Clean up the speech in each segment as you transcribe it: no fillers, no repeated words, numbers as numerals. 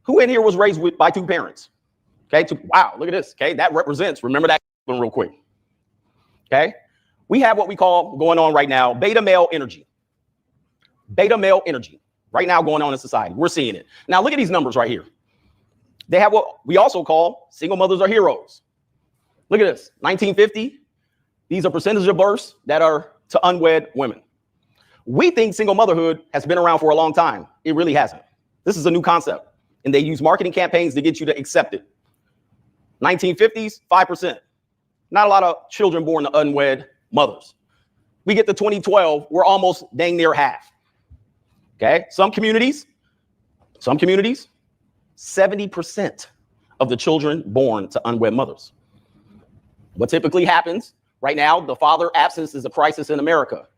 Who in here was raised by two parents? Okay, wow, look at this. Okay, that represents, remember that one real quick. Okay, we have what we call going on right now, beta male energy. Beta male energy right now going on in society. We're seeing it. Now look at these numbers right here. They have what we also call single mothers are heroes. Look at this, 1950. These are percentage of births that are to unwed women. We think single motherhood has been around for a long time. It really hasn't. This is a new concept, and they use marketing campaigns to get you to accept it. 1950s, 5%. Not a lot of children born to unwed mothers. We get to 2012, we're almost dang near half. Okay, some communities, 70% of the children born to unwed mothers. What typically happens right now, the father absence is a crisis in America.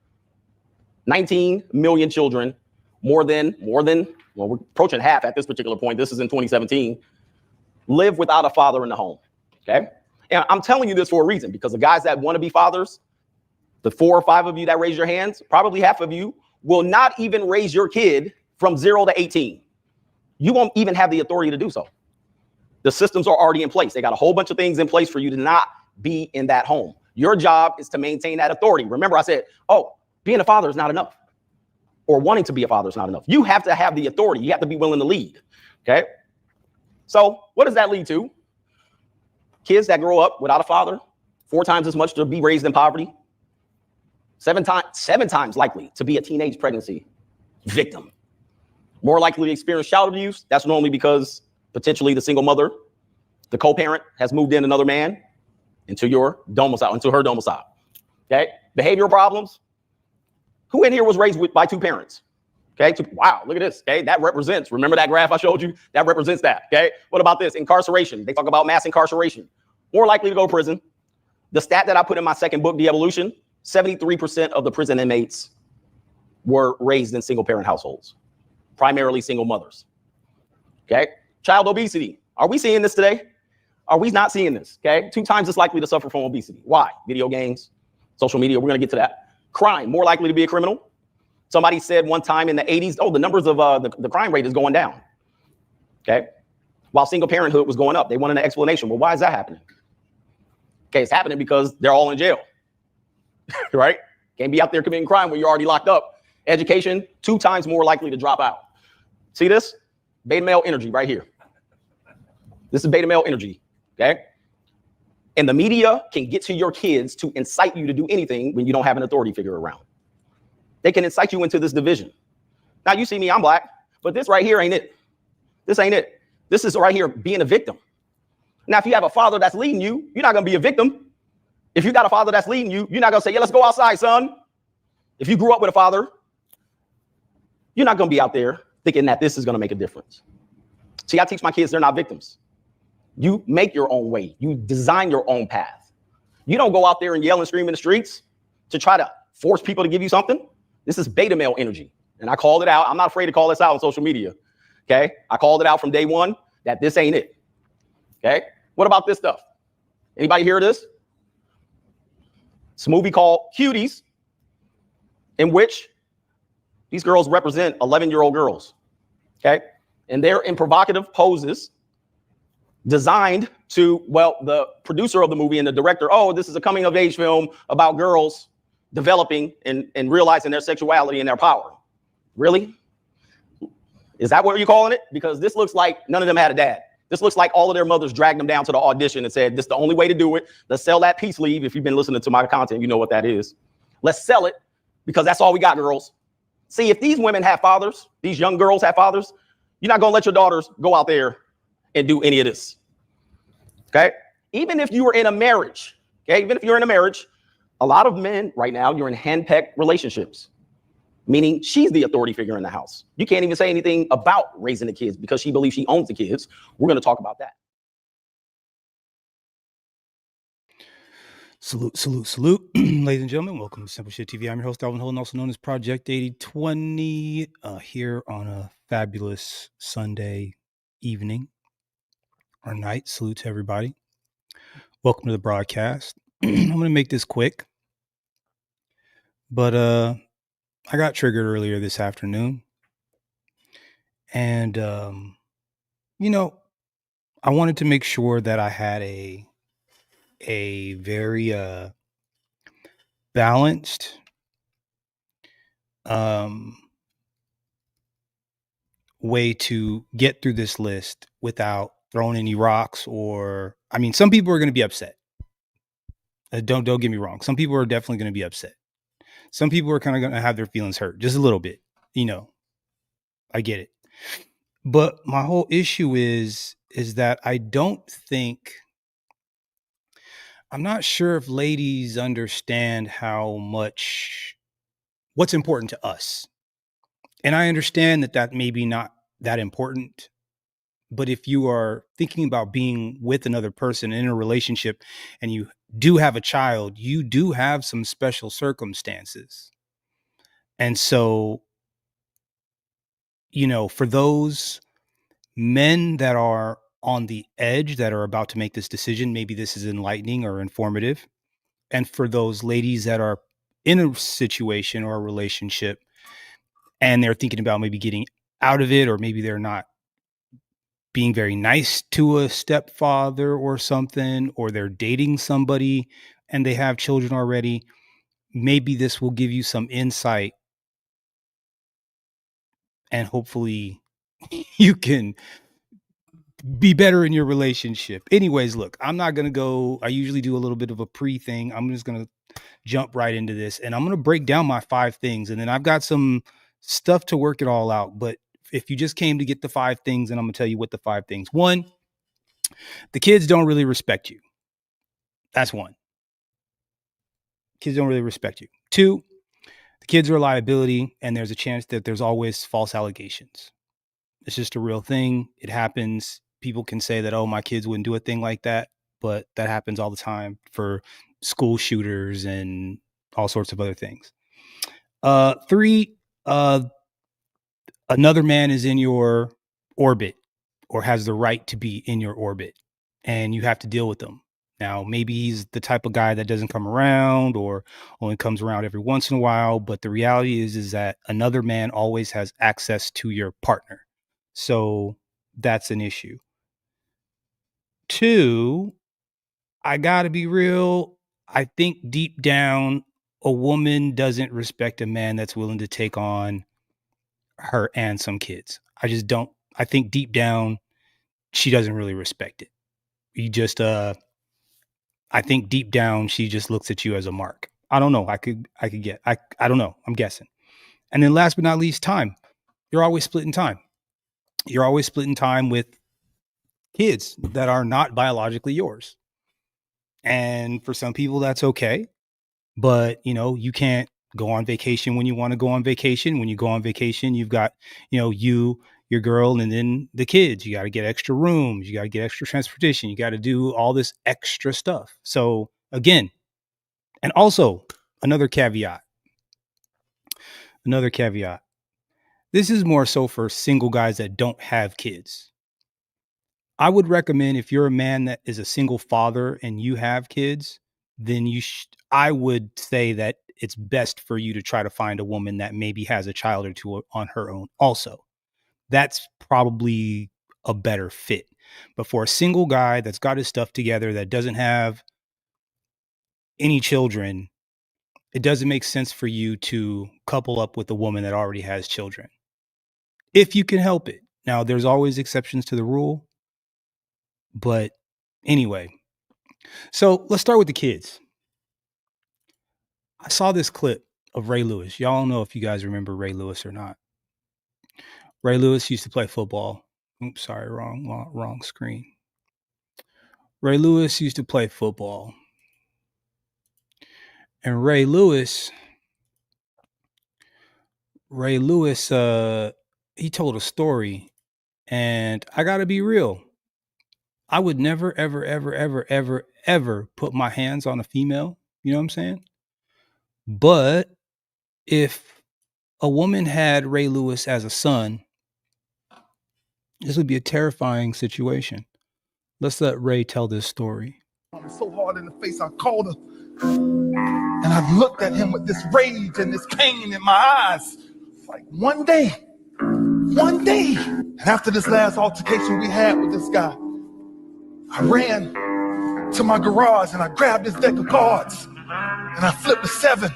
19 million children, more than, well, we're approaching half at this particular point. This is in 2017, live without a father in the home, okay? And I'm telling you this for a reason, because the guys that want to be fathers, the 4 or 5 of you that raise your hands, probably half of you will not even raise your kid from 0 to 18. You won't even have the authority to do so. The systems are already in place. They got a whole bunch of things in place for you to not be in that home. Your job is to maintain that authority. Remember, I said, oh, being a father is not enough, or wanting to be a father is not enough. You have to have the authority. You have to be willing to lead, okay? So what does that lead to? Kids that grow up without a father, 4 times as much to be raised in poverty, 7 times likely to be a teenage pregnancy victim, more likely to experience child abuse. That's normally because potentially the single mother, the co-parent, has moved in another man into your domicile, into her domicile. Okay, behavioral problems. Who in here was raised by 2 parents? Okay, wow, look at this. Okay, that represents, remember that graph I showed you? That represents that. Okay, what about this? Incarceration. They talk about mass incarceration. More likely to go to prison. The stat that I put in my second book, De-Evolution, 73% of the prison inmates were raised in single parent households, primarily single mothers. Okay, child obesity. Are we seeing this today? Are we not seeing this? Okay, 2 times as likely to suffer from obesity. Why? Video games, social media. We're going to get to that. Crime, more likely to be a criminal. Somebody said one time in the 80s, oh, the numbers of the crime rate is going down. Okay, while single parenthood was going up. They wanted an explanation. Well, why is that happening? Okay, it's happening because they're all in jail, right? Can't be out there committing crime when you're already locked up. Education, 2 times more likely to drop out. See this? Beta male energy right here. This is beta male energy, okay? And the media can get to your kids to incite you to do anything when you don't have an authority figure around. They can incite you into this division. Now, you see me, I'm black, but this right here ain't it. This ain't it. This is right here being a victim. Now, if you have a father that's leading you, you're not going to be a victim. If you got a father that's leading you, you're not going to say, yeah, let's go outside, son. If you grew up with a father, you're not going to be out there thinking that this is going to make a difference. See, I teach my kids they're not victims. You make your own way. You design your own path. You don't go out there and yell and scream in the streets to try to force people to give you something. This is beta male energy. And I called it out. I'm not afraid to call this out on social media. Okay? I called it out from day one that this ain't it. Okay? What about this stuff? Anybody hear this? It's a movie called Cuties, in which these girls represent 11-year-old girls. Okay? And they're in provocative poses designed to, well, the producer of the movie and the director, oh, this is a coming of age film about girls developing and realizing their sexuality and their power. Really? Is that what you're calling it? Because this looks like none of them had a dad. This looks like all of their mothers dragged them down to the audition and said, this is the only way to do it. Let's sell that peace leave. If you've been listening to my content, you know what that is. Let's sell it because that's all we got, girls. See, if these women have fathers, these young girls have fathers, you're not going to let your daughters go out there and do any of this. Okay? Even if you were in a marriage, okay? Even if you're in a marriage, a lot of men right now, you're in hand-pecked relationships, meaning she's the authority figure in the house. You can't even say anything about raising the kids because she believes she owns the kids. We're going to talk about that. Salute. Ladies and gentlemen, welcome to Simple Shit TV. I'm your host, Alvin Holden, also known as Project 8020, here on a fabulous Sunday evening or night. Salute to everybody. Welcome to the broadcast. I'm going to make this quick, but I got triggered earlier this afternoon, and you know, I wanted to make sure that I had a very balanced um way to get through this list without throwing any rocks, or I mean, some people are going to be upset. Don't get me wrong. Some people are definitely going to be upset. Some people are kind of going to have their feelings hurt just a little bit. You know, I get it. But my whole issue is that I'm not sure if ladies understand what's important to us. And I understand that maybe not that important. But if you are thinking about being with another person in a relationship and you do have a child, you do have some special circumstances. And so, for those men that are on the edge that are about to make this decision, maybe this is enlightening or informative. And for those ladies that are in a situation or a relationship and they're thinking about maybe getting out of it, or maybe they're not being very nice to a stepfather or something, or they're dating somebody and they have children already, maybe this will give you some insight and hopefully you can be better in your relationship. Anyways, look, I'm not going to go. I usually do a little bit of a pre thing. I'm just going to jump right into this and I'm going to break down my 5 things. And then I've got some stuff to work it all out. But if you just came to get the 5 things, and I'm going to tell you what the 5 things. 1, the kids don't really respect you. That's 1. Kids don't really respect you. 2, the kids are a liability and there's a chance that there's always false allegations. It's just a real thing. It happens. People can say that, oh, my kids wouldn't do a thing like that, but that happens all the time for school shooters and all sorts of other things. 3, another man is in your orbit or has the right to be in your orbit, and you have to deal with them. Now, maybe he's the type of guy that doesn't come around or only comes around every once in a while, but the reality is that another man always has access to your partner. So that's an issue. 2, I gotta be real. I think deep down, a woman doesn't respect a man that's willing to take on her and some kids. I just don't. I think deep down, she doesn't really respect it. You just, I think deep down, she just looks at you as a mark. I don't know. I don't know. I'm guessing. And then last but not least, time. You're always splitting time. You're always splitting time with kids that are not biologically yours. And for some people, that's okay. But, you can't go on vacation when you want to go on vacation. When you go on vacation, you've got, you, your girl, and then the kids. You got to get extra rooms. You got to get extra transportation. You got to do all this extra stuff. So again, and also another caveat. This is more so for single guys that don't have kids. I would recommend, if you're a man that is a single father and you have kids, then I would say that it's best for you to try to find a woman that maybe has a child or 2 on her own also. That's probably a better fit. But for a single guy that's got his stuff together, that doesn't have any children, it doesn't make sense for you to couple up with a woman that already has children, if you can help it. Now, there's always exceptions to the rule. But anyway, so let's start with the kids. I saw this clip of Ray Lewis. Y'all don't know if you guys remember Ray Lewis or not. Ray Lewis used to play football. Oops, sorry, wrong screen. Ray Lewis used to play football. And Ray Lewis, he told a story. And I got to be real. I would never, ever, ever, ever, ever, ever put my hands on a female. You know what I'm saying? But if a woman had Ray Lewis as a son, this would be a terrifying situation. Let's let Ray tell this story. So hard in the face, I called her. And I've looked at him with this rage and this pain in my eyes. It's like one day, And after this last altercation we had with this guy, I ran to my garage and I grabbed this deck of cards and I flipped a 7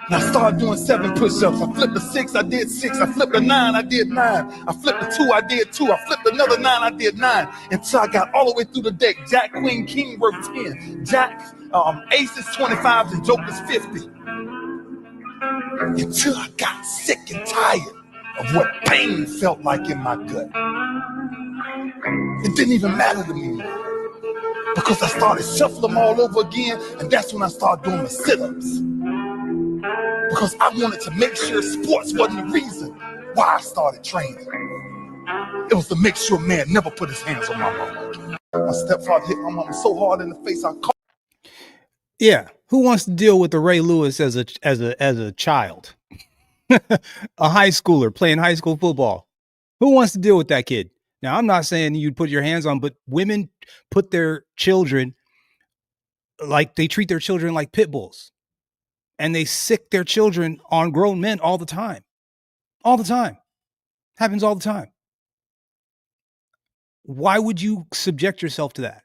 and I started doing 7 push-ups. I flipped a 6, I did 6. I flipped a 9, I did 9. I flipped a 2, I did 2. I flipped another 9, I did 9. Until I got all the way through the deck. Jack, Queen, King worked 10. Jack, Aces 25s and Jokers 50. Until I got sick and tired of what pain felt like in my gut. It didn't even matter to me because I started shuffling them all over again, and that's when I started doing the sit-ups. Because I wanted to make sure sports wasn't the reason why I started training. It was to make sure man never put his hands on my mama. My stepfather hit my mama so hard in the face, I caught. Yeah, who wants to deal with the Ray Lewis as a child, a high schooler playing high school football? Who wants to deal with that kid? Now, I'm not saying you'd put your hands on, but women put their children like they treat their children like pit bulls, and they sick their children on grown men all the time. All the time. Happens all the time. Why would you subject yourself to that?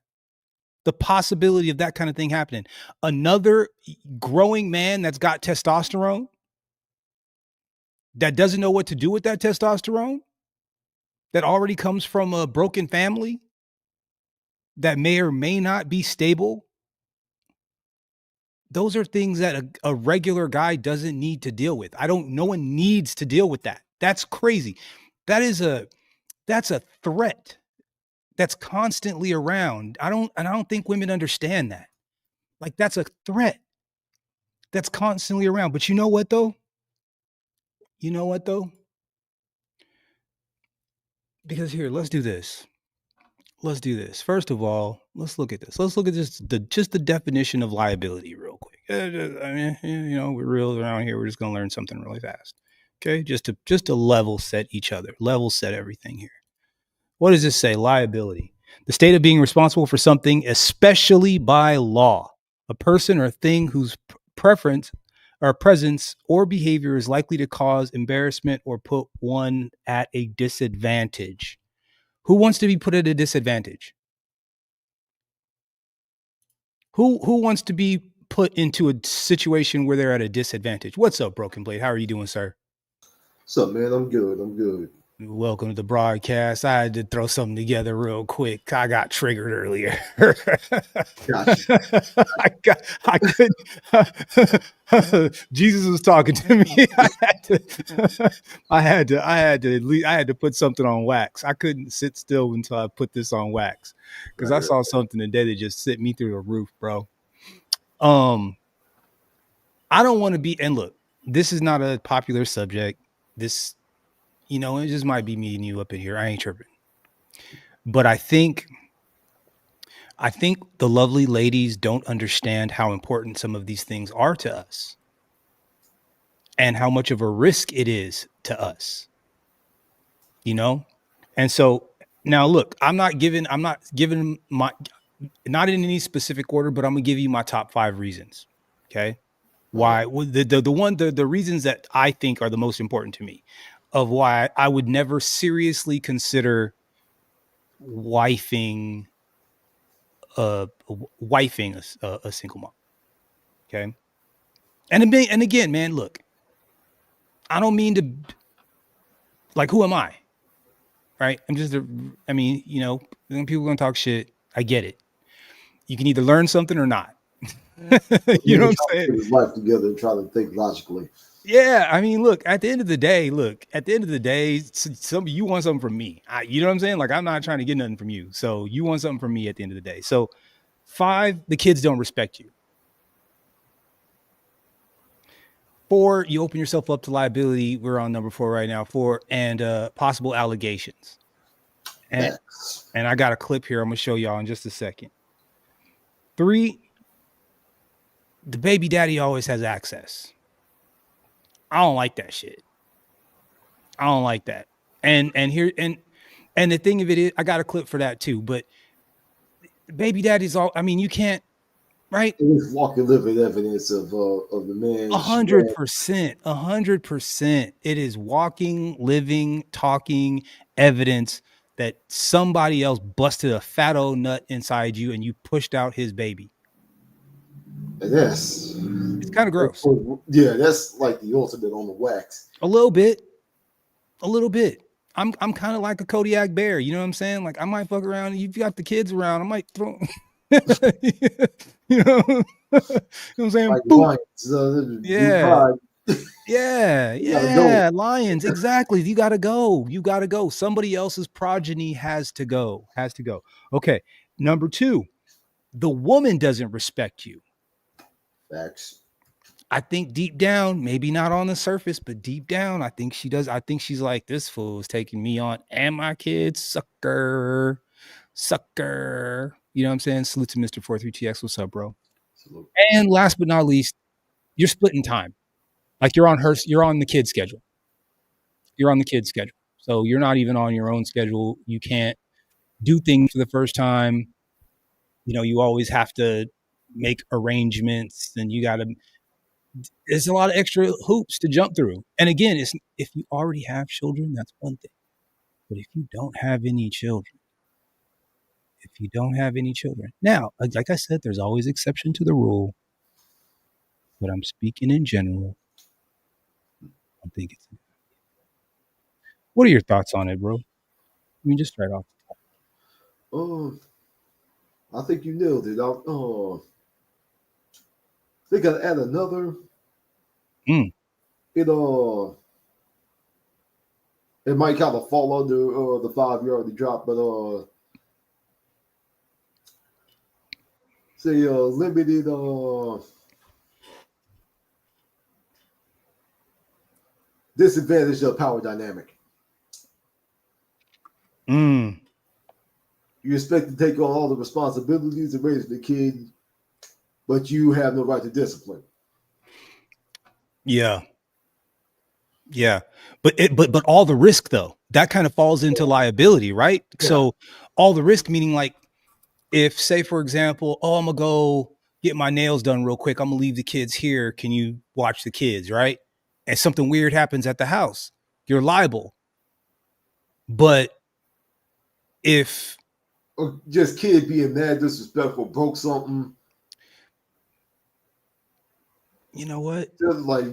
The possibility of that kind of thing happening. Another growing man that's got testosterone, that doesn't know what to do with that testosterone, that already comes from a broken family, that may or may not be stable. Those are things that a regular guy doesn't need to deal with. No one needs to deal with that. That's crazy. That's a threat that's constantly around. I don't think women understand that. Like, that's a threat that's constantly around. But you know what though? Because here, let's do this. First of all, let's look at this. Let's look at just the definition of liability real quick. I mean, we're real around here. We're just gonna learn something really fast. Okay, just to level set each other, level set everything here. What does this say? Liability: the state of being responsible for something, especially by law, a person or a thing whose preference or presence or behavior is likely to cause embarrassment or put one at a disadvantage. Who wants to be put at a disadvantage? Who wants to be put into a situation where they're at a disadvantage? What's up, Broken Blade? How are you doing, sir? What's up, man? I'm good. Welcome to the broadcast. I had to throw something together real quick. I got triggered earlier. Gotcha. I couldn't. Jesus was talking to me. I had to put something on wax. I couldn't sit still until I put this on wax because I saw something today that just sent me through the roof, bro. I don't want to be. And look, this is not a popular subject. This. It just might be me and you up in here. I ain't tripping. But I think the lovely ladies don't understand how important some of these things are to us and how much of a risk it is to us. And so now look, not in any specific order, but I'm going to give you my top 5 reasons. Okay. Why the reasons that I think are the most important to me of why I would never seriously consider wifing a single mom. Okay. And again, man, look, I don't mean to, like, who am I? Right. People are going to talk shit. I get it. You can either learn something or not. You know what I'm saying? Put his life together and try to think logically. Yeah, I mean, look, at the end of the day, you want something from me. You know what I'm saying? Like, I'm not trying to get nothing from you. So you want something from me at the end of the day. So 5, the kids don't respect you. 4, you open yourself up to liability. We're on number 4 right now. 4, and possible allegations. And I got a clip here I'm going to show y'all in just a second. 3, the baby daddy always has access. I don't like that shit. I don't like that. And the thing of it is, I got a clip for that too. But baby daddy's all. I mean, you can't right? It is walking living evidence of the man. 100%. 100%. It is walking, living, talking evidence that somebody else busted a fat old nut inside you and you pushed out his baby. And that's It's kind of gross. Yeah, that's like the ultimate on the wax. A little bit. I'm kind of like a Kodiak bear. You know what I'm saying? Like I might fuck around. If you got the kids around, I might throw. You know what I'm saying? Like Boop. lions, Yeah. You gotta go. Lions. Exactly. You got to go. Somebody else's progeny has to go. Okay. Number 2, the woman doesn't respect you. Facts. I think deep down, maybe not on the surface, but deep down, I think she does. I think she's like, this fool is taking me on and my kids. Sucker. You know what I'm saying? Salute to Mr. 43TX. What's up, bro? Salute. And last but not least, you're splitting time. Like you're on the kid's schedule. So you're not even on your own schedule. You can't do things for the first time. You know, you always have to make arrangements and there's a lot of extra hoops to jump through. And again, if you already have children, that's one thing. But if you don't have any children, now, like I said, there's always exception to the rule. But I'm speaking in general. I think it's. What are your thoughts on it, bro? I mean, just right off the top. I think you nailed it. They gotta add another. It might kind of fall under the 5 you already dropped, but say limited disadvantage of power dynamic. You expect to take on all the responsibilities of raising the kid, but you have no right to discipline. Yeah. But all the risk though, that kind of falls into liability, right? Yeah. So all the risk, meaning like if, say for example, I'm gonna go get my nails done real quick, I'm gonna leave the kids here, can you watch the kids, right? And something weird happens at the house, you're liable. But if or just kid being mad, disrespectful, broke something, you know what? Just like,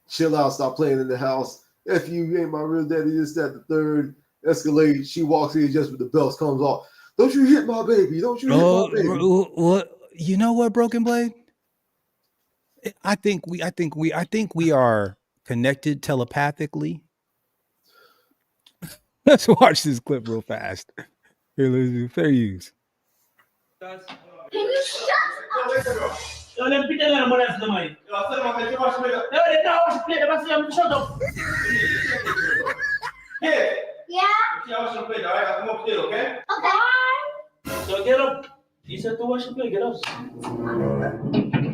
chill out, stop playing in the house. If you ain't my real daddy, this, that, the third, escalate. She walks in just with the belts comes off. Don't you hit my baby? Don't you hit my baby? What? You know what, Broken Blade? I think we are connected telepathically. Let's watch this clip real fast. Here, let's do fair use. Can you shut up? Let me put the money after the money. No, they don't wash the plate. They must say, shut up. Hey. Yeah? You wash the plate, all right? I'll come upstairs, okay? Okay. So get up. You said to wash the plate. Get up.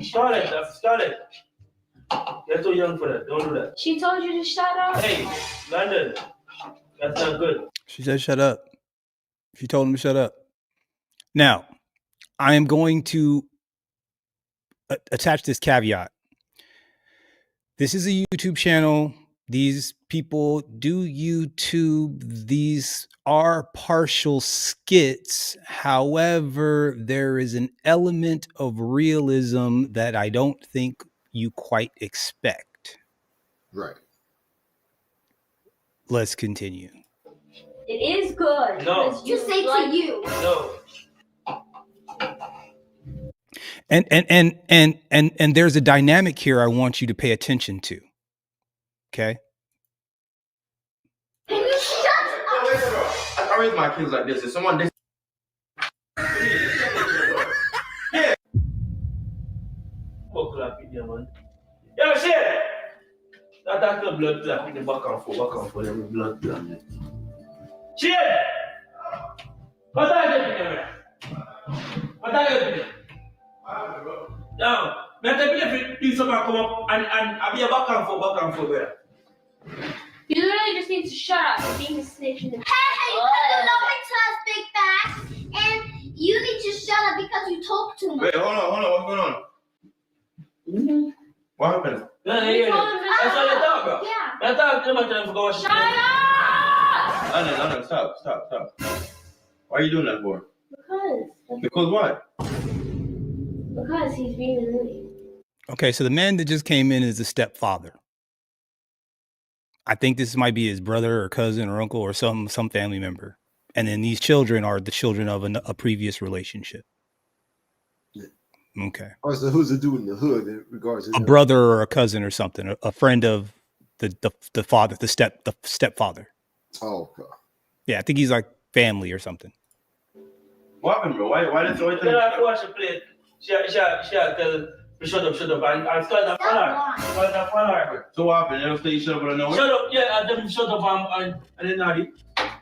Scarlett. You're too young for that. Don't do that. She told you to shut up? Hey, London. That's not good. She said shut up. She told him to shut up. Now, I am going to attach this caveat. This is a YouTube channel. These people do YouTube. These are partial skits. However, there is an element of realism that I don't think you quite expect. Right. Let's continue. It is good. No. Just say to you. No. And there's a dynamic here I want you to pay attention to. Okay? Can you shut up? I raise my kids like this. If someone Yeah. Yo, shit! That's the blood clot. Pick the back and forth, every blood clot. Shit! What are you doing? Now, let me do something come up and I'll be a back and forth there. You literally just need to shut up and being a snitch. Hey, you put the lower to us, big fat, and you need to shut up because you talk too much. Wait, hold on. What's going on? What happened? Yeah. That's all you talk about. Yeah. I thought you about to go wash Shut up! Anna, stop. Why are you doing that for? Because. Because what? Because he's being annoying. Okay, so the man that just came in is the stepfather. I think this might be his brother or cousin or uncle or some family member. And then these children are the children of a previous relationship. Yeah. Okay. All right, so who's the dude in the hood in regards to A brother or a cousin or something, a friend of the father, the stepfather. Oh, okay. Yeah, I think he's like family or something. What happened, bro? Why did you You have to wash the plate. She tell me shut up, and start to follow her. So what happened? You don't say shut up, but I know Shut up, yeah, and then shut up and then naughty.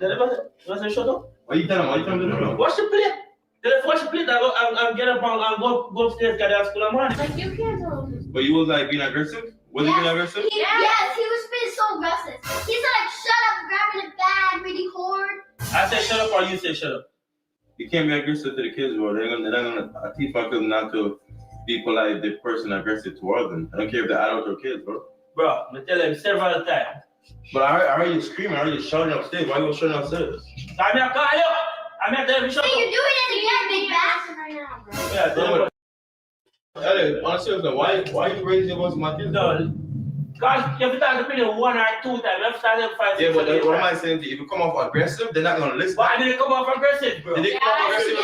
Then I say shut up. What you telling him to do? Wash the plate. Then if wash the plate, and get up and go upstairs, get out of school in the morning. Like, you can't tell him. But you was like being aggressive? Was he being aggressive? Yes, he was being so aggressive. He's like, shut up, grabbing the bag really hard. I say shut up or you say shut up. You can't be aggressive to the kids, bro. They're gonna I teach my kids not to be polite, the person aggressive towards them. I don't care if they're adults or kids, bro. Bro, I tell them several times. But I heard you screaming, I heard you shouting upstairs. Why you shouting upstairs? I'm not calling you. I'm not telling you shut Hey, up. you're doing it again, big bastard right now, bro. Yeah, tell them. Hey, honestly, why you raising your voice to my kids? No, because you have to talk to me 1 or 2 times. You have to talk to them 5 Yeah, but times. what am I saying to you? If you come off aggressive, they're not gonna listen. Why did it come off aggressive, bro? Did they come off aggressive?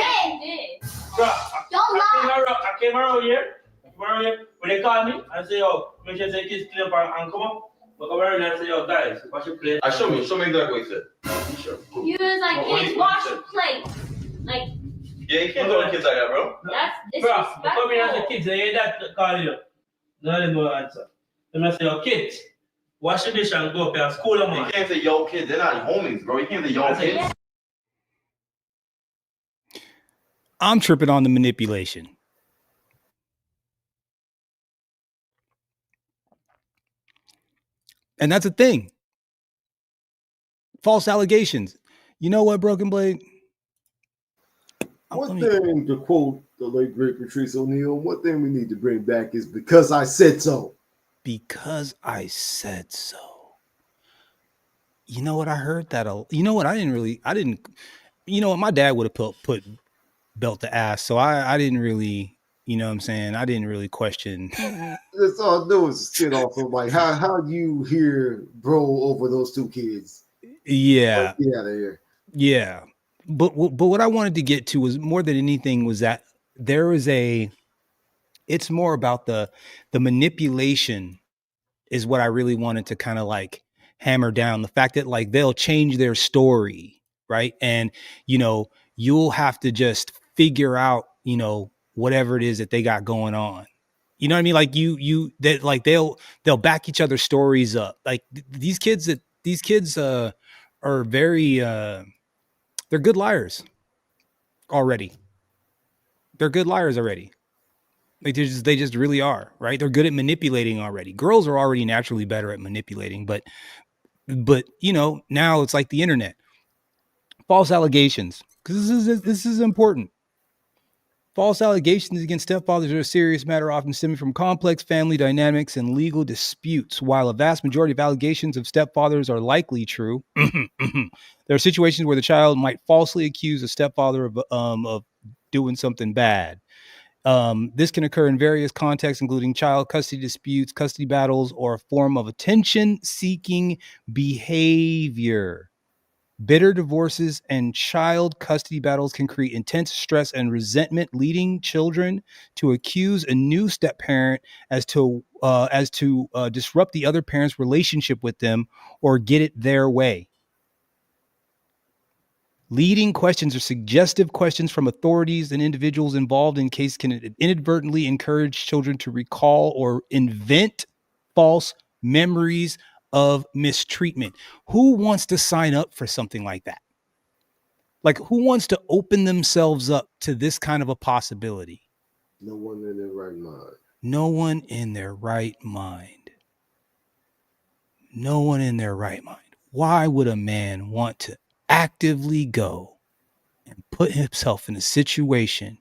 Bro, Don't lie. I came around here. When they call me, I say, yo, make sure the kids clean up and come up. But come around here and say, yo, guys, wash your plate. Show me exactly what you said. Sure. You was like, What kids, you wash said? your plate. Like, Yeah, you can't talk to kids like that, bro. that's Bro, I come here and say, disrespectful. kids, they hear that call you. No, they no answer. Then I say, yo, kids, wash your dish and go up here. School them You on. can't say yo kids, they're not homies, bro. You can't say yo I say, kids. I'm tripping on the manipulation. And that's a thing. False allegations. You know what, Broken Blade? One thing to quote the late great Patrice O'Neal, one thing we need to bring back is because I said so. Because I said so. You know what? I heard that. You know what? You know what? My dad would have put belt to ass. So I didn't really, you know what I'm saying? I didn't really question. That's all I do is sit off of like, how do you hear bro over those 2 kids? Yeah. Get out of here. Yeah. But what I wanted to get to was more than anything was that there is it's more about the manipulation is what I really wanted to kind of like hammer down. The fact that like they'll change their story, right? And, you know, you'll have to just figure out, you know, whatever it is that they got going on. You know what I mean? Like that like they'll back each other's stories up. Like these kids are very they're good liars already. They're good liars already. Like they just really are, right? They're good at manipulating already. Girls are already naturally better at manipulating, but you know, now it's like the internet. False allegations, because this is important. False allegations against stepfathers are a serious matter, often stemming from complex family dynamics and legal disputes. While a vast majority of allegations of stepfathers are likely true, there are situations where the child might falsely accuse a stepfather of doing something bad. This can occur in various contexts, including child custody disputes, custody battles, or a form of attention-seeking behavior. Bitter divorces and child custody battles can create intense stress and resentment, leading children to accuse a new step-parent as to disrupt the other parent's relationship with them or get it their way. Leading questions or suggestive questions from authorities and individuals involved in case can inadvertently encourage children to recall or invent false memories of mistreatment. Who wants to sign up for something like that? Like, who wants to open themselves up to this kind of a possibility? No one in their right mind. No one in their right mind. No one in their right mind. Why would a man want to actively go and put himself in a situation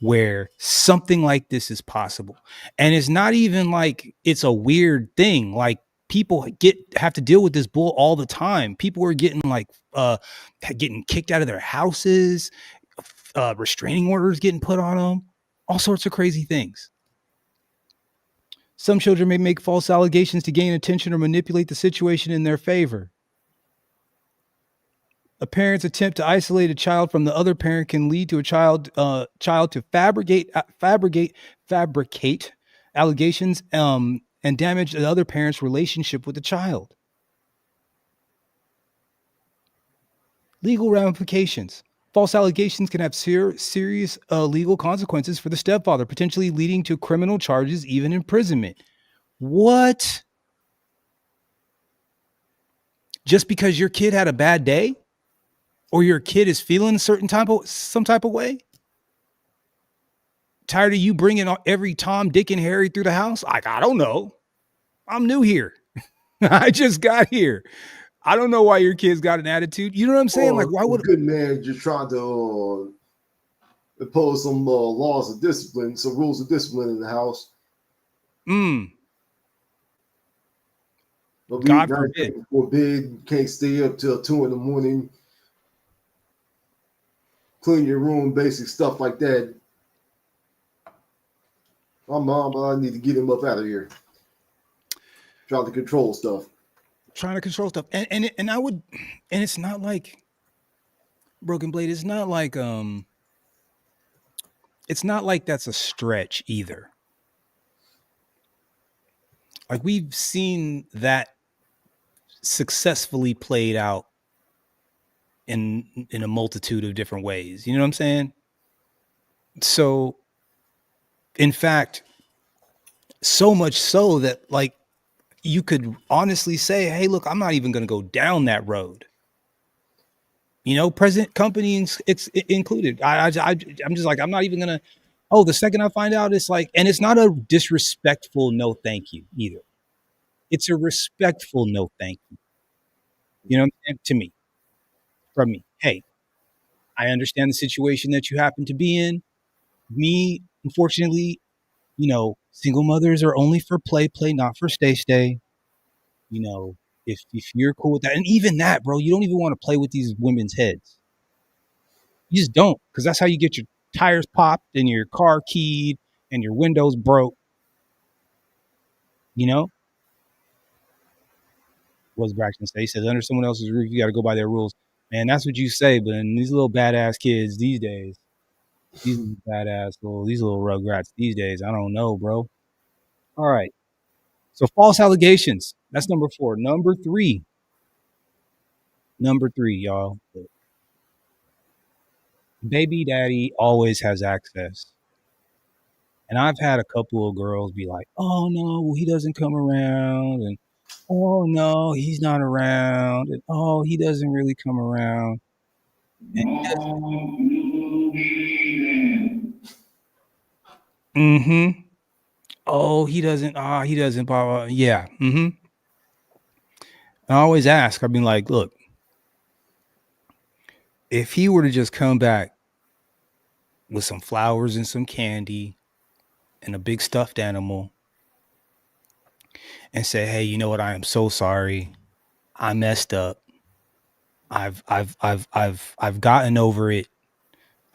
where something like this is possible. And it's not even like it's a weird thing. Like people have to deal with this bull all the time. People are getting getting kicked out of their houses, restraining orders getting put on them, all sorts of crazy things. Some children may make false allegations to gain attention or manipulate the situation in their favor. A parent's attempt to isolate a child from the other parent can lead to a child to fabricate allegations and damage the other parent's relationship with the child. Legal ramifications. False allegations can have serious legal consequences for the stepfather, potentially leading to criminal charges, even imprisonment. What? Just because your kid had a bad day? Or your kid is feeling some type of way? Tired of you bringing every Tom, Dick, and Harry through the house? I don't know. I'm new here. I just got here. I don't know why your kid's got an attitude. You know what I'm saying? Like, why would a good man just trying to impose some laws of discipline, some rules of discipline in the house? But God forbid. Can't stay up till 2 a.m. Clean your room, basic stuff like that. My mom, but I need to get him up out of here. Trying to control stuff. And it's not like Broken Blade. It's not like that's a stretch either. Like we've seen that successfully played out in a multitude of different ways. You know what I'm saying? So, in fact, so much so that like you could honestly say, hey, look, I'm not even going to go down that road. You know, present company it's included. I'm just like, I'm not even going to. Oh, the second I find out, it's like, and it's not a disrespectful no thank you either. It's a respectful no thank you. You know, to me. From me, hey, I understand the situation that you happen to be in. Me, unfortunately, you know, single mothers are only for play, not for stay. You know, if you're cool with that, and even that, bro, you don't even want to play with these women's heads. You just don't, because that's how you get your tires popped and your car keyed and your windows broke. You know? What does Braxton say? He says, under someone else's roof, you got to go by their rules. Man, that's what you say, but in these little badass kids these days, these little rugrats these days, I don't know, bro. All right. So false allegations. That's number 4. Number 3, y'all. Baby daddy always has access. And I've had a couple of girls be like, oh no, well, he doesn't come around, and oh no, he's not around, and oh, he doesn't really come around. Oh, he doesn't. He doesn't. Blah, blah. Yeah. I always ask. I've been like, look, if he were to just come back with some flowers and some candy and a big stuffed animal and say, hey, you know what? I am so sorry. I messed up. I've gotten over it.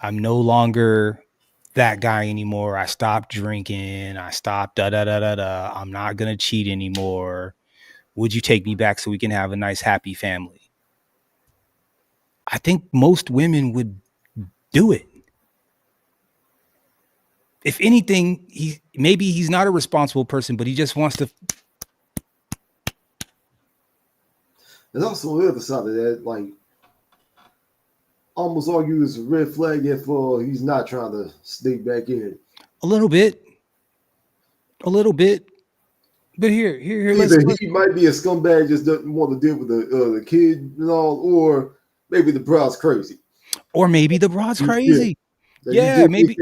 I'm no longer that guy anymore. I stopped drinking. I stopped I'm not going to cheat anymore. Would you take me back so we can have a nice, happy family? I think most women would do it. If anything, maybe he's not a responsible person, but he just wants to. There's also the other side of that, like, almost argue it's a red flag if he's not trying to sneak back in. A little bit. But here. Either he might be a scumbag, just doesn't want to deal with the kid and all, or maybe the broad's crazy. Yeah, maybe.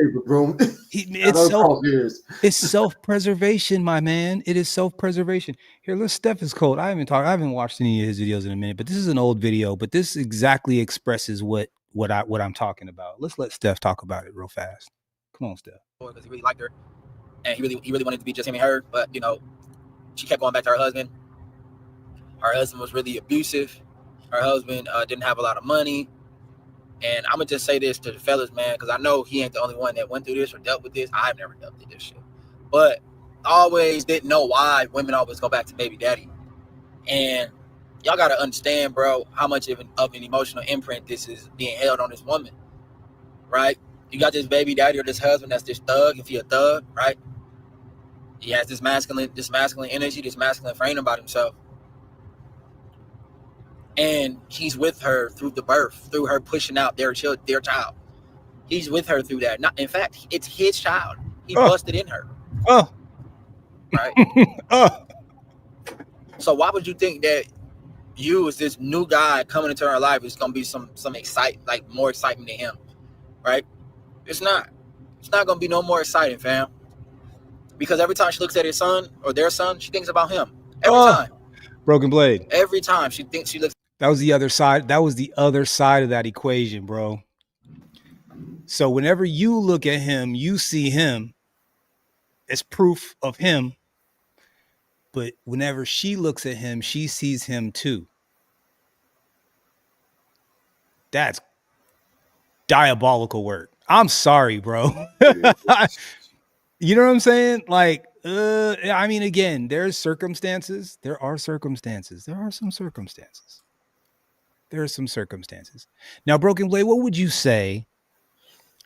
It's self-preservation, my man. It is self-preservation. Here, Steph is cold. I haven't watched any of his videos in a minute, but this is an old video. But this exactly expresses what I'm talking about. Let's let Steph talk about it real fast. Come on, Steph. Because he really liked her, and he really wanted to be just him and her. But she kept going back to her husband. Her husband was really abusive. Her husband didn't have a lot of money. And I'm gonna just say this to the fellas, man, because I know he ain't the only one that went through this or dealt with this. I've never dealt with this shit, but I always didn't know why women always go back to baby daddy. And y'all gotta understand, bro, how much of an emotional imprint this is being held on this woman, right? You got this baby daddy or this husband that's this thug, if he a thug, right? He has this masculine energy, this masculine frame about himself. And he's with her through the birth, through her pushing out their child. He's with her through that. In fact, it's his child. He busted in her. Right? So why would you think that you, as this new guy coming into her life, is gonna be some more excitement than him, right? It's not. It's not gonna be no more exciting, fam. Because every time she looks at his son or their son, she thinks about him. Every time. Broken Blade. Every time she looks. That was the other side. That was the other side of that equation, bro. So whenever you look at him, you see him as proof of him. But whenever she looks at him, she sees him too. That's diabolical work. I'm sorry, bro. You know what I'm saying? Like, I mean, again, there's circumstances. There are circumstances. There are some circumstances. There are some circumstances. Now, Broken Blade, what would you say?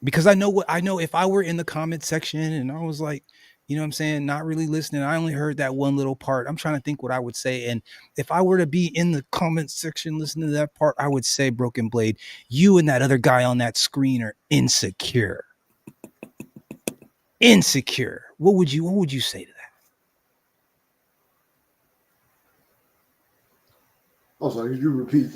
Because I know if I were in the comment section and I was like, you know what I'm saying, not really listening, I only heard that one little part. I'm trying to think what I would say. And if I were to be in the comment section listening to that part, I would say, Broken Blade, you and that other guy on that screen are insecure. Insecure. What would you say to that? I'm sorry, could you repeat?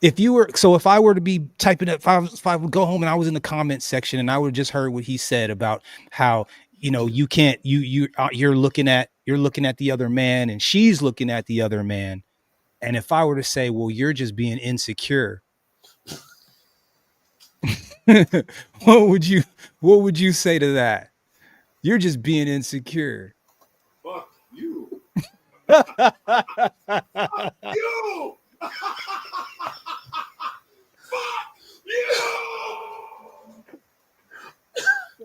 If I were to be typing up, if I would go home and I was in the comment section and I would have just heard what he said about how, you can't, you're looking at the other man and she's looking at the other man. And if I were to say, well, you're just being insecure, what would you say to that? You're just being insecure. Fuck you. Fuck you.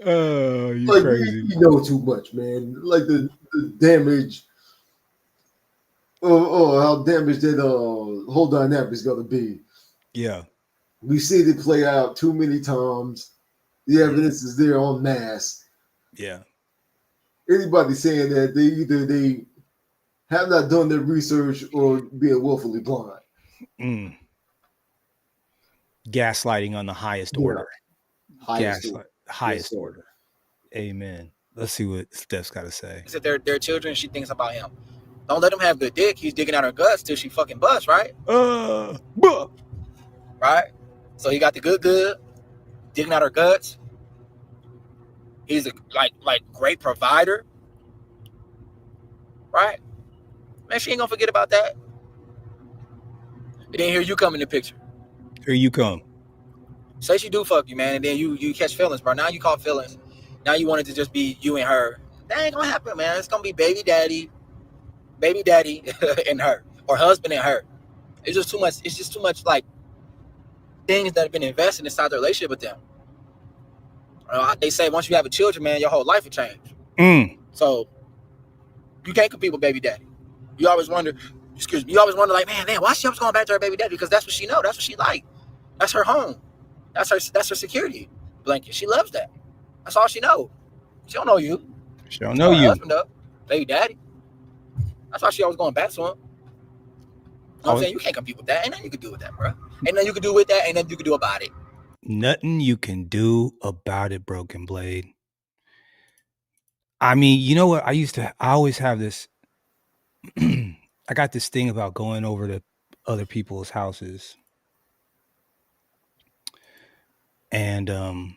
Oh, you like, crazy. You know too much, man. Like the damage. How damaged that whole dynamic is gonna be. Yeah. We've seen it play out too many times. The evidence is there en masse. Yeah. Anybody saying that they have not done their research or being willfully blind. Gaslighting on the highest order. Highest order. Amen. Let's see what Steph's got to say. If they're children, she thinks about him. Don't let him have good dick. He's digging out her guts till she fucking busts, right? Right? So he got the good, digging out her guts. He's a like great provider. Right? Man, she ain't gonna forget about that. And then here you come in the picture. Here you come. Say she do fuck you, man, and then you catch feelings, bro. Now you caught feelings. Now you want it to just be you and her. That ain't gonna happen, man. It's gonna be baby daddy and her, or husband and her. It's just too much. It's just too much like things that have been invested inside the relationship with them. They say once you have a children, man, your whole life will change. So you can't compete with baby daddy. You always wonder, like, man, why she always going back to her baby daddy? Because that's what she know. That's what she like. That's her home. That's her security blanket. She loves that. That's all she know. She don't know you. She don't know you. Husband up, baby daddy. That's why she always going back to him. You know what I'm saying? You can't compete with that. Ain't nothing you can do with that, bro. Ain't nothing you can do with that. Ain't nothing you can do about it. Nothing you can do about it, Broken Blade. I mean, you know what? I always have this. I got this thing about going over to other people's houses. And I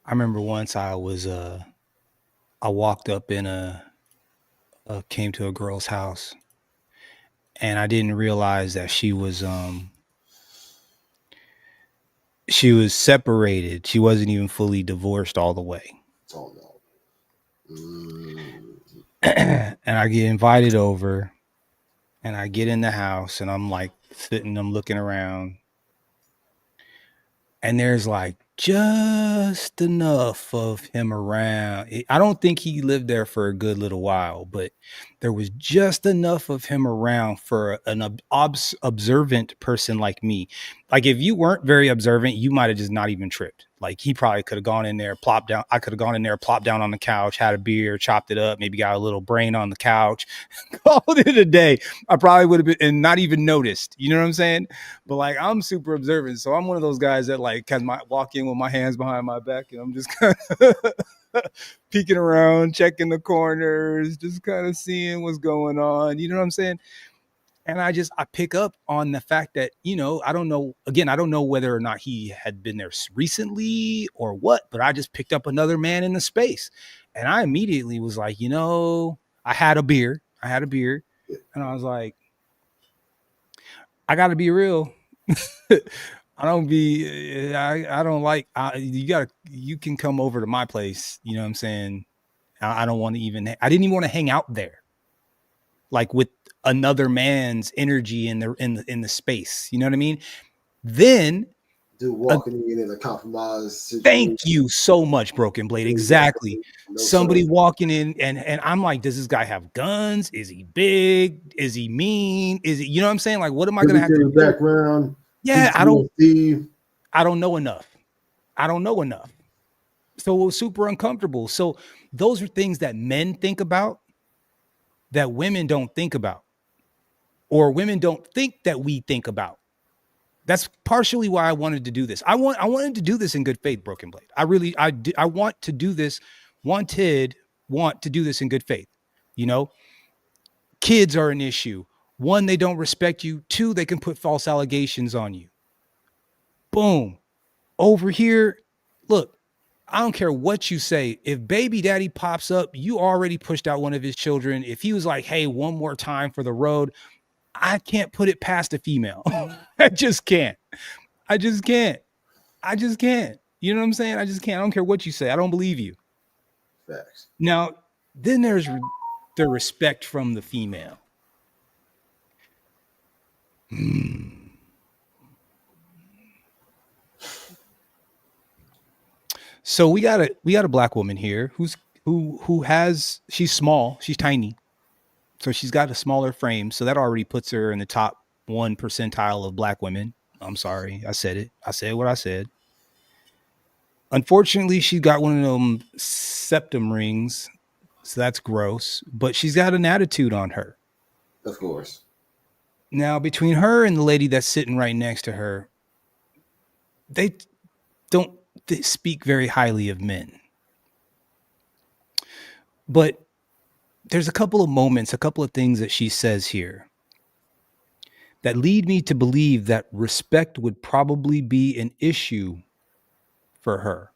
remember once I walked up in came to a girl's house, and I didn't realize that she was She was separated. She wasn't even fully divorced all the way. Oh no. And I get invited over, and I get in the house, and I'm like sitting, I'm looking around, and there's like just enough of him around. I don't think he lived there for a good little while, but there was just enough of him around for an observant person like me. Like if you weren't very observant, you might have just not even tripped. Like he probably could have gone in there, plopped down. I could have gone in there, plopped down on the couch, had a beer, chopped it up, maybe got a little brain on the couch, called it a day. I probably would have been and not even noticed. You know what I'm saying? But like I'm super observant, so I'm one of those guys that like can walk in with my hands behind my back, and I'm just kind of peeking around, checking the corners, just kind of seeing what's going on. You know what I'm saying? And I pick up on the fact that, you know, I don't know whether or not he had been there recently or what, but I just picked up another man in the space. And I immediately was like, you know, I had a beer and I was like, I got to be real. You can come over to my place. You know what I'm saying? I didn't even want to hang out there. Like with another man's energy in the space. You know what I mean? Then dude walking in a compromised situation. Thank you so much, Broken Blade. Exactly. No, somebody sir. walking in and I'm like, does this guy have guns? Is he big? Is he mean? Is he, you know what I'm saying? Like, what am I gonna have to do? Background. Yeah, I don't know enough. So it was super uncomfortable. So those are things that men think about that women don't think about, or women don't think that we think about. That's partially why I wanted to do this. I wanted to do this in good faith, Broken Blade. I want to do this, want to do this in good faith. You know, kids are an issue. One, they don't respect you. Two, they can put false allegations on you. Boom. Over here, look, I don't care what you say. If baby daddy pops up, you already pushed out one of his children. If he was like, hey, one more time for the road, I can't put it past a female. I just can't. You know what I'm saying? I just can't. I don't care what you say. I don't believe you. Facts. Now, then there's the respect from the female. So we got a black woman here she's small, she's tiny. So she's got a smaller frame. So that already puts her in the top 1 percentile of black women. I'm sorry. I said it. I said what I said. Unfortunately, she got one of them septum rings. So that's gross. But she's got an attitude on her. Of course. Now, between her and the lady that's sitting right next to her, they don't speak very highly of men. But there's a couple of moments, a couple of things that she says here that lead me to believe that respect would probably be an issue for her.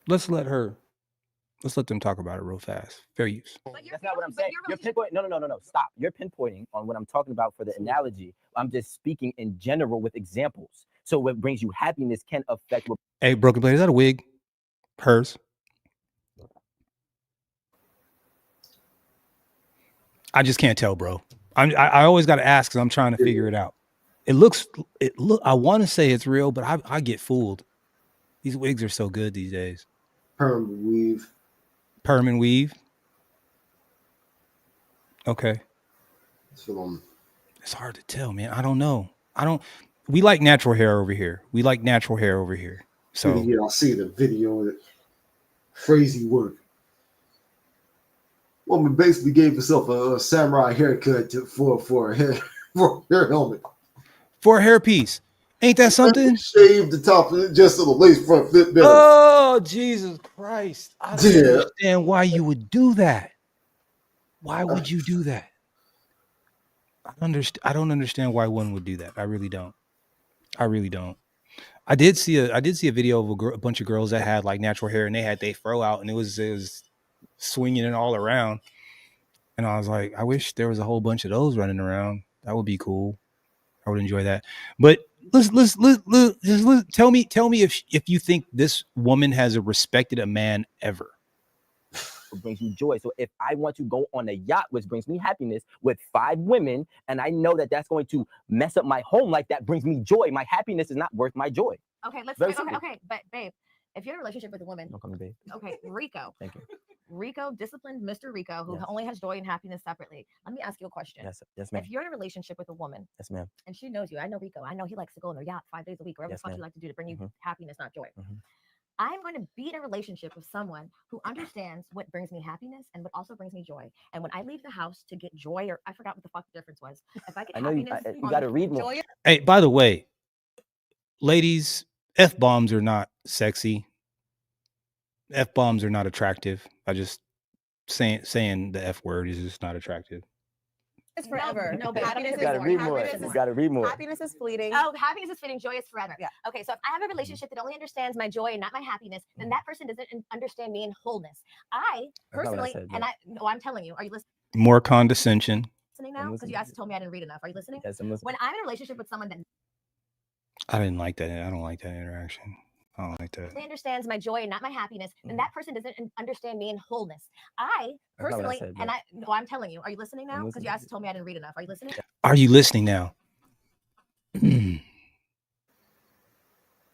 Let's let them talk about it real fast. Fair use. That's not what I'm saying. You're pinpointing. No. Stop. You're pinpointing on what I'm talking about for the analogy. I'm just speaking in general with examples. So what brings you happiness can affect what. Hey, Broken Blade, is that a wig? Hers? I just can't tell, bro. I always got to ask because I'm trying to figure it out. I want to say it's real, but I get fooled. These wigs are so good these days. Perm and weave. Okay. It's hard to tell, man. I don't know. We like natural hair over here. So yeah, I see the video of it. Crazy work. Woman basically gave herself a samurai haircut for a hair helmet. For a hairpiece. Ain't that something? Shave the top of it just so the lace front fit better. Oh, Jesus Christ. I don't understand why you would do that. Why would you do that? I don't understand why one would do that. I really don't. I did see a video of a bunch of girls that had like natural hair and they had their fro out and it was swinging it all around. And I was like, I wish there was a whole bunch of those running around. That would be cool. I would enjoy that. But tell me if you think this woman has respected a man ever. It brings you joy. So if I want to go on a yacht, which brings me happiness, with 5 women, and I know that that's going to mess up my home life, that brings me joy. My happiness is not worth my joy. Okay, let's Very okay, simple. okay, but babe, if you're in a relationship with a woman, Don't call me babe. okay, Rico, Thank you. Rico, disciplined Mr. Rico, who Yes. only has joy and happiness separately. Let me ask you a question. Yes, ma'am. If you're in a relationship with a woman Yes, ma'am. and she knows you, I know Rico, I know he likes to go on a yacht 5 days a week, wherever Yes, the fuck ma'am. you like to do to bring you Mhm. happiness, not joy. Mhm. I'm going to be in a relationship with someone who understands what brings me happiness and what also brings me joy. And when I leave the house to get joy, or I forgot what the fuck the difference was. If I get I know you. happiness, You on got to the read more. joy, Hey, by the way, ladies, F-bombs are not sexy. F-bombs are not attractive. I just saying the F word is just not attractive. It's forever. No, but happiness You is got to read more. happiness You is- got to read more. Happiness is fleeting. Oh, happiness is fleeting, joy is forever. Yeah. Okay, so if I have a relationship that only understands my joy and not my happiness, then that person doesn't understand me in wholeness. I That's not what I personally, said, and but- I, no, I'm telling you, are you More condescension. listening now? Because you listening. asked told me I didn't read enough. Are you listening? Yes, I'm listening. When I'm in a relationship with someone that I didn't like that. I don't like that interaction. I don't like that. only understands my joy and not my happiness, then that person doesn't understand me in wholeness. I That's not what I personally, said, and but- I, no, I'm telling you, are you listening now? Because you listening. asked told me I didn't read enough. Are you listening? Are you listening now?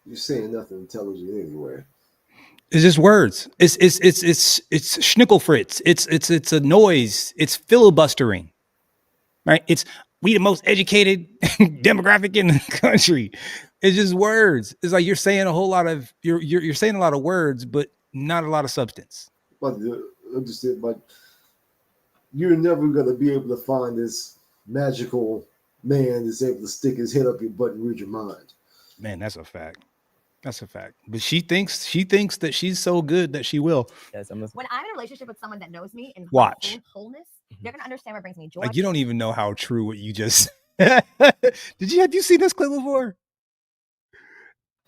You're saying nothing intelligent anyway. It's just words. It's schnickelfritz. It's a noise. It's filibustering. Right? It's we the most educated demographic in the country. It's just words. It's like you're saying a whole lot of you're saying a lot of words, but not a lot of substance. But understand, but you're never gonna be able to find this magical man that's able to stick his head up your butt and read your mind. Man, that's a fact. That's a fact. But she thinks that she's so good that she will. Yes, I'm listening. When I'm in a relationship with someone that knows me in Watch. wholeness, they're gonna understand what brings me joy. Like you don't even know how true what you just have you seen this clip before?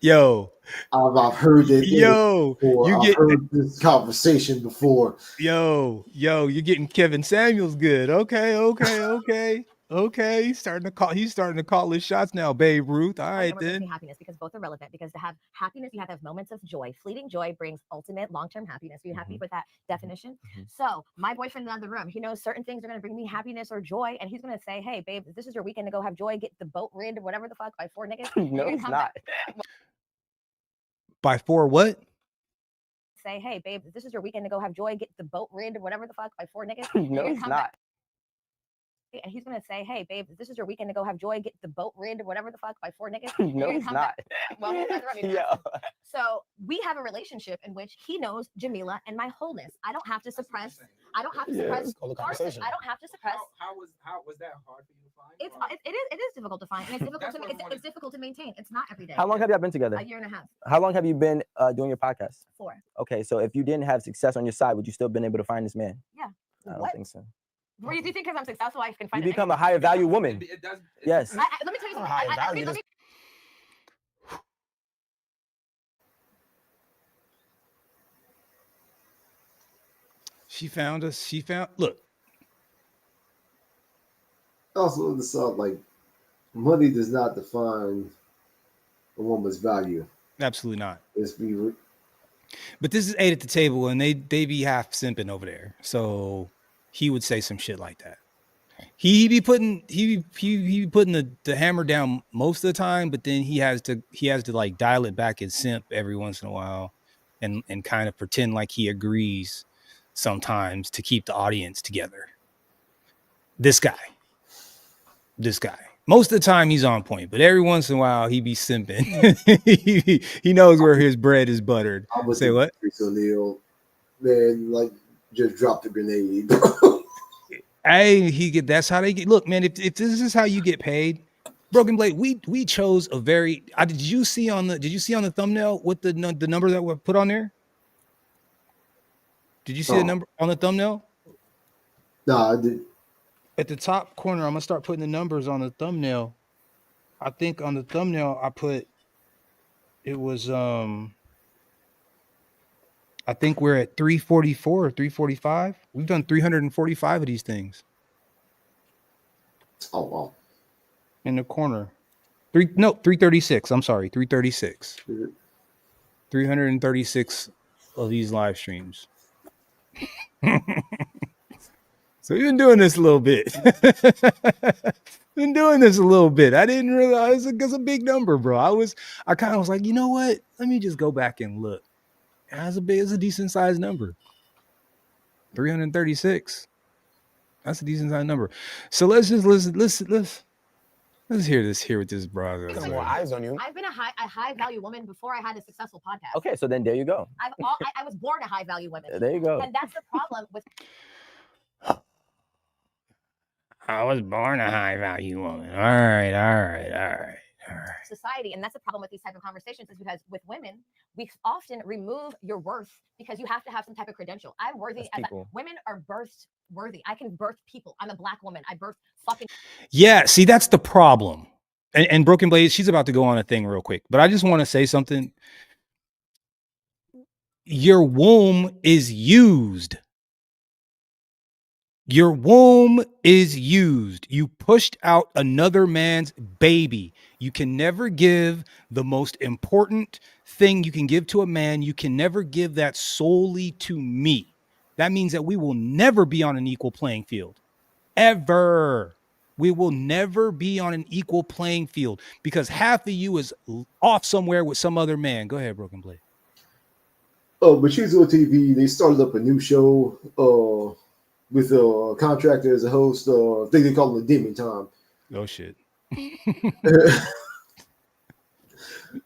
Yo, I've heard that. yo, before. you I've get heard this conversation before. yo, you're getting Kevin Samuels good. Okay. He's starting to call his shots now, Babe Ruth. All right What brings me then. happiness, because both are relevant. Because to have happiness, you have to have moments of joy. Fleeting joy brings ultimate long-term happiness. Are you happy with that definition? So my boyfriend in the other room, he knows certain things are going to bring me happiness or joy, and he's going to say, "Hey, babe, this is your weekend to go have joy. Get the boat rid or whatever the fuck by 4 niggas." No, You it's come not. back- By 4 what? Say, "Hey, babe, this is your weekend to go have joy. Get the boat rid or whatever the fuck by 4 niggas." No, You it's come not. back- And he's gonna say, "Hey, babe, this is your weekend to go have joy. Get the boat rid or whatever the fuck by 4 niggas." No, You it's come not. back- Well, he's not running Yeah. So we have a relationship in which he knows Jamila and my wholeness. I don't have to suppress. I don't have to Yeah. suppress. It's called a Carson. conversation. I don't have to suppress. How was that hard for you to find? It's Or- it is difficult to find, and it's difficult That's to what I it's wanted- difficult to maintain. It's not every day. How long have y'all been together? A year and a half. How long have you been doing your podcast? 4. Okay, so if you didn't have success on your side, would you still been able to find this man? Yeah. I don't What? think so. What do you think? Because I'm successful, I can You find. it become a higher value woman. It does. Yes. let me tell you something. Higher Let value, me- She found us. Look, Also, on the side, like money does not define a woman's value. absolutely not. Let's be re- But this is 8 at the table, and they be half simping over there. So he would say some shit like that. He be putting the hammer down most of the time, but then he has to like dial it back and simp every once in a while, and kind of pretend like he agrees sometimes to keep the audience together. This guy. Most of the time he's on point, but every once in a while he be simping. he knows where his bread is buttered. I would Say think what? Patrice O'Neal, man, like just dropped a grenade. Hey, that's how they get. Look, man, if this is how you get paid, Broken Blade, we chose a very. Did you see on the thumbnail what the number that were put on there? Did you see the number on the thumbnail? No, I did. At the top corner, I'm gonna start putting the numbers on the thumbnail. I think on the thumbnail I put it was I think we're at 344 or 345. We've done 345 of these things. Oh wow. In the corner. 336. I'm sorry, 336. Mhm. 336 of these live streams. So we've been doing this a little bit. Been doing this a little bit. I didn't realize it's a big number, bro. I kind of was like, you know what? Let me just go back and look. It's a decent sized number. 336. That's a decent sized number. So let's just let's hear what this brother. Got more eyes on you. I've been a high value woman before I had a successful podcast. Okay, so then there you go. I was born a high value woman. There you go. And that's the problem with. I was born a high value woman. All right. Society, and that's the problem with these type of conversations, is because with women, we often remove your worth because you have to have some type of credential. I'm worthy. Women are birthed worthy. I can birth people. I'm a black woman. I birth fucking. Yeah, see, that's the problem. And Broken Blade, she's about to go on a thing real quick, but I just want to say something. Your womb is used. Your womb is used. You pushed out another man's baby. You can never give the most important thing you can give to a man. You can never give that solely to me. That means that we will never be on an equal playing field. Ever. We will never be on an equal playing field because half of you is off somewhere with some other man. Go ahead, Broken Blade. Oh, but she's on TV. They started up a new show with a contractor as a host. I think they call it Demon Time. Oh, shit.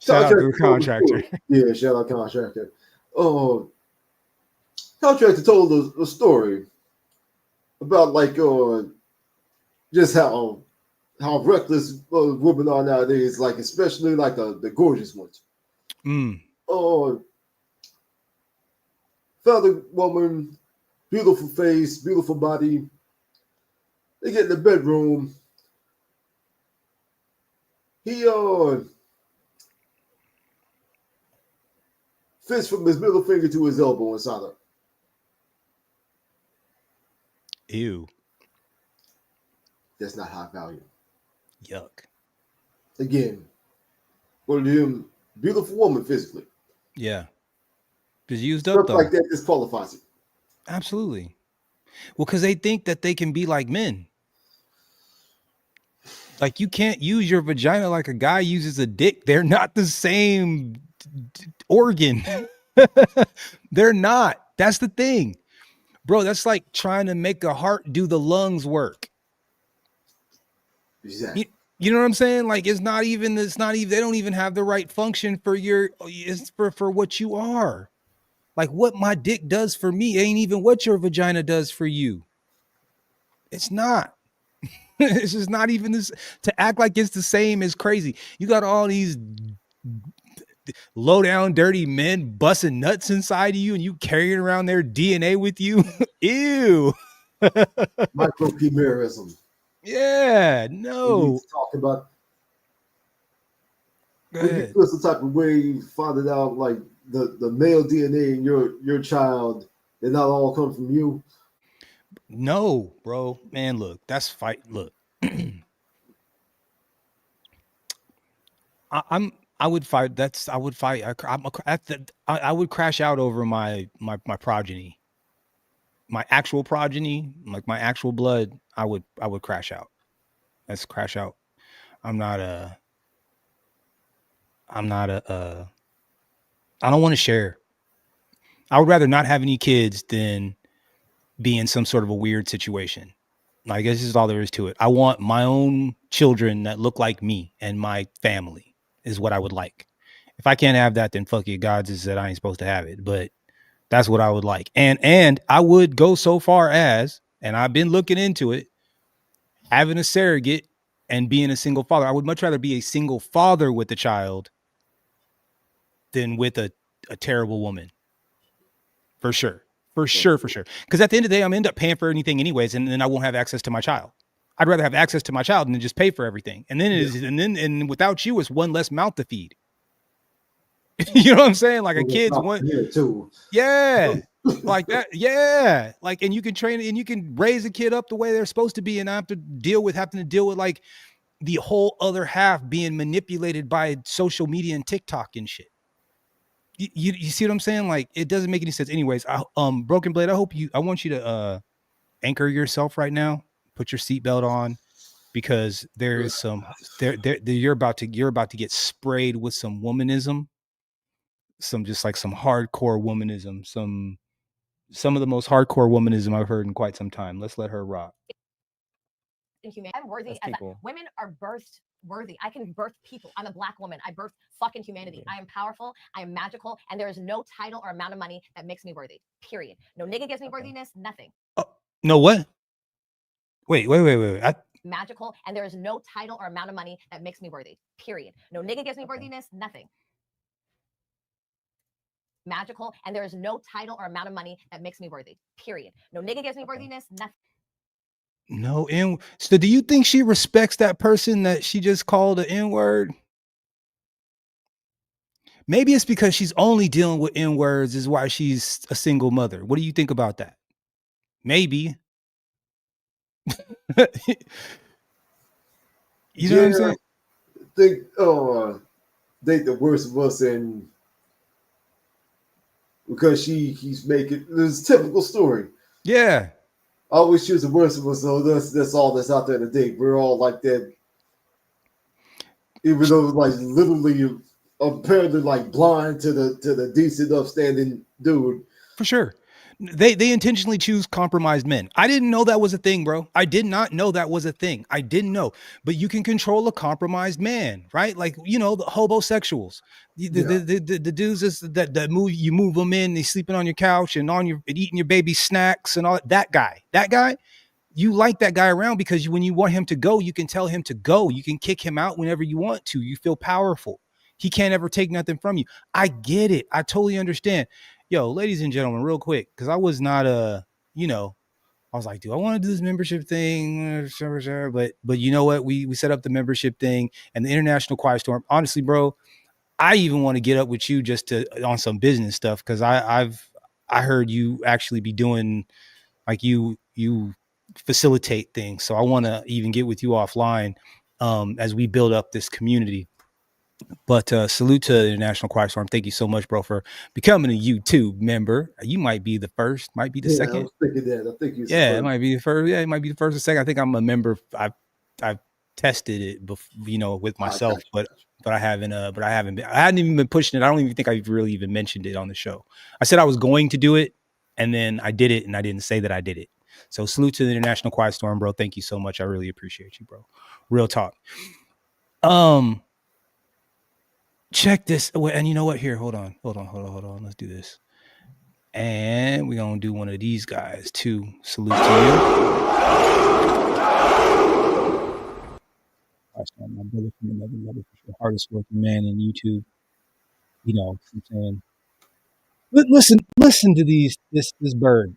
Shout out to the contractor. Yeah, shout out contractor. Contractor told a story about just how reckless women are nowadays, like especially like the gorgeous ones. Found a woman, beautiful face, beautiful body. They get in the bedroom. He fits from his middle finger to his elbow inside her. Ew. That's not high value. Yuck. Again, one of them beautiful woman physically. Yeah. Just used up Stuff though. like that disqualifies it. Absolutely. Well, because they think that they can be like men. Like you can't use your vagina like a guy uses a dick. They're not the same organ. They're not. That's the thing. Bro, that's like trying to make a heart do the lungs work. Exactly. You know what I'm saying? Like it's not even, they don't even have the right function for for what you are. Like what my dick does for me ain't even what your vagina does for you. It's not. It's just not even this. To act like it's the same is crazy. You got all these low down dirty men busting nuts inside of you and you carrying around their DNA with you. Ew. Microchimerism. Yeah, no. Talk about Go ahead. It's the type of way you find it out, like the male DNA in your child, they not all come from you. No, bro. Man, look, that's fight. Look. I would fight. I would fight. I would crash out over my progeny. My actual progeny, like my actual blood, I would crash out. Let's crash out. I don't want to share. I would rather not have any kids than be in some sort of a weird situation. I guess this is all there is to it. I want my own children that look like me and my family is what I would like. If I can't have that, then fuck it. God just said I ain't supposed to have it, but that's what I would like. And I would go so far as, and I've been looking into it, having a surrogate and being a single father. I would much rather be a single father with a child than with a terrible woman. For sure. For sure. Because at the end of the day, I'm end up paying for anything anyways, and then I won't have access to my child. I'd rather have access to my child than just pay for everything. And then and without you, it's one less mouth to feed. You know what I'm saying? Like a kid's one. Too. Yeah. Like that. Yeah. Like, and you can train and you can raise a kid up the way they're supposed to be and not have to deal with having to deal with like the whole other half being manipulated by social media and TikTok and shit. You see what I'm saying? Like, it doesn't make any sense. Anyways, Broken Blade, I want you to anchor yourself right now. Put your seatbelt on, because there is some you're about to get sprayed with some womanism, some hardcore womanism, some of the most hardcore womanism I've heard in quite some time. Let's let her rock. I'm worthy. That's As people. women are birthed worthy. I can birth people. I'm a black woman. I birth fucking humanity. I am powerful. I am magical. And there is no title or amount of money that makes me worthy. Period. No nigga gives me worthiness. Nothing. No, what? Wait. Magical. And there is no title or amount of money that makes me worthy. Period. No nigga gives me worthiness. Nothing. Magical. And there is no title or amount of money that makes me worthy. Period. No nigga gives me worthiness. Nothing. No, so do you think she respects that person that she just called an N-word? Maybe it's because she's only dealing with N-words is why she's a single mother. What do you think about that? Maybe. You know what I'm saying? Think the worst of us, and because he's making this typical story. Yeah. I always choose the worst of us, so that's all that's out there today. We're all like that, even though like literally apparently like blind to the decent, upstanding dude. For sure. They intentionally choose compromised men. I didn't know that was a thing, bro. I did not know that was a thing. I didn't know. But you can control a compromised man, right? Like, you know, the hobosexuals. The dudes that move them in, they sleeping on your couch and eating your baby snacks and all that guy. That guy, you like that guy around because when you want him to go, you can tell him to go. You can kick him out whenever you want to. You feel powerful. He can't ever take nothing from you. I get it. I totally understand. Yo, ladies and gentlemen, real quick, because I was not I was like, do I want to do this membership thing? But you know what? We set up the membership thing and the International Quiet Storm. Honestly, bro, I even want to get up with you just on some business stuff, because I heard you actually be doing like you facilitate things. So I want to even get with you offline as we build up this community. But salute to the International Quiet Storm. Thank you so much, bro, for becoming a YouTube member. You might be the first, might be the second. I was thinking that. I think it might be the first. Yeah, it might be the first or second. I think I'm a member. I've tested it, with myself, but I haven't. I hadn't even been pushing it. I don't even think I've really even mentioned it on the show. I said I was going to do it, and then I did it, and I didn't say that I did it. So salute to the International Quiet Storm, bro. Thank you so much. I really appreciate you, bro. Real talk. Check this. And you know what? Here, hold on. Let's do this. And we're going to do one of these guys too. Salute to you. My brother from another mother, the hardest working man in YouTube. You know what I'm saying? Listen to this bird.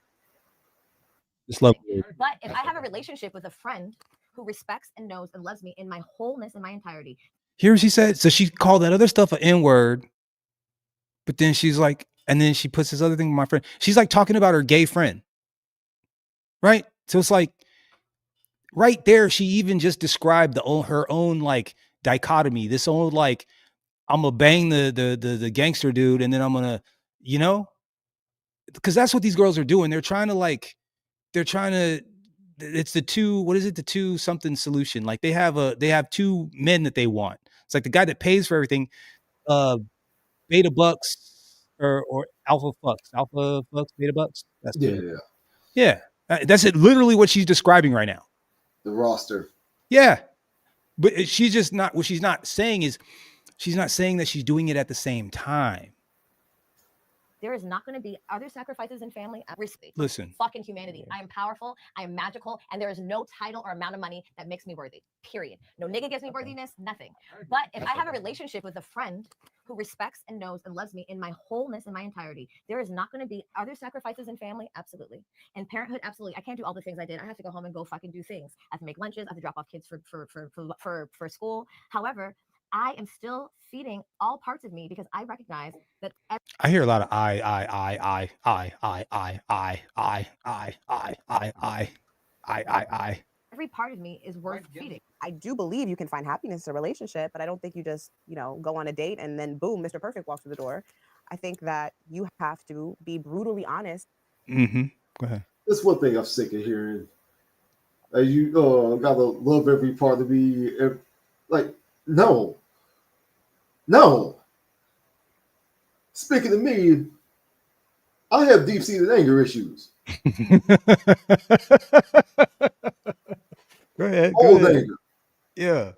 This lovely bird. But if I have a relationship with a friend who respects and knows and loves me in my wholeness, in my entirety. Here's what she said. So she called that other stuff an N-word, but then she's like, and then she puts this other thing with my friend. She's like talking about her gay friend, right? So it's like right there, she even just described her own like dichotomy. This old like, I'm gonna bang the gangster dude, and then I'm gonna, because that's what these girls are doing. They're trying to. It's the two something solution. Like they have two men that they want. It's like the guy that pays for everything, beta bucks or alpha fucks, beta bucks. That's yeah. That's it. Literally what she's describing right now. The roster. Yeah, but she's just not. What she's not saying is, she's not saying that she's doing it at the same time. There is not going to be other sacrifices in family. Listen, fucking humanity. I am powerful. I am magical. And there is no title or amount of money that makes me worthy. Period. No nigga gives me worthiness. Nothing. But if I have a relationship with a friend who respects and knows and loves me in my wholeness, in my entirety, there is not going to be other sacrifices in family. Absolutely. And parenthood. Absolutely. I can't do all the things I did. I have to go home and go fucking do things. I have to make lunches. I have to drop off kids for school. However, I am still feeding all parts of me because I recognize that. I hear a lot of I. Every part of me is worth feeding. I do believe you can find happiness in a relationship, but I don't think you just, go on a date and then boom, Mr. Perfect walks through the door. I think that you have to be brutally honest. Mm-hmm. Go ahead. That's one thing I'm sick of hearing. You gotta love every part of me. Like, no. Speaking of me, I have deep-seated anger issues. Go ahead. Old anger. Yeah.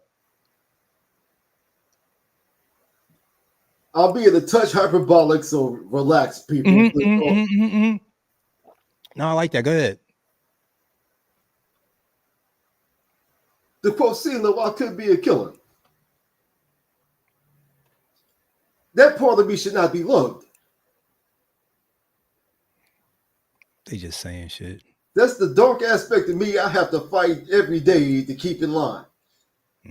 I'll be in a touch hyperbolic, so relax, people. No, I like that. Go ahead. To quote CeeLo, I could be a killer. That part of me should not be loved. They just saying shit. That's the dark aspect of me I have to fight every day to keep in line. I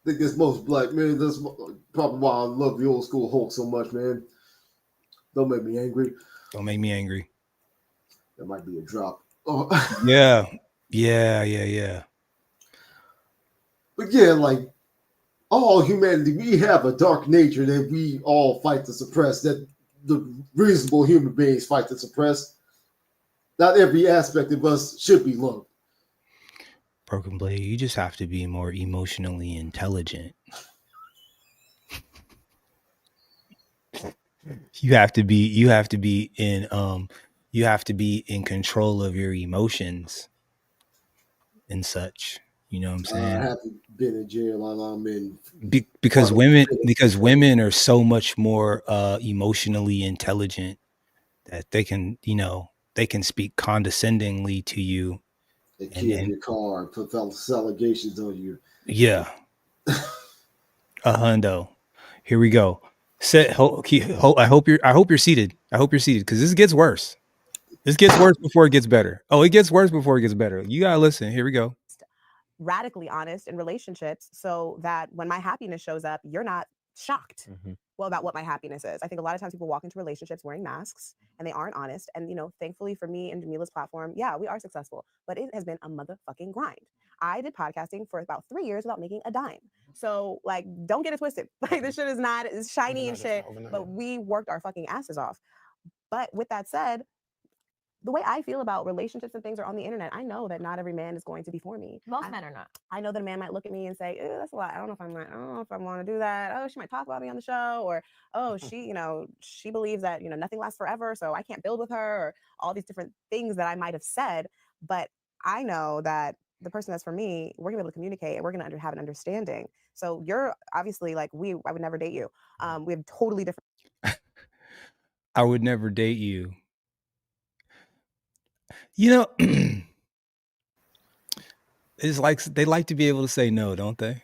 think there's most black men. That's probably why I love the old school Hulk so much, man. Don't make me angry. Don't make me angry. That might be a drop. Oh. Yeah. But yeah, like all humanity, we have a dark nature that we all fight to suppress, that the reasonable human beings fight to suppress. Not every aspect of us should be loved. Broken Blade, you just have to be more emotionally intelligent. You have to be in control of your emotions and such. You know what I'm saying? I haven't been in jail and I'm in because women are so much more emotionally intelligent that they can speak condescendingly to you. They key in your car and put false allegations on you. Yeah. A hundo. Here we go. I hope you're seated. I hope you're seated because this gets worse. This gets worse before it gets better. Oh, it gets worse before it gets better. You gotta listen. Here we go. Radically honest in relationships so that when my happiness shows up, you're not shocked about what my happiness is. I think a lot of times people walk into relationships wearing masks and they aren't honest. And, thankfully for me and Jamila's platform, yeah, we are successful, but it has been a motherfucking grind. I did podcasting for about 3 years without making a dime. So like, don't get it twisted. Like this shit is not as shiny and shit, but we worked our fucking asses off. But with that said, the way I feel about relationships and things are on the internet. I know that not every man is going to be for me. Most men are not. I know that a man might look at me and say, that's a lot. I don't know if I want to do that. Oh, she might talk about me on the show, or oh, she believes that nothing lasts forever, so I can't build with her, or all these different things that I might have said. But I know that the person that's for me, we're gonna be able to communicate and we're gonna have an understanding. So you're obviously like I would never date you. We have totally different. I would never date you. It's like they like to be able to say no, don't they?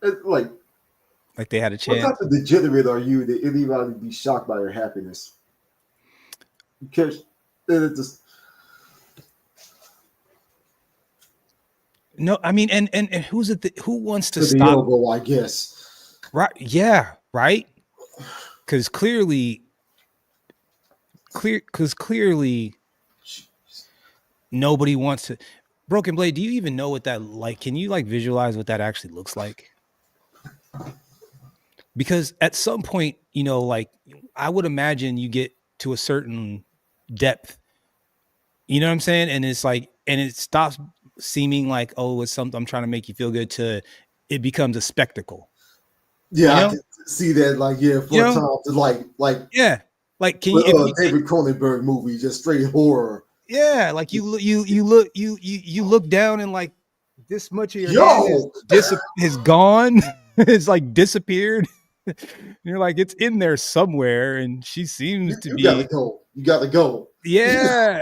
It's like they had a chance. What type of degenerate are you that anybody be shocked by your happiness? Because it just no, I mean, and who's it? Who wants to stop? The elbow, I guess. Right? Yeah. Right. Because clearly, nobody wants to. Broken Blade, do you even know what that like? Can you visualize what that actually looks like? Because at some point, I would imagine you get to a certain depth. You know what I'm saying? And it's and it stops seeming like, oh, it's something I'm trying to make you feel good to it becomes a spectacle. Yeah, I can see that. For a time to yeah. Can you David Cronenberg movie, just straight horror. Yeah, you look down and this much of your hand is gone. It's disappeared. You're it's in there somewhere, and she seems to be. You gotta go. Yeah,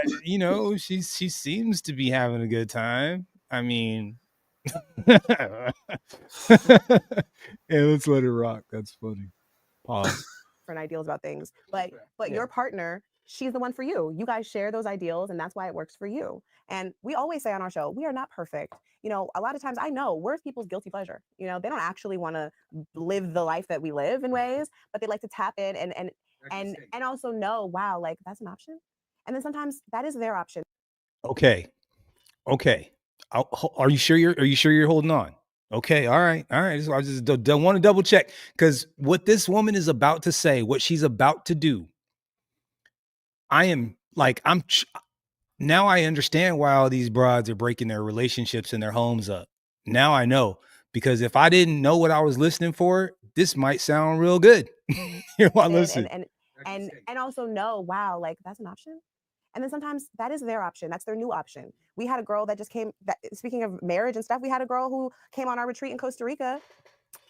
she seems to be having a good time. I mean, yeah, let's let it rock. That's funny. Pause. Different ideals about things, but your partner, she's the one for you. You guys share those ideals, and that's why it works for you. And we always say on our show, we are not perfect. A lot of times I know we're people's guilty pleasure. They don't actually want to live the life that we live in ways, but they like to tap in and also know, wow, that's an option. And then sometimes that is their option. Okay. Are you sure you're holding on? Okay. All right. I just don't want to double check, because what this woman is about to say, what she's about to do, now I understand why all these broads are breaking their relationships and their homes up. Now I know, because if I didn't know what I was listening for, this might sound real good. Here, while listen. And also know, wow, like that's an option. And then sometimes that is their option. That's their new option. We had a girl that just came, speaking of marriage and stuff, we had a girl who came on our retreat in Costa Rica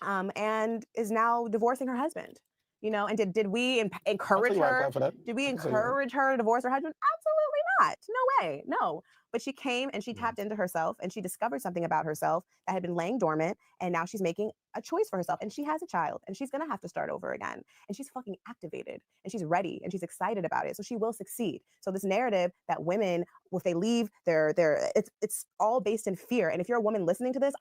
and is now divorcing her husband. You know, and did we encourage her? Did we encourage her to divorce her husband? Absolutely not. No way. No. But she came and she tapped into herself and she discovered something about herself that had been laying dormant. And now she's making a choice for herself. And she has a child and she's going to have to start over again. And she's fucking activated and she's ready and she's excited about it. So she will succeed. So this narrative that women, if they leave, it's all based in fear. And if you're a woman listening to this,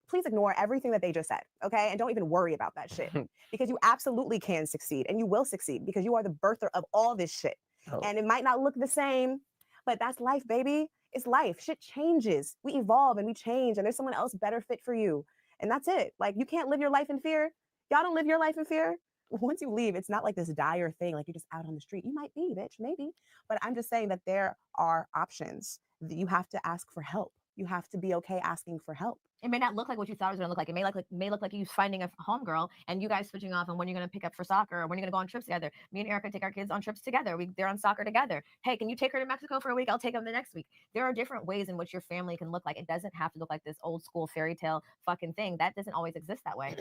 please ignore everything that they just said, okay? And don't even worry about that shit, because you absolutely can succeed and you will succeed, because you are the birther of all this shit. Oh. And it might not look the same, but that's life, baby. It's life. Shit changes. We evolve and we change, and there's someone else better fit for you. And that's it. Like, you can't live your life in fear. Y'all don't live your life in fear. Once you leave, it's not like this dire thing, like you're just out on the street. You might be, bitch, maybe. But I'm just saying that there are options. You have to ask for help. You have to be okay asking for help. It may not look like what you thought it was going to look like. It may look like you finding a homegirl and you guys switching off on when you're going to pick up for soccer or when you're going to go on trips together. Me and Erica take our kids on trips together. They're on soccer together. Hey, can you take her to Mexico for a week? I'll take them the next week. There are different ways in which your family can look like. It doesn't have to look like this old school fairy tale fucking thing. That doesn't always exist that way.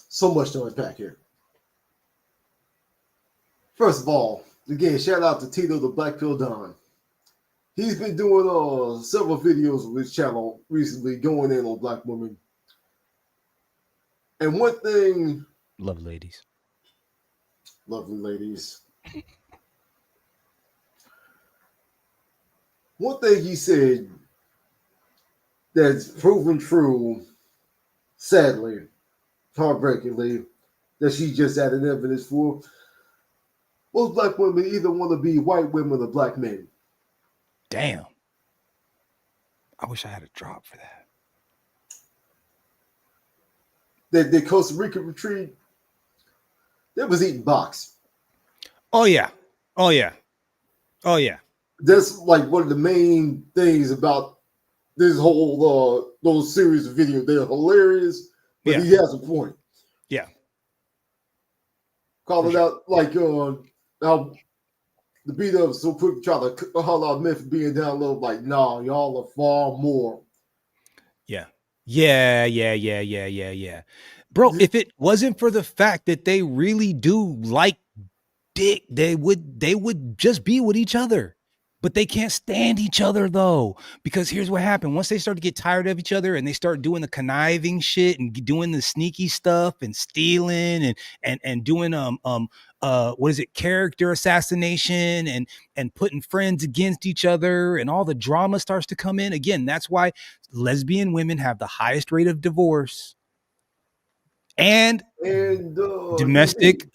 So much to unpack here. First of all, again, shout out to Tito the Black Pill Don. He's been doing several videos on his channel recently, going in on black women. And one thing... Lovely ladies. One thing he said that's proven true, sadly, heartbreakingly, that she just added evidence for. Most black women either want to be white women or black men. Damn. I wish I had a drop for that. The Costa Rica retreat, they was eating box. Oh yeah. That's like one of the main things about this whole those series of videos. They're hilarious, but he has a point. Yeah. Calling out like how the beat up so quick, try to holler out men for being down low. Like, nah, y'all are far more. Yeah. Bro, if it wasn't for the fact that they really do like dick, they would just be with each other. But they can't stand each other though, because here's what happened. Once they start to get tired of each other and they start doing the conniving shit and doing the sneaky stuff and stealing and doing what is it, character assassination and putting friends against each other, and all the drama starts to come in. Again, that's why lesbian women have the highest rate of divorce and domestic.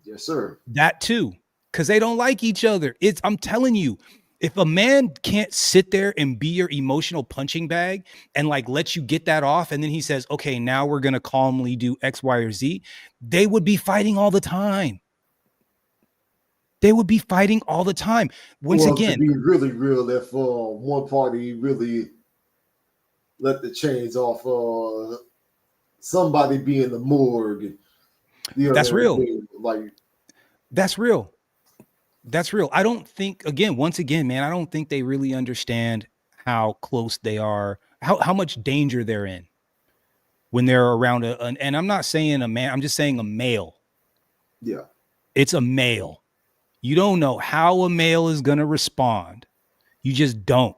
Yes, sir. That too. Because they don't like each other. I'm telling you, if a man can't sit there and be your emotional punching bag and like let you get that off, and then he says, okay, now we're going to calmly do X, Y, or Z, they would be fighting all the time. Once again, to be really real, if one party really let the chains off, somebody be in the morgue. That's real. That's real. I don't think, once again, man, I don't think they really understand how close they are, how much danger they're in when they're around and I'm not saying a man, I'm just saying a male. Yeah. It's a male. You don't know how a male is going to respond. You just don't.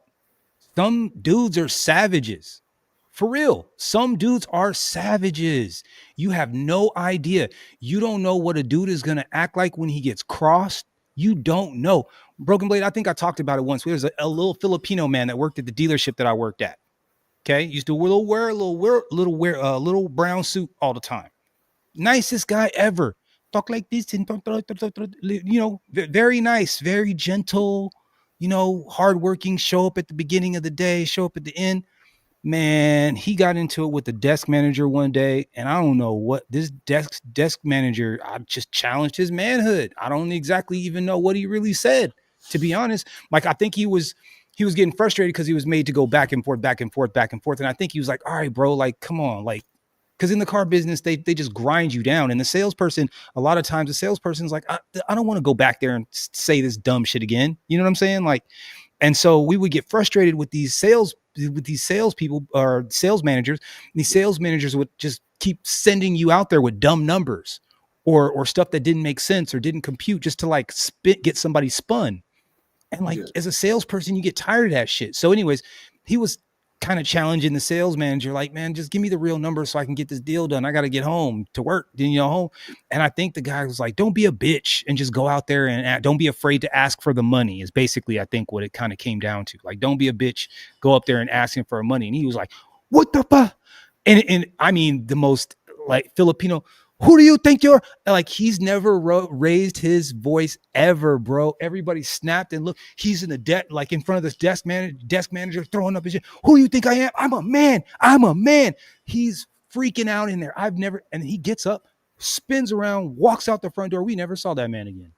Some dudes are savages. For real. Some dudes are savages. You have no idea. You don't know what a dude is going to act like when he gets crossed. You don't know. Broken Blade, I think I talked about it once. There's a little Filipino man that worked at the dealership that I worked at. Okay. Used to wear a little brown suit all the time. Nicest guy ever. talk like this and very nice, very gentle, hardworking, show up at the beginning of the day, show up at the end. Man, he got into it with the desk manager one day, and I don't know what this desk manager, I just challenged his manhood. I don't exactly even know what he really said, to be honest. Like, I think he was getting frustrated because he was made to go back and forth. And I think he was like, all right, bro, like, come on, like, because in the car business, they just grind you down. And the salesperson, a lot of times the salesperson's like, I don't want to go back there and say this dumb shit again. You know what I'm saying? Like, and so we would get frustrated with these salespeople or sales managers. These sales managers would just keep sending you out there with dumb numbers or stuff that didn't make sense or didn't compute just to like get somebody spun. And like, as a salesperson, you get tired of that shit. So anyways, he was kind of challenging the sales manager, like, man, just give me the real number so I can get this deal done. I got to get home to work, home. And I think the guy was like, don't be a bitch and just go out there and don't be afraid to ask for the money is basically, I think, what it kind of came down to. Like, don't be a bitch, go up there and ask him for money. And he was like, what the fuck? And I mean, the most like Filipino, who do you think you're? Like, he's never raised his voice ever, bro. Everybody snapped and looked. He's in the like in front of this desk manager throwing up his shit. Who do you think I am? I'm a man. He's freaking out in there. And he gets up, spins around, walks out the front door. We never saw that man again.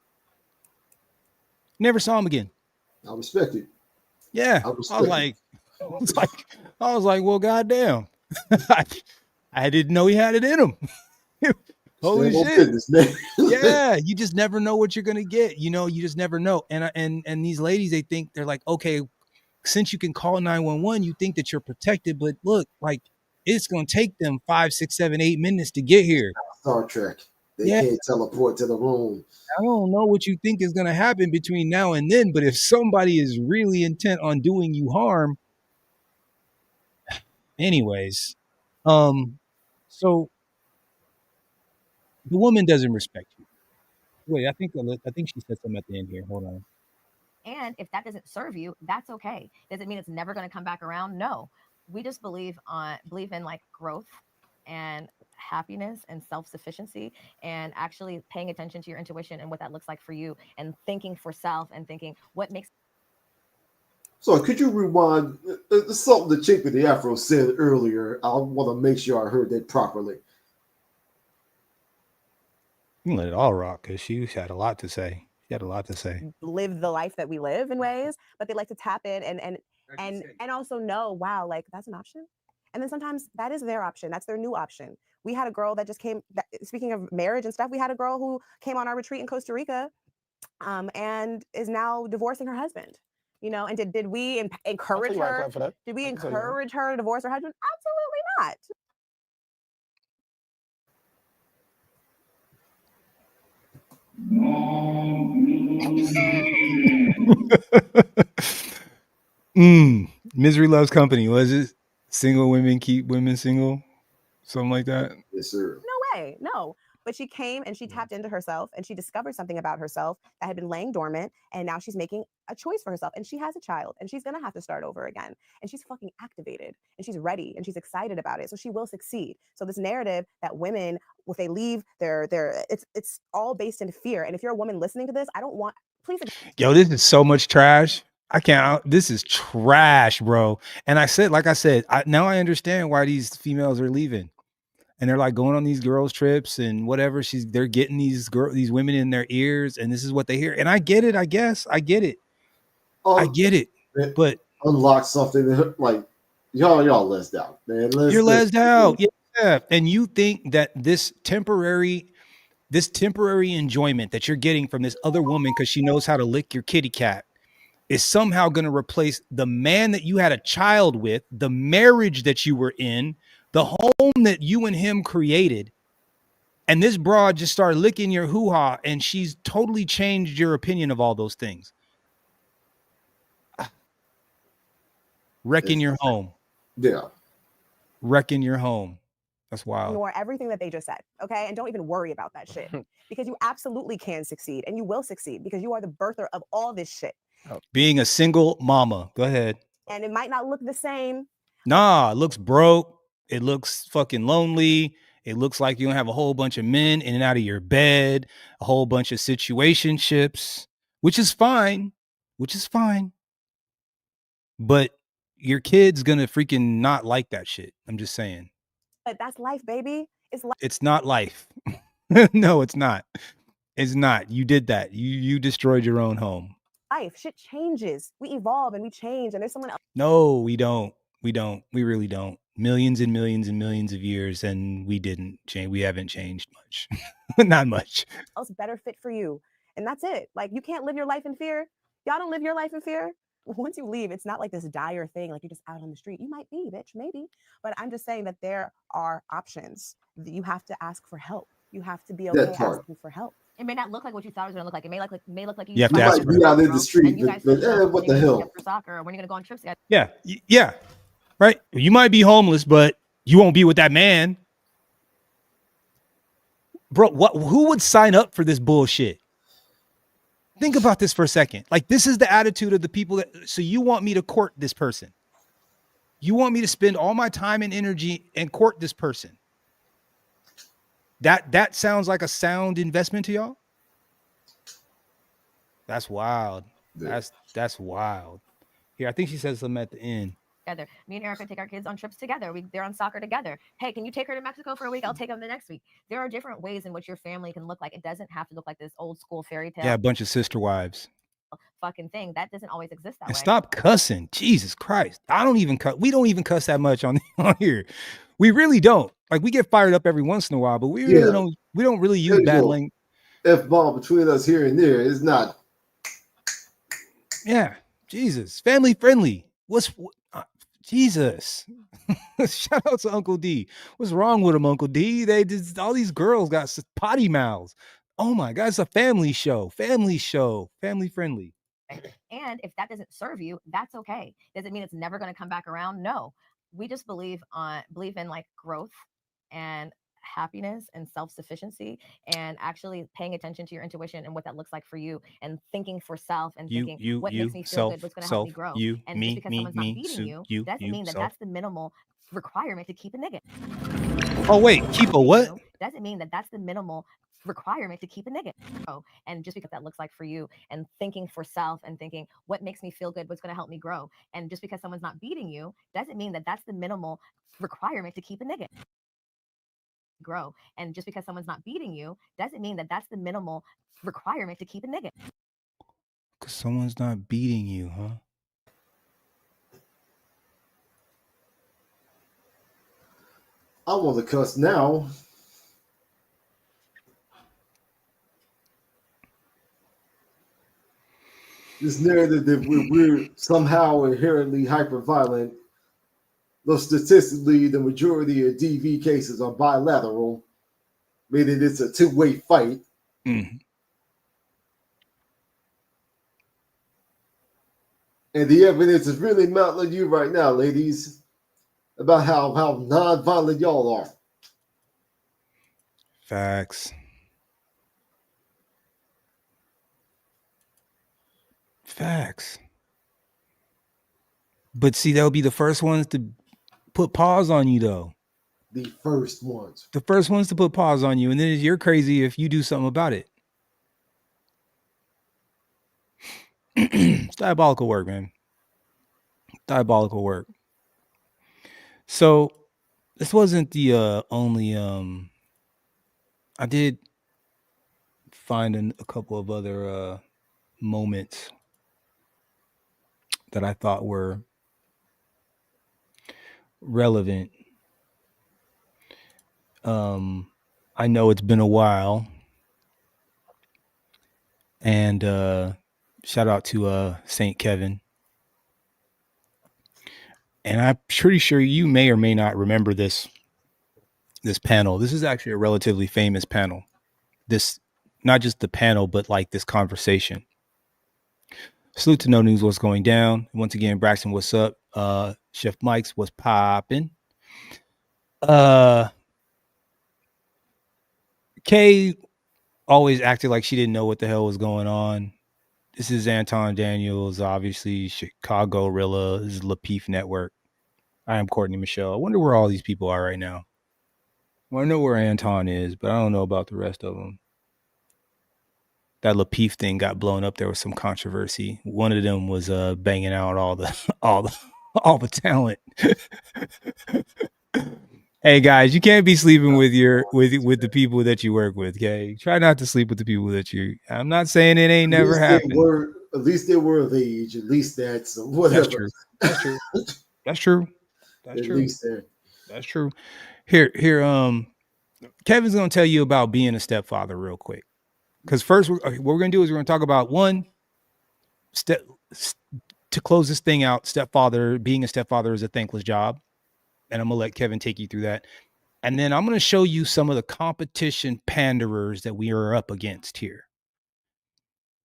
Never saw him again. I respect it. Yeah. I was like, well, goddamn. I didn't know he had it in him. Holy shit. Business, man. Yeah, you just never know what you're gonna get. You just never know. And these ladies, they think they're like, okay, since you can call 911, you think that you're protected, but look, like, it's gonna take them 5, 6, 7, 8 minutes to get here. Star Trek. They can't teleport to the room. I don't know what you think is gonna happen between now and then, but if somebody is really intent on doing you harm, anyways, so the woman doesn't respect you. Wait, I think she said something at the end here. Hold on. And if that doesn't serve you, that's okay. Does it mean it's never going to come back around? No. We just believe in like growth and happiness and self-sufficiency and actually paying attention to your intuition and what that looks like for you and thinking for self and thinking what makes. So could you rewind something the chick with the afro said earlier? I want to make sure I heard that properly. You can let it all rock because she had a lot to say. She had a lot to say. Live the life that we live in ways, but they like to tap in and also know, wow, like that's an option. And then sometimes that is their option. That's their new option. We had a girl that just came, speaking of marriage and stuff, we had a girl who came on our retreat in Costa Rica and is now divorcing her husband. And did we encourage her? Did we encourage her to divorce her husband? Absolutely not. Misery loves company. Was it single women keep women single? Something like that? Yes, sir. No way. No. But she came and she tapped into herself and she discovered something about herself that had been laying dormant. And now she's making a choice for herself. And she has a child and she's going to have to start over again. And she's fucking activated and she's ready and she's excited about it. So she will succeed. So this narrative that women, if they leave, it's all based in fear. And if you're a woman listening to this, please. Yo, this is so much trash. This is trash, bro. And like I said, now I understand why these females are leaving. And they're like going on these girls' trips and whatever. They're getting these women in their ears, and this is what they hear. And I get it, I guess. I get it. I get it. But unlock something like y'all lesed out, man. You're lesed out. Yeah. And you think that this temporary enjoyment that you're getting from this other woman because she knows how to lick your kitty cat is somehow going to replace the man that you had a child with, the marriage that you were in, the home that you and him created. And this broad just started licking your hoo-ha and she's totally changed your opinion of all those things. Wrecking your home. Yeah. Wrecking your home. That's wild. Ignore everything that they just said, okay? And don't even worry about that shit because you absolutely can succeed and you will succeed because you are the birther of all this shit. Being a single mama. Go ahead. And it might not look the same. Nah, it looks broke. It looks fucking lonely. It looks like you're gonna have a whole bunch of men in and out of your bed, a whole bunch of situationships, which is fine. But your kid's gonna freaking not like that shit. I'm just saying. But that's life, baby. It's life. It's not life. No, it's not. It's not. You did that. You destroyed your own home. Life. Shit changes. We evolve and we change, and there's someone else. No, we don't. We really don't. Millions and millions and millions of years, and we didn't change. We haven't changed much. Not much. Else better fit for you. And that's it. Like, you can't live your life in fear. Y'all don't live your life in fear. Once you leave, it's not like this dire thing, like you're just out on the street. You might be, bitch, maybe. But I'm just saying that there are options. You have to ask for help. You have to be okay asking for help. It may not look like what you thought it was going to look like. It may look like you have to ask might be out in the street, but what the hell? For soccer, or when are you going to go on trips together? Yeah. Right. You might be homeless, but you won't be with that man. Bro, who would sign up for this bullshit? Think about this for a second. Like, this is the attitude of the people so you want me to court this person. You want me to spend all my time and energy and court this person. That sounds like a sound investment to y'all? That's wild. That's wild. Here, I think she said something at the end. Together. Me and Erica take our kids on trips together. They're on soccer together. Hey, can you take her to Mexico for a week? I'll take them the next week. There are different ways in which your family can look like. It doesn't have to look like this old school fairy tale. Yeah, a bunch of sister wives. Fucking thing. That doesn't always exist that way. Stop cussing. Jesus Christ. I don't even cuss. We don't even cuss that much on here. We really don't. Like, we get fired up every once in a while, but we really don't. We don't really use bad language. F-bomb between us here and there is not. Yeah, Jesus, family friendly. Jesus? Shout out to Uncle D. What's wrong with him, Uncle D? They just, all these girls got potty mouths. Oh my God, it's a family show, family friendly. And if that doesn't serve you, that's okay. Does it mean it's never going to come back around? No. We just believe in like growth and happiness and self-sufficiency, and actually paying attention to your intuition and what that looks like for you, and thinking for self, and thinking what makes me feel good, what's going to help me grow. And just because someone's not beating you doesn't mean that that's the minimal requirement to keep a nigga. Oh wait, keep a what? Doesn't mean that that's the minimal requirement to keep a nigga. And just because that looks like for you, and thinking for self, and thinking what makes me feel good, what's going to help me grow. And just because someone's not beating you doesn't mean that that's the minimal requirement to keep a nigga. Grow. And just because someone's not beating you doesn't mean that that's the minimal requirement to keep a nigga. Because someone's not beating you, huh? I want to cuss now. This narrative that we're somehow inherently hyper-violent, though statistically the majority of DV cases are bilateral, meaning it's a two-way fight. Mm-hmm. And the evidence is really mounting on you right now, ladies, about how non-violent y'all are. Facts. But see, they'll be the first ones to put pause on you, though. The first ones to put pause on you, and then you're crazy if you do something about it. It's diabolical work, man. Diabolical work. So this wasn't the only I did find a couple of other moments that I thought were relevant. I know it's been a while, and shout out to St. Kevin. And I'm pretty sure you may or may not remember this panel. This is actually a relatively famous panel. This, not just the panel, but like this conversation. Salute to No News, what's going down? Once again, Braxton, what's up? Chef Mike's, what's popping? Kay always acted like she didn't know what the hell was going on. This is Anton Daniels, obviously Chicago Rilla. This is Lapeef Network. I am Courtney Michelle. I wonder where all these people are right now. Well, I know where Anton is, but I don't know about the rest of them. That Lapeef thing got blown up. There was some controversy. One of them was banging out all the talent. Hey guys, you can't be sleeping with the people that you work with. Okay, try not to sleep with the people that you. I'm not saying it ain't never happened. At least they were of age. At least that's whatever. That's true. That's true. That's At true. least that. That's true. Here. Kevin's gonna tell you about being a stepfather real quick. Because first, what we're gonna do is we're gonna talk about one step to close this thing out. Being a stepfather is a thankless job. And I'm going to let Kevin take you through that. And then I'm going to show you some of the competition panderers that we are up against here.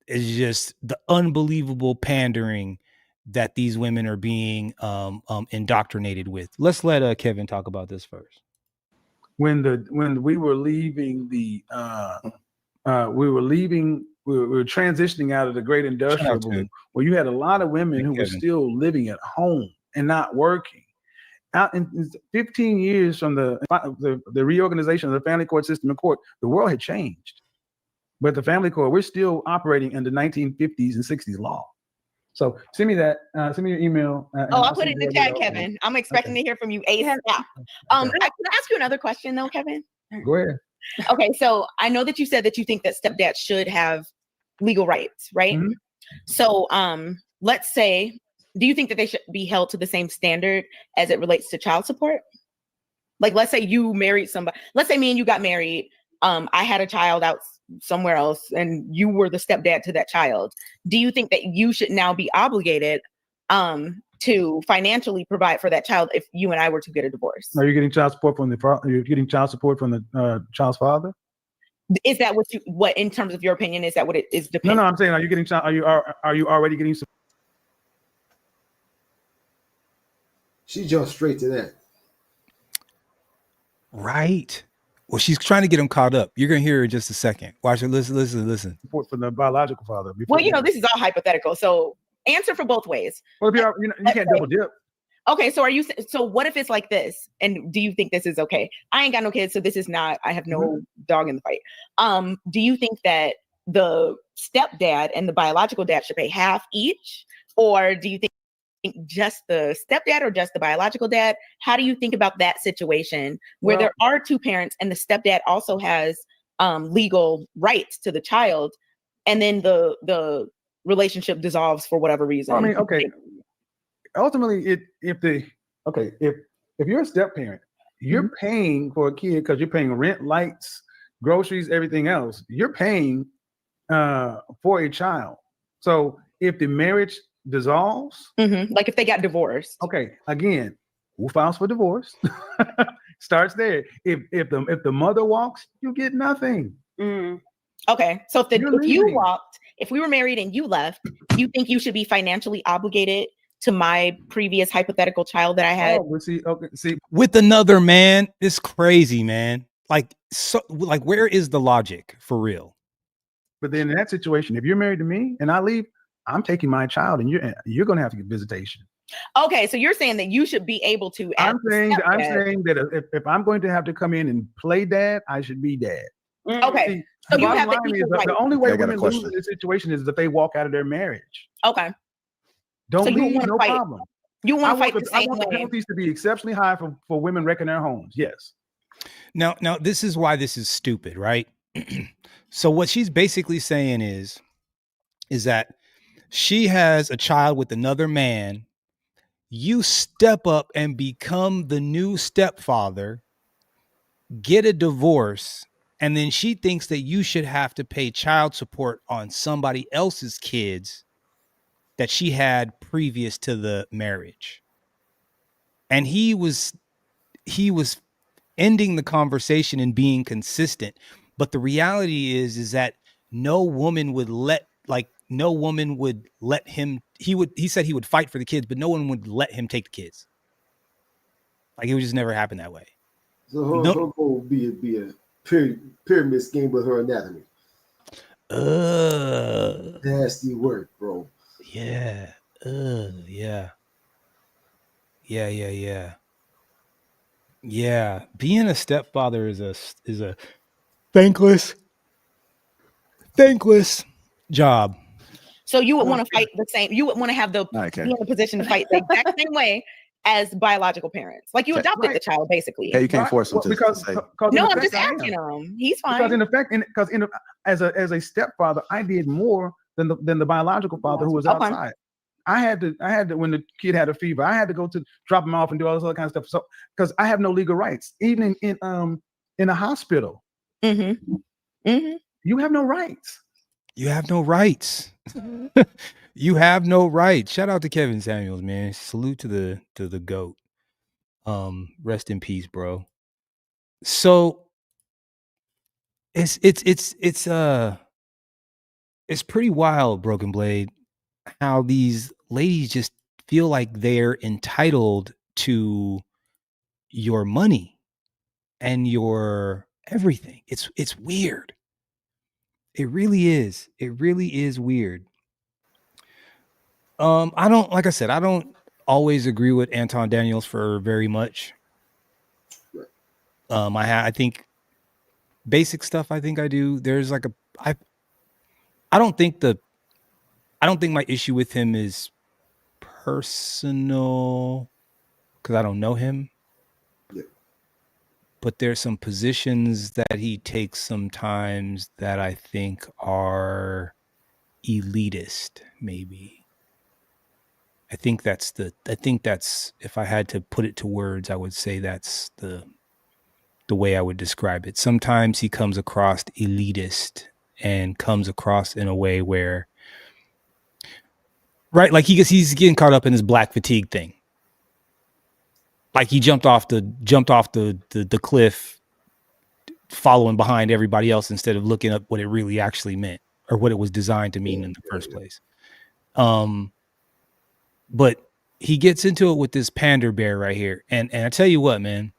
It's just the unbelievable pandering that these women are being indoctrinated with. Let's let Kevin talk about this first. When we were leaving we were transitioning out of the great industrial boom, where you had a lot of women who were still living at home and not working. Out in 15 years from the reorganization of the family court system in court, the world had changed. But the family court, we're still operating under 1950s and 60s law. So send me that. Send me your email. I'll put it in the chat, Kevin. I'm expecting to hear from you ASAP. Can I ask you another question though, Kevin? Go ahead. Okay, so I know that you said that you think that stepdad should have legal rights, right? Mm-hmm. So let's say, do you think that they should be held to the same standard as it relates to child support? Like, let's say you married somebody. Let's say me and you got married. I had a child out somewhere else and you were the stepdad to that child. Do you think that you should now be obligated to financially provide for that child if you and I were to get a divorce? Are you getting child support from the child's father? Is that what in terms of your opinion, is that what it is? No, I'm saying, are you getting are you already getting support? She jumped straight to that. Right. Well, she's trying to get him caught up. You're going to hear her in just a second. Watch her. Listen. Support from the biological father. Well, this is all hypothetical. So answer for both ways. Well, if you can't double dip. Okay. So what if it's like this? And do you think this is okay? I ain't got no kids, so this is not, I have no dog in the fight. Do you think that the stepdad and the biological dad should pay half each? Or do you think just the stepdad or just the biological dad? How do you think about that situation where there are two parents and the stepdad also has legal rights to the child, and then the relationship dissolves for whatever reason? I mean, okay. Ultimately, if you're a step parent, you're paying for a kid because you're paying rent, lights, groceries, everything else. You're paying for a child. So if the marriage dissolves, like if they got divorced, okay, again, who files for divorce? Starts there. If the mother walks, you get nothing. Okay, so if we were married and you left, you think you should be financially obligated to my previous hypothetical child that I had? See, with another man? It's crazy, man. Like where is the logic for real? But then in that situation, if you're married to me and I leave, I'm taking my child, and you're going to have to get visitation. Okay, so you're saying that you should be able to. I'm saying that if I'm going to have to come in and play dad, I should be dad. Okay, See, so you have the only way women lose in this situation is that they walk out of their marriage. Okay, don't so leave, no problem. You want to fight the same I want the penalties to be exceptionally high for women wrecking their homes. Yes. Now, this is why this is stupid, right? So what she's basically saying is that she has a child with another man. You step up and become the new stepfather, get a divorce, and then she thinks that you should have to pay child support on somebody else's kids that she had previous to the marriage. And he was ending the conversation and being consistent. But the reality is that no woman would let him. He said he would fight for the kids, but no one would let him take the kids. Like, it would just never happen that way. So her goal would be a pyramid scheme with her anatomy. Nasty work, bro. Yeah. Yeah. Yeah, being a stepfather is a thankless job. So you would want to fight the same. You would want to have the be in a position to fight the exact same way as biological parents. Like you adopted the child, basically. Yeah, you can't force them because No, I'm just asking him. He's fine. Because in effect, as a stepfather, I did more than the biological father who was outside. I had to when the kid had a fever, I had to go to drop him off and do all this other kind of stuff. So because I have no legal rights, even in a hospital, you have no rights. You have no rights. You have no rights. Shout out to Kevin Samuels, man. Salute to the GOAT. Rest in peace, bro. So it's pretty wild, Broken Blade, how these ladies just feel like they're entitled to your money and your everything. It's weird. It really is. It really is weird. I don't always agree with Anton Daniels for very much. I think basic stuff I think I do. There's like I don't think my issue with him is personal because I don't know him. Yeah. But there's some positions that he takes sometimes that I think are elitist, maybe. I think that's if I had to put it to words, I would say that's the way I would describe it. Sometimes he comes across elitist and comes across in a way where, right, like he's getting caught up in his black fatigue thing. Like he jumped off the cliff following behind everybody else instead of looking up what it really actually meant or what it was designed to mean in the first place. But he gets into it with this pander bear right here. And I tell you what, man,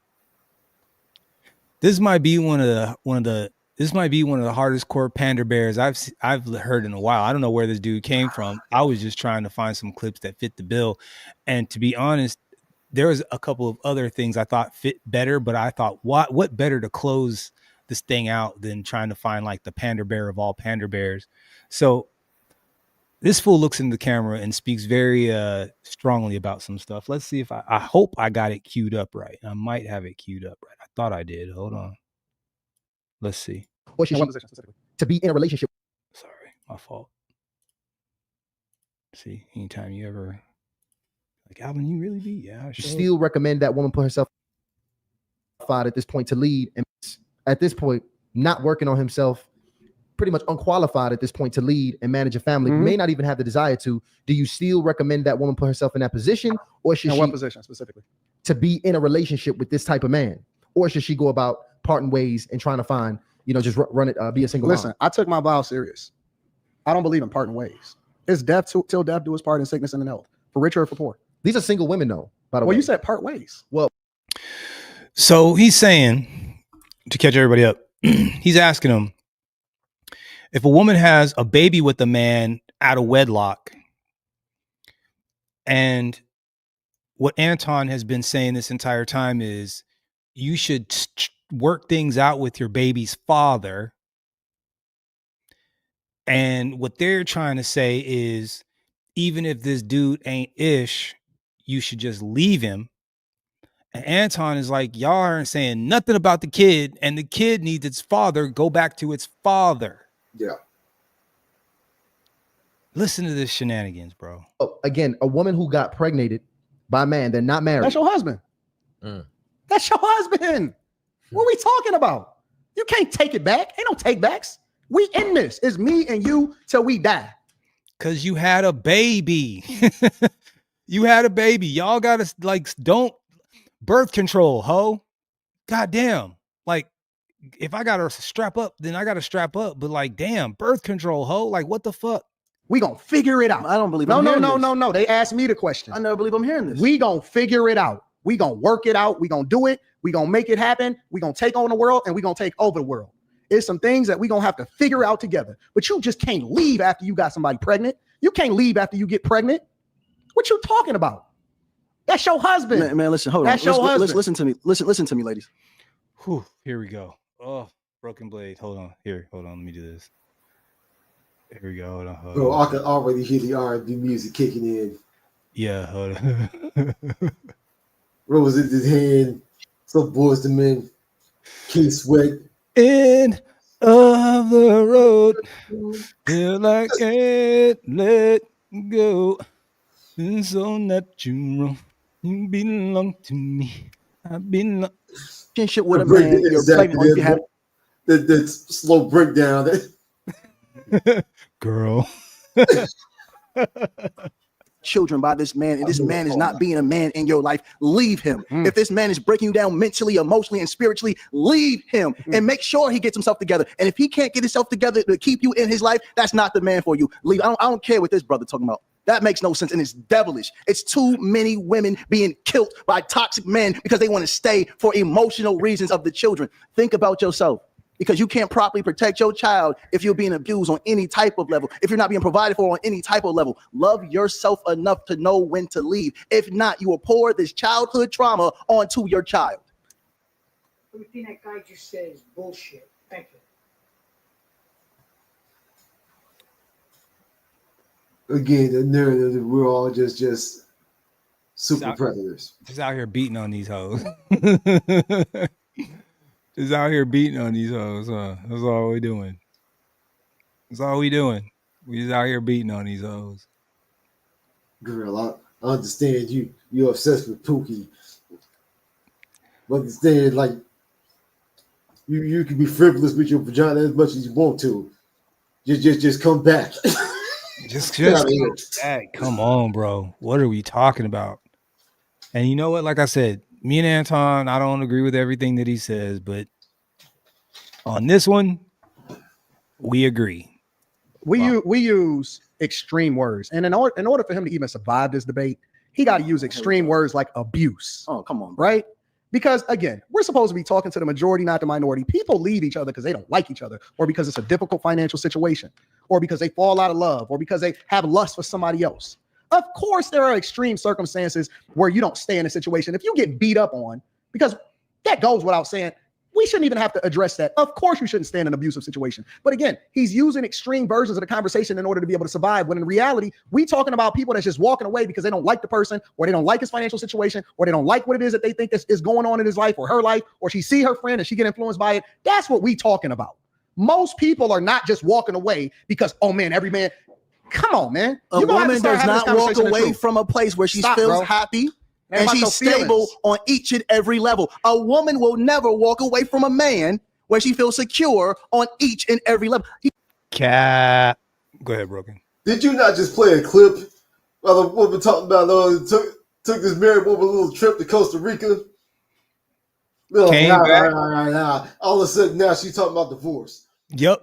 this might be one of the hardest core pander bears I've heard in a while. I don't know where this dude came from. I was just trying to find some clips that fit the bill. And to be honest, there was a couple of other things I thought fit better, but I thought what better to close this thing out than trying to find like the pander bear of all pander bears. So this fool looks in the camera and speaks very strongly about some stuff. Let's see if I hope I got it queued up right. I might have it queued up right. I thought I did. Hold on. Let's see. Or should to be in a relationship? Sorry, my fault. See, anytime you ever like Alvin, you really be? Yeah, I should still recommend that woman put herself out at this point to lead, and at this point, not working on himself. Pretty much unqualified at this point to lead and manage a family, may not even have the desire to. Do you still recommend that woman put herself in that position, or should she? What position specifically? To be in a relationship with this type of man, or should she go about parting ways and trying to find, just run it, be a single Listen, mom? I took my vow serious. I don't believe in parting ways. It's death till death do us part in sickness and in health, for richer or for poor. These are single women, though. By the way, you said part ways. Well, so he's saying, to catch everybody up, he's asking him, if a woman has a baby with a man out of wedlock, and what Anton has been saying this entire time is you should work things out with your baby's father. And what they're trying to say is, even if this dude ain't ish, you should just leave him. And Anton is like, y'all aren't saying nothing about the kid, and the kid needs its father. Go back to its father. Yeah. Listen to this shenanigans, bro. Again, a woman who got pregnated by a man, they're not married. That's your husband. That's your husband. What are we talking about? You can't take it back. Ain't no take backs. We in this. It's me and you till we die. Cause you had a baby. You had a baby. Y'all gotta don't birth control, ho. Goddamn. Like, if I gotta strap up, then I gotta strap up. But damn, birth control, ho. Like, what the fuck? We gonna figure it out. I don't believe. No. They asked me the question. I never believe I'm hearing this. We gonna figure it out. We gonna work it out. We gonna do it. We gonna make it happen. We gonna take on the world, and we gonna take over the world. It's some things that we gonna have to figure out together. But you just can't leave after you got somebody pregnant. You can't leave after you get pregnant. What you talking about? That's your husband. Man, listen, hold That's on. your husband. Listen to me. Listen to me, ladies. Whew, here we go. Oh, broken blade. Hold on. Hold on. Let me do this. Here we go. Hold Bro, on. I can already hear the R&B music kicking in. Yeah, hold on. Rose in his hand. Some boys to men. King Sweat. End of the road. Feel like it. Let go. It's so natural. You belong to me. I belong. Relationship with a man, you're playing, or you have that slow breakdown. Girl. children by this man, and this man is not being a man in your life, leave him. If this man is breaking you down mentally, emotionally, and spiritually, leave him and make sure he gets himself together. And if he can't get himself together to keep you in his life, that's not the man for you. Leave. I don't care what this brother talking about. That makes no sense, and it's devilish. It's too many women being killed by toxic men because they want to stay for emotional reasons of the children. Think about yourself, because you can't properly protect your child if you're being abused on any type of level, if you're not being provided for on any type of level. Love yourself enough to know when to leave. If not, you will pour this childhood trauma onto your child. Everything that guy just said is bullshit. Thank you. Again, the narrative that we're all just super predators. Just out here beating on these hoes. Just out here beating on these hoes, huh? That's all we doing. That's all we doing. We just out here beating on these hoes. Girl, I understand you're obsessed with Pookie. But understand, like, you can be frivolous with your vagina as much as you want to. Just come back. Just come on, bro. What are we talking about? And you know what? Like I said, me and Anton, I don't agree with everything that he says, but on this one, we agree. We use extreme words, and in order for him to even survive this debate, he got to use extreme words like abuse. Oh, come on, right? Because again, we're supposed to be talking to the majority, not the minority. People leave each other because they don't like each other, or because it's a difficult financial situation, or because they fall out of love, or because they have lust for somebody else. Of course, there are extreme circumstances where you don't stay in a situation. If you get beat up on, because that goes without saying, we shouldn't even have to address that. Of course, you shouldn't stay in an abusive situation. But again, he's using extreme versions of the conversation in order to be able to survive. When in reality, we talking about people that's just walking away because they don't like the person, or they don't like his financial situation, or they don't like what it is that they think is going on in his life or her life, or she see her friend and she get influenced by it. That's what we talking about. Most people are not just walking away because, oh man, every man. Come on, man. A woman does not walk away from a place where she feels happy and she's stable on each and every level. A woman will never walk away from a man where she feels secure on each and every level. Cat. Go ahead, Broken. Did you not just play a clip while the woman talking about took this married woman a little trip to Costa Rica? Came back. All of a sudden now she's talking about divorce. Yep.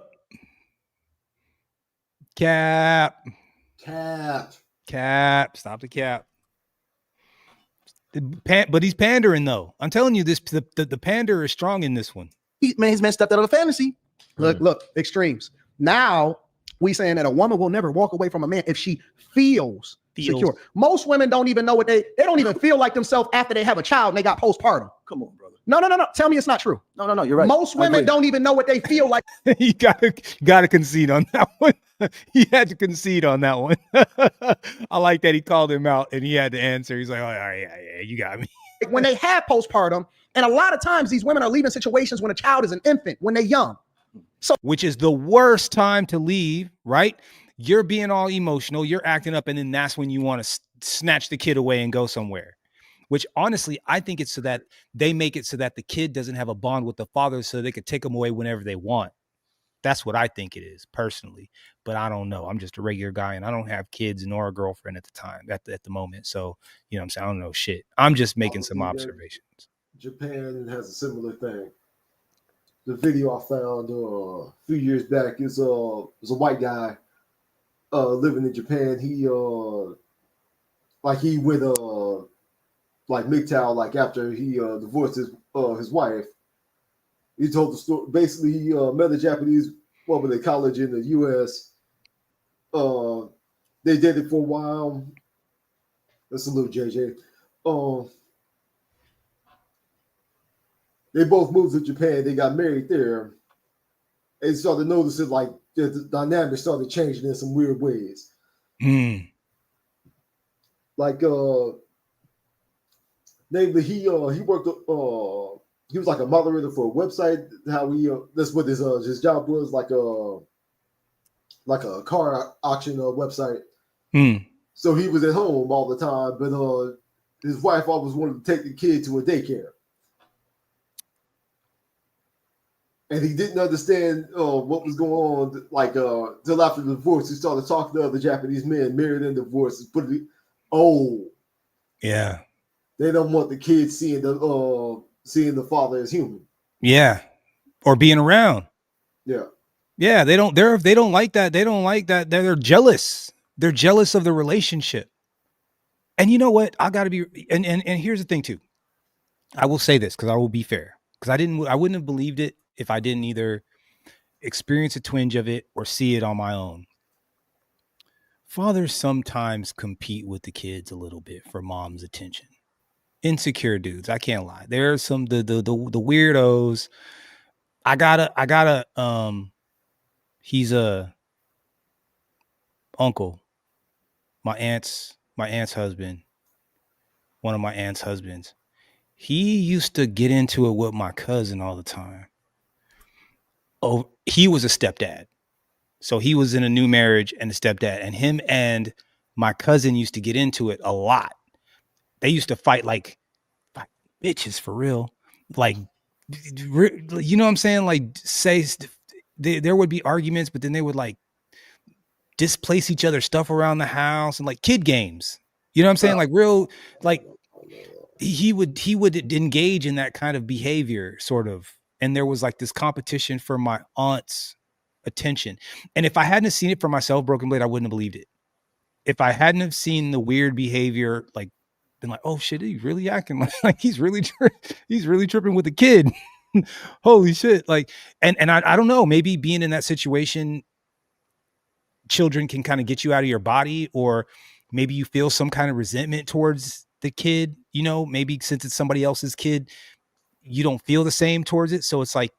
Cap. Stop the cap. But he's pandering though. I'm telling you, the pander is strong in this one. His man stepped out of the fantasy. Look, extremes. Now we saying that a woman will never walk away from a man if she feels secure. Most women don't even know what they don't even feel like themselves after they have a child and they got postpartum. Come on, brother. No. Tell me it's not true. No, you're right. Most women don't even know what they feel like. You gotta concede on that one. He had to concede on that one. I like that he called him out and he had to answer. He's like, oh, all right, yeah, you got me. When they have postpartum, and a lot of times these women are leaving situations when a child is an infant, when they're young. So, which is the worst time to leave, right? You're being all emotional, you're acting up, and then that's when you want to snatch the kid away and go somewhere. Which honestly, I think it's so that they make it so that the kid doesn't have a bond with the father so they could take him away whenever they want. That's what I think it is personally, but I don't know. I'm just a regular guy and I don't have kids nor a girlfriend at the time, at the moment. So, you know what I'm saying? I don't know shit. I'm just making some observations. Japan has a similar thing. The video I found a few years back is a white guy living in Japan. He went like MGTOW, like after he divorced his wife. He told the story. Basically, he met a Japanese woman in college in the U.S. They dated for a while. That's a little JJ. they both moved to Japan. They got married there. They started noticing like the dynamic started changing in some weird ways. Like namely he worked he was like a moderator for a website. How he that's what his job was, like a car auction website. So he was at home all the time, but his wife always wanted to take the kid to a daycare. And he didn't understand what was going on. Like till after the divorce, he started talking to other Japanese men married and divorced. Yeah, they don't want the kids seeing the father as human. Yeah, or being around. Yeah, they don't like that. They don't like that. They're jealous. They're jealous of the relationship. And you know what? I got to be. And here's the thing too. I will say this because I will be fair. Because I wouldn't have believed it if I didn't either experience a twinge of it or see it on my own. Fathers sometimes compete with the kids a little bit for mom's attention. Insecure dudes, I can't lie. There are some the weirdos. I gotta he's a uncle. My aunt's husband. One of my aunt's husbands. He used to get into it with my cousin all the time. Oh, he was a stepdad. So he was in a new marriage and a stepdad, and him and my cousin used to get into it a lot. They used to fight like bitches for real. Like, you know what I'm saying? Like, there would be arguments, but then they would like displace each other's stuff around the house and like kid games. You know what I'm saying? Like real, like he would engage in that kind of behavior sort of. And there was like this competition for my aunt's attention. And if I hadn't seen it for myself, Broken Blade, I wouldn't have believed it. If I hadn't have seen the weird behavior, like been like, oh shit, he's really acting like he's really tripping with the kid. Holy shit. Like, and I don't know, maybe being in that situation, children can kind of get you out of your body, or maybe you feel some kind of resentment towards the kid, you know, maybe since it's somebody else's kid, you don't feel the same towards it. So it's like,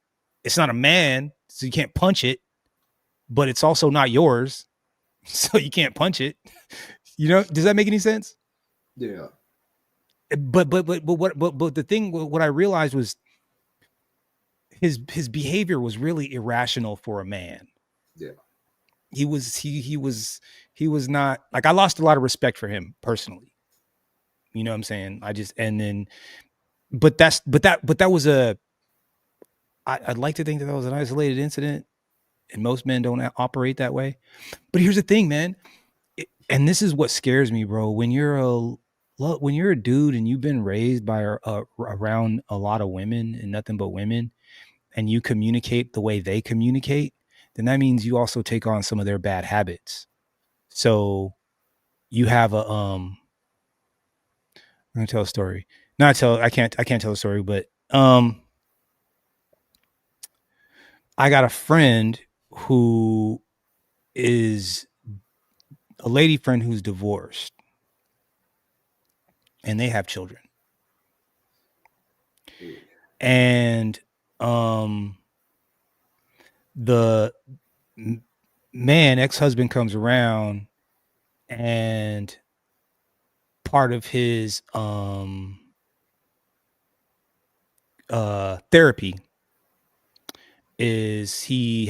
it's not a man, so you can't punch it, but it's also not yours, so you can't punch it. You know, does that make any sense? Yeah. But the thing, what I realized was his behavior was really irrational for a man. Yeah. He was not like, I lost a lot of respect for him personally. You know what I'm saying? But that was I'd like to think that was an isolated incident, and most men don't operate that way. But here's the thing, man. And this is what scares me, bro. When you're a dude and you've been raised by around a lot of women and nothing but women, and you communicate the way they communicate, then that means you also take on some of their bad habits. So you have I'm gonna tell a story. I can't tell a story, but I got a friend who is a lady friend who's divorced, and they have children. And the man, ex-husband, comes around, and part of his therapy is he's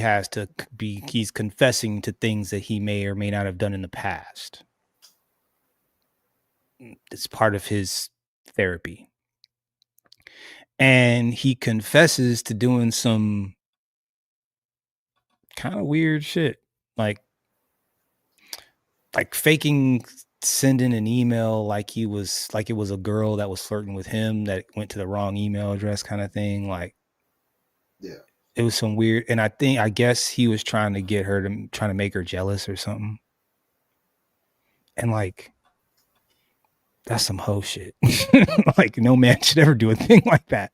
confessing to things that he may or may not have done in the past. It's part of his therapy. And he confesses to doing some kind of weird shit, like faking sending an email like it was a girl that was flirting with him that went to the wrong email address, kind of thing. Like, yeah, it was some weird. And I guess he was trying to make her jealous or something. And like, that's some hoe shit. Like, no man should ever do a thing like that.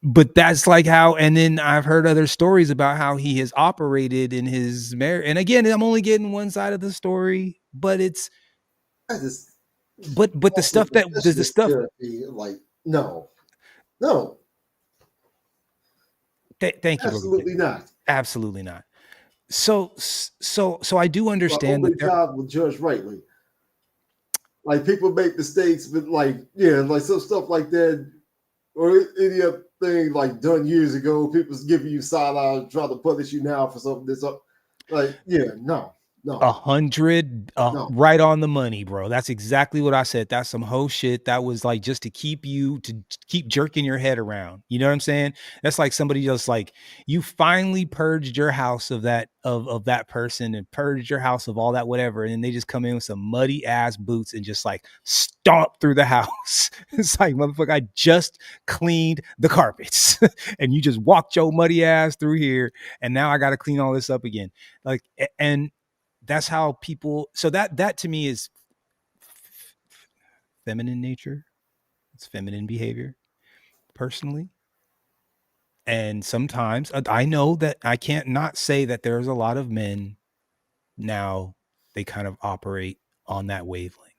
But that's like how, and then I've heard other stories about how he has operated in his marriage. And again, I'm only getting one side of the story, but it's But the stuff that does the stuff. Therapy, like no. Thank you. Absolutely not. Absolutely not. So I do understand that job with Judge Rightly. Like people make mistakes, but like like some stuff like that, or any other thing like done years ago. People's giving you side eye, trying to punish you now for something that's up. Like no. 100 right on the money, bro. That's exactly what I said. That's some hoe shit. That was like just to keep jerking your head around. You know what I'm saying? That's like somebody just like you finally purged your house of that person and purged your house of all that whatever, and then they just come in with some muddy ass boots and just like stomp through the house. It's like, motherfucker, I just cleaned the carpets and you just walked your muddy ass through here, and now I got to clean all this up again. Like, and that's how people. So that to me is feminine nature. It's feminine behavior, personally. And sometimes I know that I can't not say that there's a lot of men now, they kind of operate on that wavelength.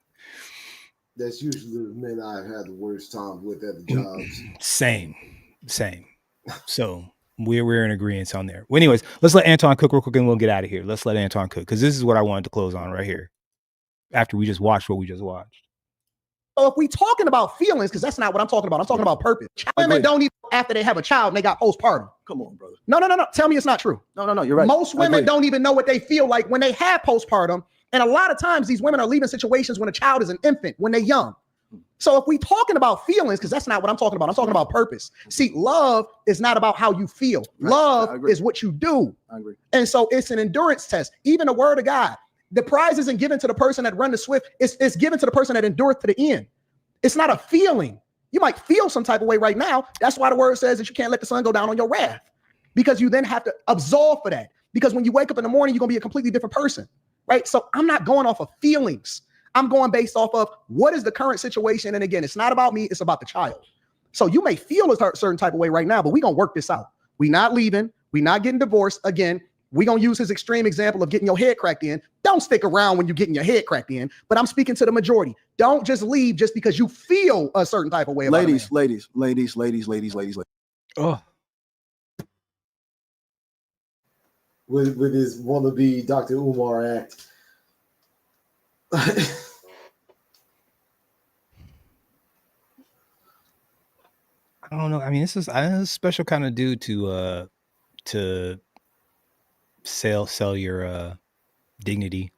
That's usually the men I've had the worst time with at the jobs. Same. So we're in agreement on there. Well, anyways, let's let Anton cook real quick and we'll get out of here. Let's let Anton cook, because this is what I wanted to close on right here after we just watched what we just watched. So if we talking about feelings, because that's not what I'm talking about. I'm talking about purpose. Women don't even, after they have a child, and they got postpartum. Come on, brother. No. Tell me it's not true. No, you're right. Most women don't even know what they feel like when they have postpartum. And a lot of times these women are leaving situations when a child is an infant, when they're young. So if we talking about feelings, because that's not what I'm talking about. I'm talking about purpose. See, love is not about how you feel. Right. Love is what you do. I agree. And so it's an endurance test. Even the word of God, the prize isn't given to the person that run the swift. It's given to the person that endureth to the end. It's not a feeling. You might feel some type of way right now. That's why the word says that you can't let the sun go down on your wrath, because you then have to absolve for that. Because when you wake up in the morning, you're going to be a completely different person, right? So I'm not going off of feelings. I'm going based off of what is the current situation. And again, it's not about me. It's about the child. So you may feel a certain type of way right now, but we're going to work this out. We're not leaving. We're not getting divorced. Again, we're going to use his extreme example of getting your head cracked in. Don't stick around when you're getting your head cracked in. But I'm speaking to the majority. Don't just leave just because you feel a certain type of way. Ladies. Oh. With his wannabe Dr. Umar act. I don't know. I mean, this is a special kind of dude to sell your dignity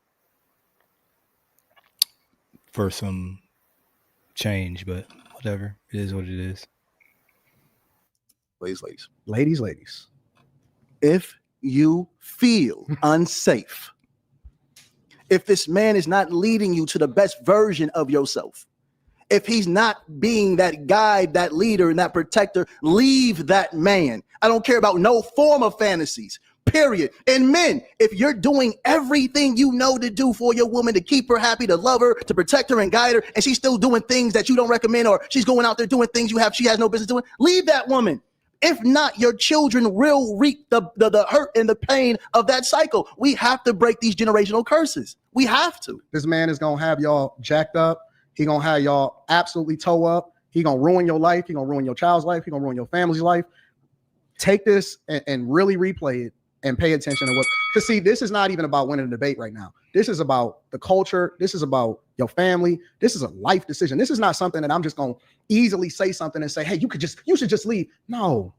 for some change, but whatever. It is what it is. Ladies. If you feel unsafe, if this man is not leading you to the best version of yourself, if he's not being that guide, that leader, and that protector, leave that man. I don't care about no form of fantasies, period. And men, if you're doing everything you know to do for your woman, to keep her happy, to love her, to protect her and guide her, and she's still doing things that you don't recommend, or she's going out there doing things she has no business doing, leave that woman. If not, your children will reap the hurt and the pain of that cycle. We have to break these generational curses. We have to. This man is going to have y'all jacked up. He going to have y'all absolutely toe up. He going to ruin your life. He going to ruin your child's life. He going to ruin your family's life. Take this and really replay it and pay attention to what, because see, this is not even about winning a debate right now. This is about the culture. This is about your family. This is a life decision. This is not something that I'm just going to easily say something and say, hey, you should just leave. No,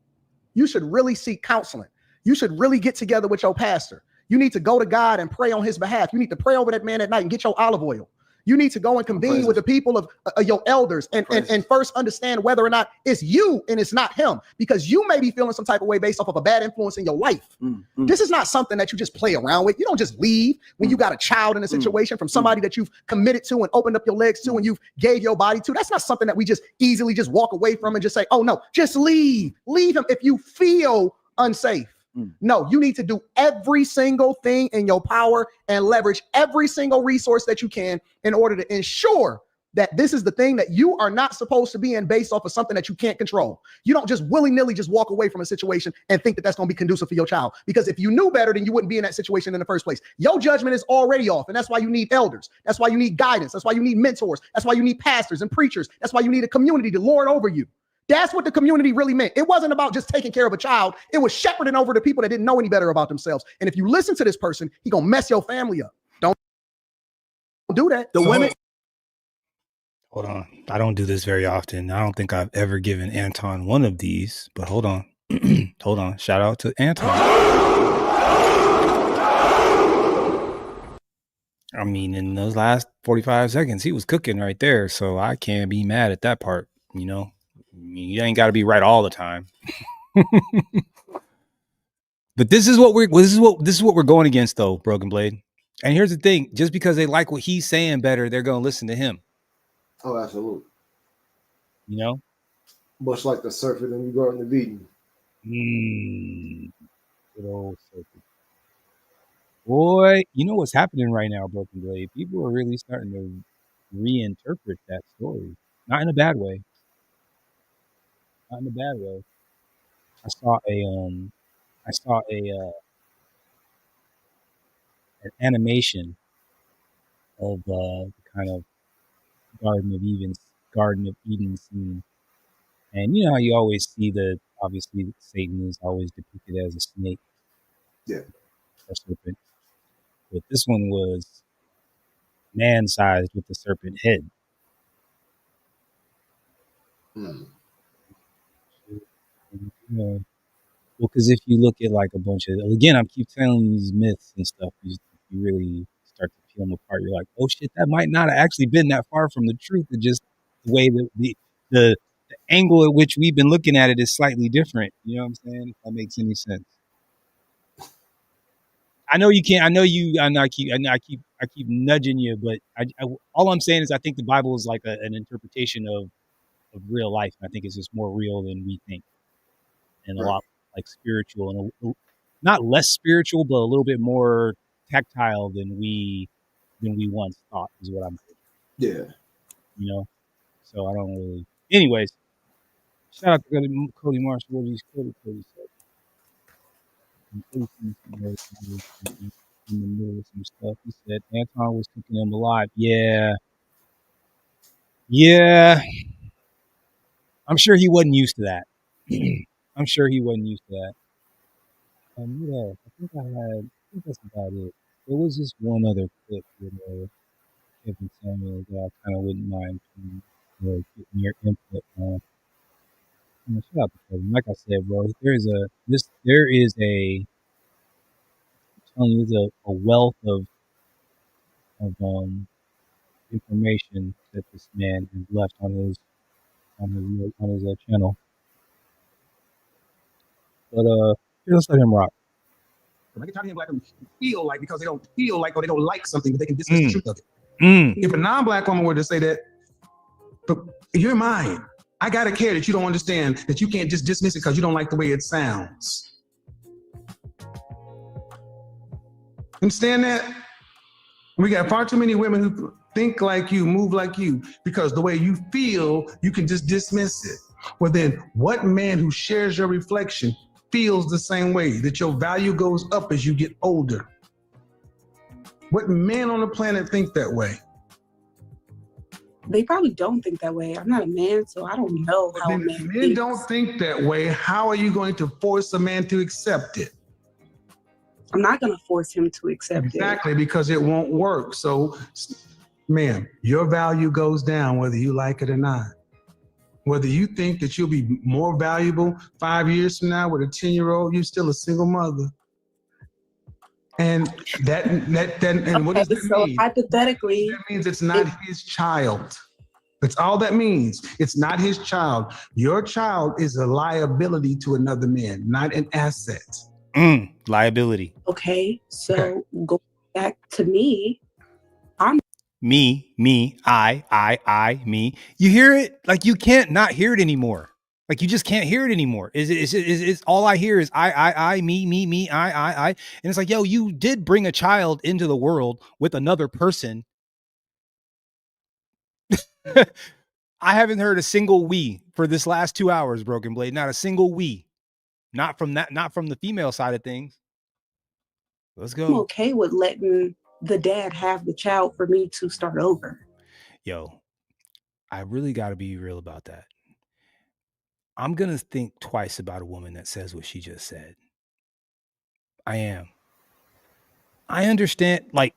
you should really seek counseling. You should really get together with your pastor. You need to go to God and pray on his behalf. You need to pray over that man at night and get your olive oil. You need to go and convene with the people of your elders and first understand whether or not it's you and it's not him, because you may be feeling some type of way based off of a bad influence in your life. This is not something that you just play around with. You don't just leave when you got a child in a situation from somebody that you've committed to and opened up your legs to and you've gave your body to. That's not something that we just easily just walk away from and just say, oh no, just leave. Leave him if you feel unsafe. No, you need to do every single thing in your power and leverage every single resource that you can in order to ensure that this is the thing that you are not supposed to be in based off of something that you can't control. You don't just willy-nilly just walk away from a situation and think that that's going to be conducive for your child. Because if you knew better, then you wouldn't be in that situation in the first place. Your judgment is already off. And that's why you need elders. That's why you need guidance. That's why you need mentors. That's why you need pastors and preachers. That's why you need a community to lord over you. That's what the community really meant. It wasn't about just taking care of a child. It was shepherding over the people that didn't know any better about themselves. And if you listen to this person, he going to mess your family up. Don't do that. The women. Hold on. I don't do this very often. I don't think I've ever given Anton one of these, but hold on. Hold on. Shout out to Anton. I mean, in those last 45 seconds, he was cooking right there. So I can't be mad at that part. You know, you ain't got to be right all the time. But this is what we're going against, though, Broken Blade. And here's the thing: just because they like what he's saying better, they're going to listen to him. Oh, absolutely. You know, much like the serpent in the Garden of Eden. Good old serpent. Boy, you know what's happening right now, Broken Blade? People are really starting to reinterpret that story. Not in a bad way. Not in a bad way. I saw an animation of kind of Garden of Eden scene. And you know how you always see obviously Satan is always depicted as a snake. Yeah. Or serpent. But this one was man-sized with the serpent head. Well, because if you look at like a bunch of, again, I keep telling you these myths and stuff, you really start to peel them apart. You're like, oh shit, that might not have actually been that far from the truth. It's just the way that the angle at which we've been looking at it is slightly different. You know what I'm saying? If that makes any sense. I know you can't. I keep nudging you, but all I'm saying is I think the Bible is like an interpretation of real life. And I think it's just more real than we think, and a lot like spiritual, and not less spiritual, but a little bit more tactile than we once thought. Is what I'm saying. Yeah. You know. So I don't really. Anyways, shout out to Cody Marshall. What did Cody said? In the middle of some stuff, he said Anton was cooking him alive. Yeah. I'm sure he wasn't used to that. What else? I think that's about it. There was just one other clip with Kevin Samuel that I kind of wouldn't mind getting your input on. Shout out to Kevin. Like I said, bro, there is a wealth of information that this man has left on his channel. But let's let him rock. I get tired of hearing black women feel like because they don't feel like or they don't like something, but they can dismiss the truth of it. If a non-black woman were to say that, but you're mine, I gotta care that you don't understand that you can't just dismiss it because you don't like the way it sounds. Understand that? We got far too many women who think like you, move like you, because the way you feel, you can just dismiss it. Well, then what man who shares your reflection feels the same way, that your value goes up as you get older? What man on the planet thinks that way? They probably don't think that way. I'm not a man, so I don't know how a man thinks. thinks. Don't think that way. How are you going to force a man to accept it? I'm not going to force him to accept it. Exactly, because it won't work. So, ma'am, your value goes down whether you like it or not. Whether you think that you'll be more valuable 5 years from now with a 10-year-old, you're still a single mother. And and what does that mean? Hypothetically, that means it's not his child. That's all that means. It's not his child. Your child is a liability to another man, not an asset. Liability. Okay, so go back to me. I'm me, me. You hear it? Like you can't not hear it anymore. Like you just can't hear it anymore. Is all I hear is I, me, I. And it's like, yo, you did bring a child into the world with another person. I haven't heard a single we for this last 2 hours, Broken Blade. Not a single we. Not from the female side of things. Let's I'm go. okay with letting the dad have the child for me to start over. Yo, I really got to be real about that. I'm going to think twice about a woman that says what she just said. I am. I understand, like,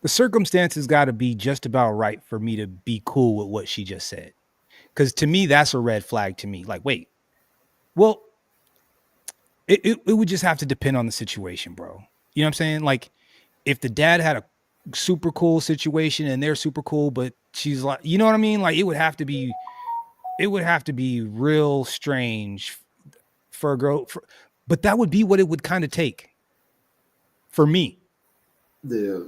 the circumstances got to be just about right for me to be cool with what she just said. Because to me, that's a red flag to me. Like, wait, well, it would just have to depend on the situation, bro. You know what I'm saying? Like, if the dad had a super cool situation and they're super cool, but she's like, you know what I mean? Like, it would have to be real strange for a girl. But that would be what it would kind of take for me. Yeah.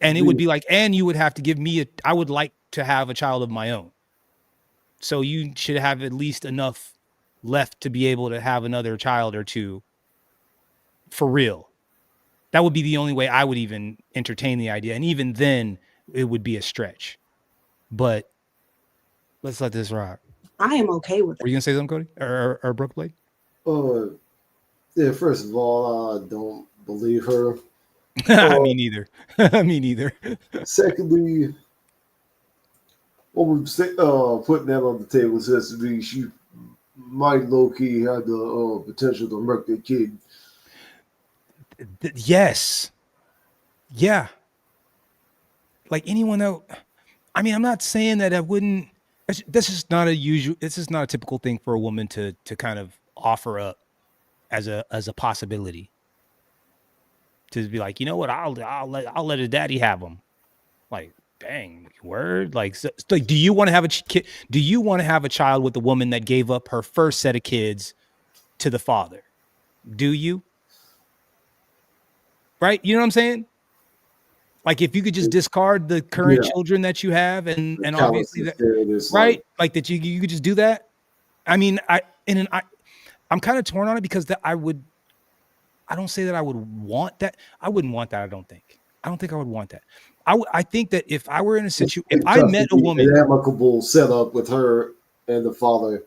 And it would be like, and you would have to give me I would like to have a child of my own. So you should have at least enough left to be able to have another child or two for real. That would be the only way I would even entertain the idea. And even then it would be a stretch, but let's let this rock. I am okay with it. Were you gonna say something, Cody or Brooke Blake? Yeah, first of all, I don't believe her. Me neither. Me neither. Secondly, what we're putting that on the table says to be she might low-key have the potential to murk their kid. Yes. Yeah. Like anyone else. I mean, I'm not saying that I wouldn't. This is not a typical thing for a woman to kind of offer up as a possibility. To be like, you know what, I'll let his daddy have him. Like, dang, word. Like, so, do you want to have a kid? Do you want to have a child with a woman that gave up her first set of kids to the father? Do you? Right? You know what I'm saying? Like, if you could just discard the current children that you have, and obviously that, right? Like that you could just do that. I mean, I'm kind of torn on it because I don't say that I would want that. I wouldn't want that. I don't think I would want that. I think that if I were in a situation, if I met a woman, an amicable setup with her and the father.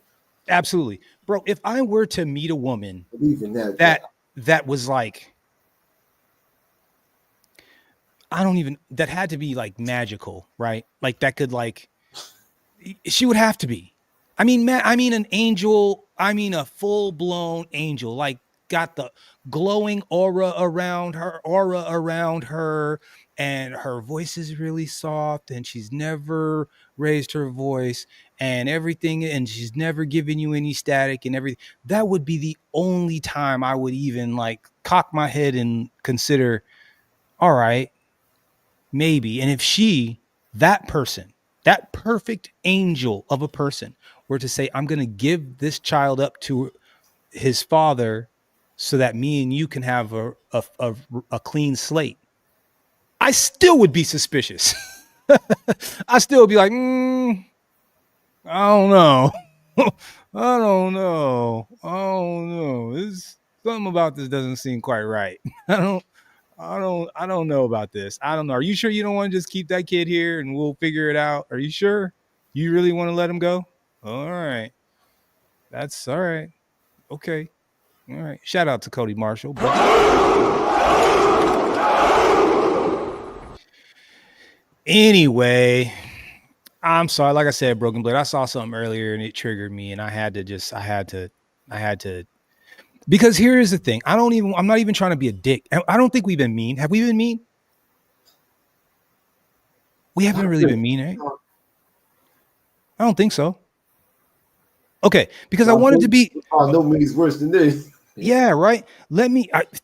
Absolutely, bro. If I were to meet a woman that was like, that had to be like magical, right? Like that could she would have to be. I mean, an angel. I mean, a full blown angel, like got the glowing aura around her, and her voice is really soft, and she's never raised her voice and everything, and she's never given you any static and everything. That would be the only time I would even like cock my head and consider, all right, maybe. And if that person, that perfect angel of a person, were to say, I'm going to give this child up to his father so that me and you can have a clean slate, I still would be suspicious. I still would be like, I don't know. I don't know. Something about this doesn't seem quite right. I don't know about this. I don't know. Are you sure you don't want to just keep that kid here and we'll figure it out? Are you sure you really want to let him go? All right. That's all right. Okay. All right. Shout out to Cody Marshall. Anyway, I'm sorry. Like I said, Broken Blade, I saw something earlier and it triggered me, and I had to, because here is the thing. I'm not even trying to be a dick. I don't think we've been mean. Have we been mean? We haven't really been mean, right? I don't think so. Okay, because I wanted to be. No means worse than this. Yeah, right.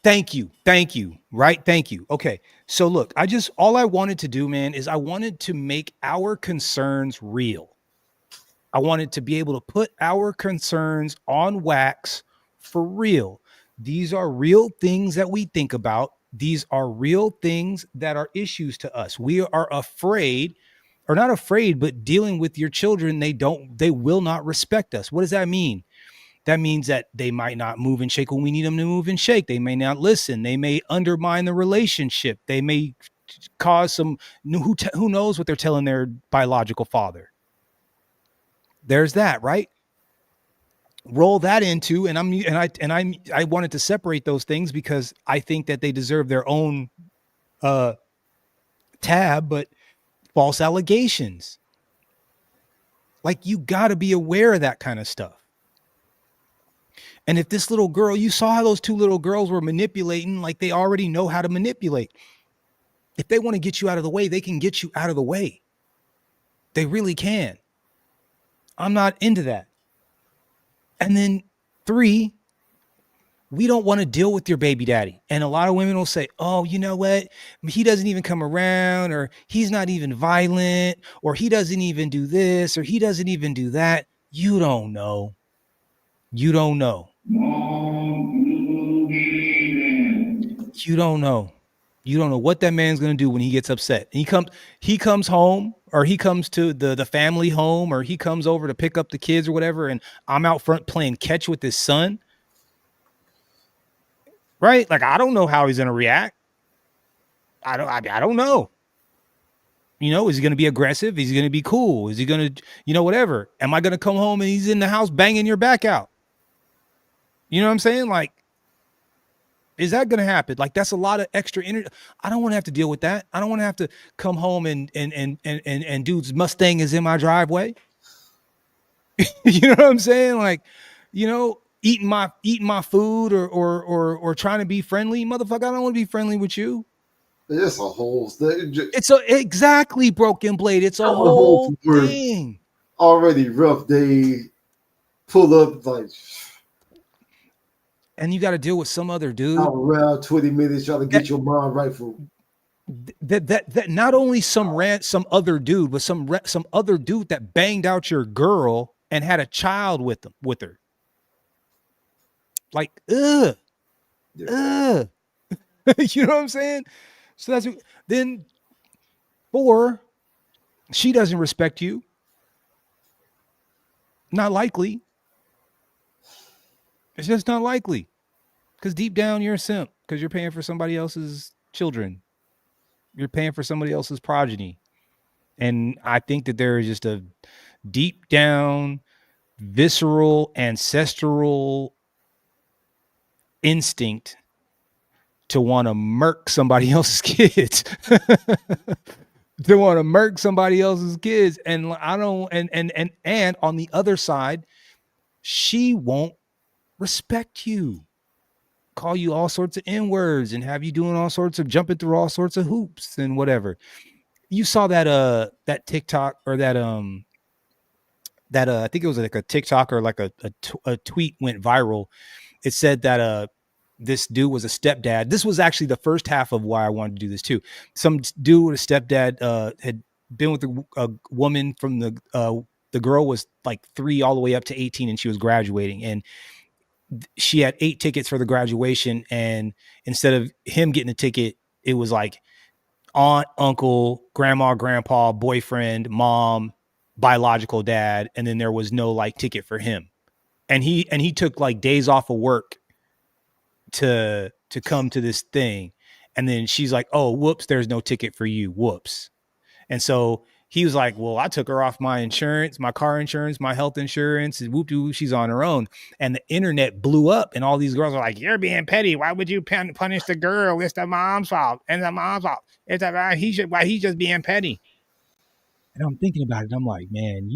Thank you. Right. Thank you. Okay. So look, all I wanted to do, man, is I wanted to make our concerns real. I wanted to be able to put our concerns on wax for real. These are real things that we think about. These are real things that are issues to us. We are afraid, or not afraid, but dealing with your children. They will not respect us. What does that mean? That means that they might not move and shake when we need them to move and shake. They may not listen. They may undermine the relationship. They may cause some, who knows what they're telling their biological father. there's that, right? Roll that into, and I wanted to separate those things because I think that they deserve their own tab, but false allegations. Like, you got to be aware of that kind of stuff. And if this little girl, you saw how those two little girls were manipulating, like they already know how to manipulate. If they want to get you out of the way, they can get you out of the way. They really can. I'm not into that. And then 3, we don't want to deal with your baby daddy. And a lot of women will say, oh, you know what? He doesn't even come around, or he's not even violent, or he doesn't even do this, or he doesn't even do that. You don't know. You don't know. You don't know. You don't know what that man's going to do when he gets upset. He comes home, or he comes to the family home, or he comes over to pick up the kids or whatever, and I'm out front playing catch with his son. Right? Like, I don't know how he's going to react. I don't know. You know, is he going to be aggressive? Is he going to be cool? Is he going to, whatever? Am I going to come home and he's in the house banging your back out? You know what I'm saying? Like, is that going to happen? Like, that's a lot of extra energy. I don't want to have to deal with that. I don't want to have to come home and dude's Mustang is in my driveway. You know what I'm saying? Like, eating my food or trying to be friendly. Motherfucker, I don't want to be friendly with you. It's a whole thing. Exactly, Broken Blade. It's a whole thing. Already rough day. Pull up like, and you got to deal with some other dude. Around 20 minutes trying to get your mind right for that. Not only some other dude, but some other dude that banged out your girl and had a child with her. Like, ugh. You know what I'm saying? So then 4, she doesn't respect you. Not likely. It's just not likely. Because deep down you're a simp, because you're paying for somebody else's children. You're paying for somebody else's progeny. And I think that there is just a deep down, visceral, ancestral instinct to want to murk somebody else's kids. To want to murk somebody else's kids. And I don't, and on the other side, she won't respect you, call you all sorts of N-words, and have you doing all sorts of jumping through all sorts of hoops and whatever. You saw that TikTok, or that I think it was like a TikTok or like a tweet went viral. It said that this dude was a stepdad. This was actually the first half of why I wanted to do this too. Some dude with a stepdad had been with a woman from the girl was like 3 all the way up to 18, and she was graduating, and she had 8 tickets for the graduation. And instead of him getting a ticket, it was like aunt, uncle, grandma, grandpa, boyfriend, mom, biological dad. And then there was no like ticket for him. And he took like days off of work to come to this thing. And then she's like, oh, whoops, there's no ticket for you. Whoops. And so he was like, well, I took her off my insurance, my car insurance, my health insurance, and whoop-de-whoop, she's on her own. And the internet blew up, and all these girls are like, you're being petty. Why would you punish the girl? It's the mom's fault. And the mom's fault. It's why he's just being petty. And I'm thinking about it. I'm like, man,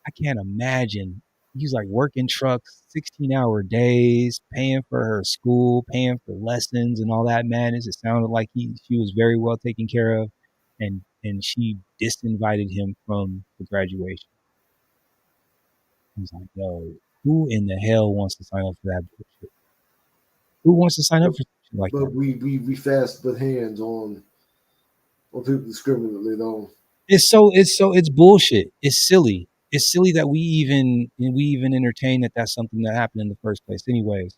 I can't imagine. He's like working trucks, 16-hour days, paying for her school, paying for lessons and all that madness. It sounded like she was very well taken care of. And she disinvited him from the graduation. I was like, yo, who in the hell wants to sign up for that bullshit? Who wants to sign up for something like that? But we fast put hands on people discriminately, though. It's bullshit. It's silly. It's silly that we even entertain that's something that happened in the first place. Anyways,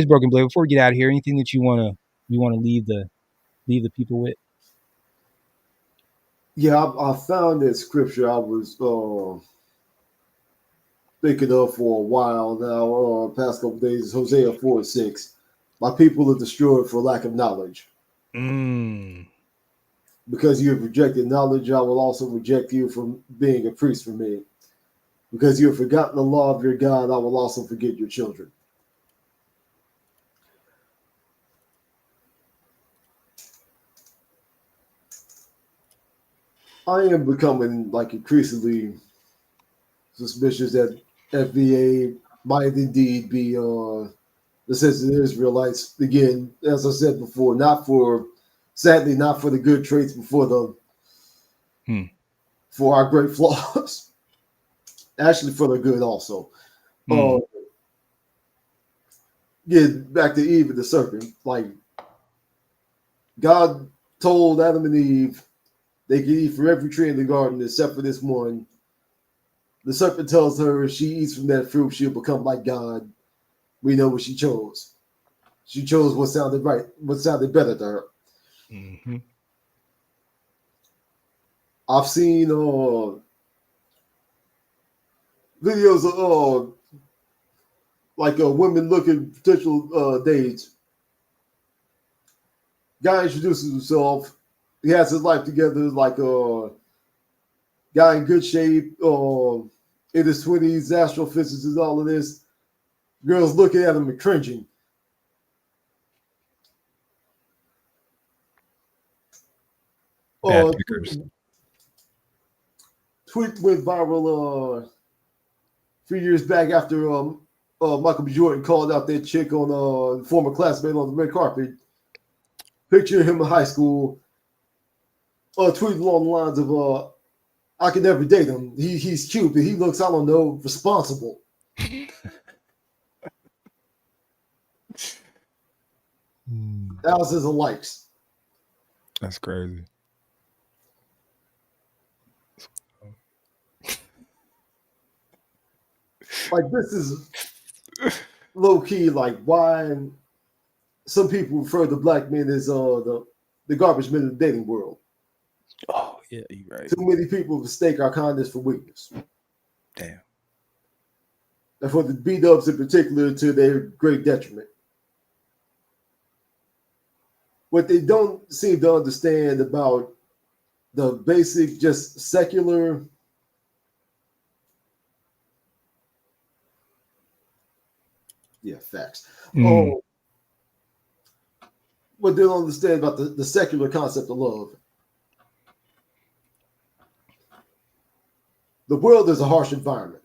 Broken Blade, before we get out of here, anything that you wanna leave the people with? Yeah, I found that scripture I was thinking of for a while now, past couple days, Hosea 4:6. My people are destroyed for lack of knowledge. Because you have rejected knowledge, I will also reject you from being a priest for me. Because you have forgotten the law of your God, I will also forget your children. I am becoming like increasingly suspicious that FBA might indeed be the sensitive Israelites. Again, as I said before, sadly, not for the good traits, but for our great flaws. Actually, for the good also. Get back to Eve and the serpent. Like, God told Adam and Eve they could eat from every tree in the garden except for this one. The serpent tells her if she eats from that fruit, she'll become like God. We know what she chose. She chose what sounded right, what sounded better to her. Mm-hmm. I've seen videos of like women looking potential dates. Guy introduces himself. He has his life together, like a guy in good shape, in his 20s, astrophysicist, all of this. Girls looking at him and cringing. Bad pickers. Tweet went viral a few years back after Michael B. Jordan called out that chick on former classmate on the red carpet. Picture him in high school. Tweet along the lines of I could never date him. He's cute, but he looks, I don't know, responsible. Thousands of likes. That's crazy. Like, this is low key, like, why some people refer to black men as the garbage men in the dating world. Oh, yeah, you're right. Too many people mistake our kindness for weakness. Damn. And for the B-dubs in particular, to their great detriment. What they don't seem to understand about the basic, just secular facts. What they don't understand about the secular concept of love. The world is a harsh environment.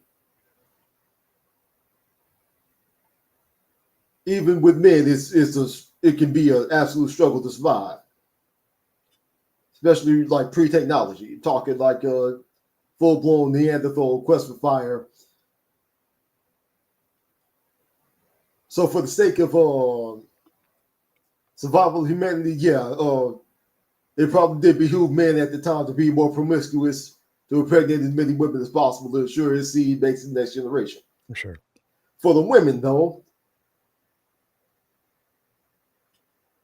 Even with men, it can be an absolute struggle to survive. Especially like pre-technology. Talking like full-blown Neanderthal quest for fire. So for the sake of survival of humanity, it probably did behoove men at the time to be more promiscuous, to impregnate as many women as possible to ensure his seed makes the next generation. For sure. For the women, though,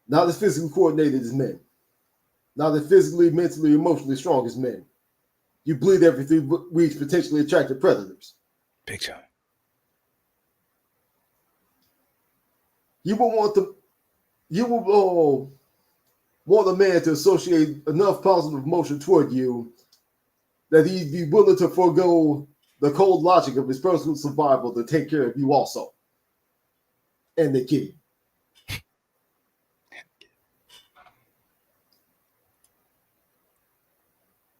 not as physically coordinated as men, not as physically, mentally, emotionally strong as men. You bleed every 3 weeks, potentially attractive predators. Big time. You will want a man to associate enough positive emotion toward you that he'd be willing to forego the cold logic of his personal survival to take care of you also. And the kid.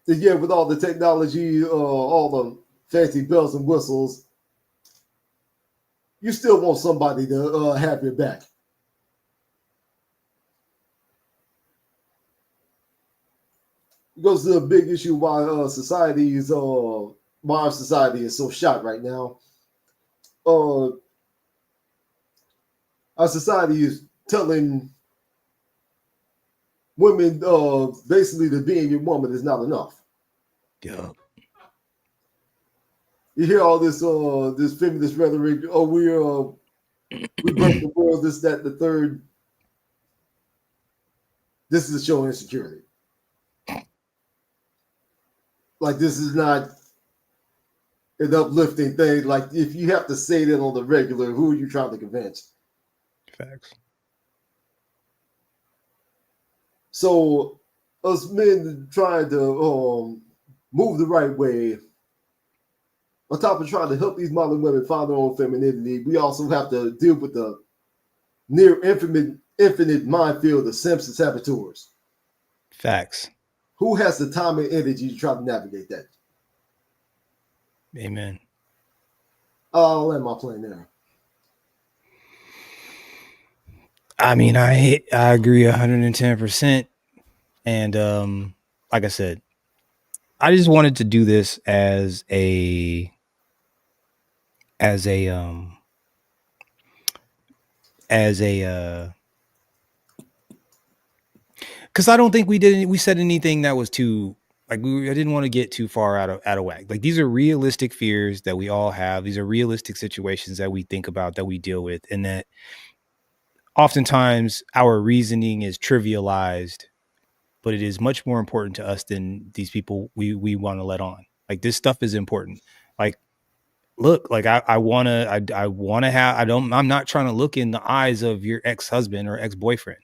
Yeah, with all the technology, all the fancy bells and whistles, you still want somebody to have your back. It goes to the big issue why our society is so shot right now. Our society is telling women basically that being a woman is not enough. Yeah. You hear all this this feminist rhetoric. Oh, we break the world. This, that, the third. This is showing insecurity. Like, this is not an uplifting thing. Like, if you have to say that on the regular, who are you trying to convince? Facts. So us men trying to move the right way, on top of trying to help these modern women find their own femininity, we also have to deal with the near infinite minefield of simps and saboteurs. Facts. Who has the time and energy to try to navigate that? Amen. I'll land my plane there. I mean, I agree 110%. And like I said, I just wanted to do this as a because I don't think we said anything that was too like I didn't want to get too far out of whack. Like, these are realistic fears that we all have. These are realistic situations that we think about, that we deal with, and that oftentimes our reasoning is trivialized, but it is much more important to us than these people we want to let on. Like, this stuff is important. Like, look, like I'm not trying to look in the eyes of your ex-husband or ex-boyfriend.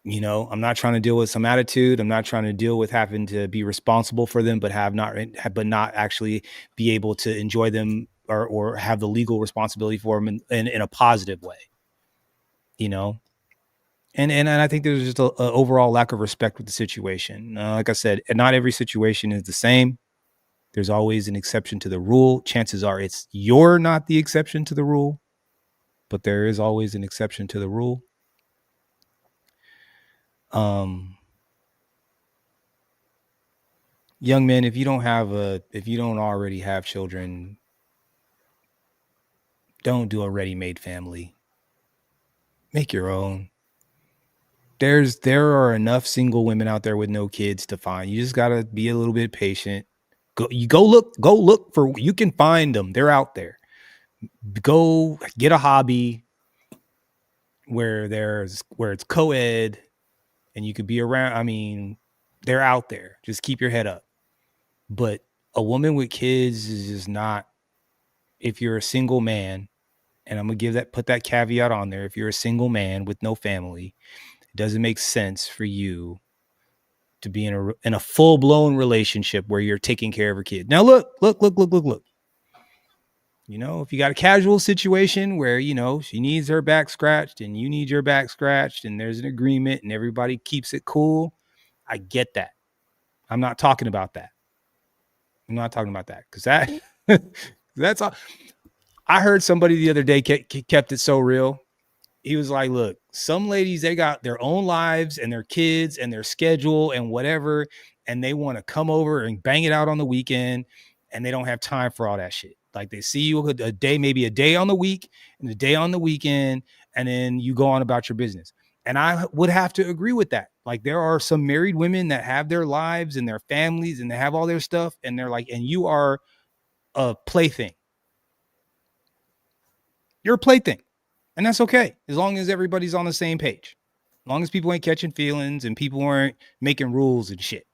You know, I'm not trying to deal with some attitude. I'm not trying to deal with having to be responsible for them, but not actually be able to enjoy them or have the legal responsibility for them in a positive way. You know, and I think there's just a overall lack of respect with the situation. Like I said, not every situation is the same. There's always an exception to the rule. Chances are you're not the exception to the rule, but there is always an exception to the rule. Young men, if you don't already have children, don't do a ready-made family. Make your own. There are enough single women out there with no kids to find. You just gotta be a little bit patient. Go look for. You can find them. They're out there. Go get a hobby where it's co-ed and you could be around. I mean, they're out there. Just keep your head up. But a woman with kids is just not. If you're a single man, and I'm gonna put that caveat on there. If you're a single man with no family, it doesn't make sense for you to be in a full-blown relationship where you're taking care of her kid. Now look. You know, if you got a casual situation where, you know, she needs her back scratched and you need your back scratched and there's an agreement and everybody keeps it cool, I get that. I'm not talking about that. Because that's all. I heard somebody the other day kept it so real. He was like, look, some ladies, they got their own lives and their kids and their schedule and whatever, and they want to come over and bang it out on the weekend, and they don't have time for all that shit. Like, they see you a day, maybe a day on the week and a day on the weekend, and then you go on about your business. And I would have to agree with that. Like, there are some married women that have their lives and their families and they have all their stuff, and they're like, and you are a plaything. You're a plaything. And that's okay, as long as everybody's on the same page. As long as people ain't catching feelings and people aren't making rules and shit.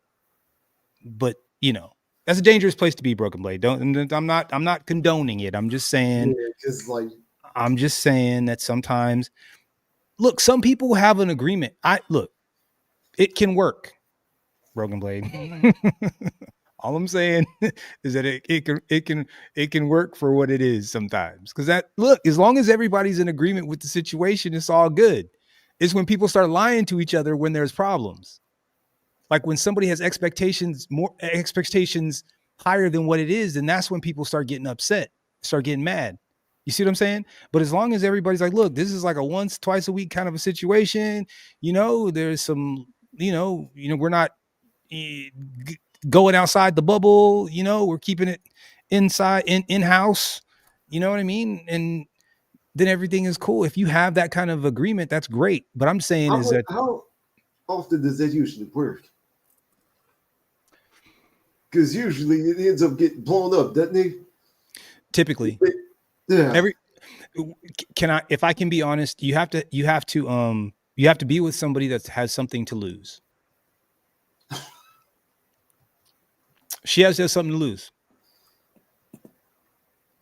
But, you know, that's a dangerous place to be, Broken Blade. I'm not condoning it. I'm just saying. Yeah, I'm just saying that sometimes, look, some people have an agreement. It can work, Broken Blade. All I'm saying is that it can work for what it is sometimes. Because as long as everybody's in agreement with the situation, it's all good. It's when people start lying to each other when there's problems. Like, when somebody has expectations higher than what it is, then that's when people start getting upset, start getting mad. You see what I'm saying? But as long as everybody's like, look, this is like a once, twice a week kind of a situation, you know, there's some, you know, we're not going outside the bubble, you know, we're keeping it inside in-house, you know what I mean? And then everything is cool. If you have that kind of agreement, that's great. But I'm saying how often does that usually work? Because usually it ends up getting blown up, doesn't it? Typically. Yeah. If I can be honest, you have to be with somebody that has something to lose. She has something to lose.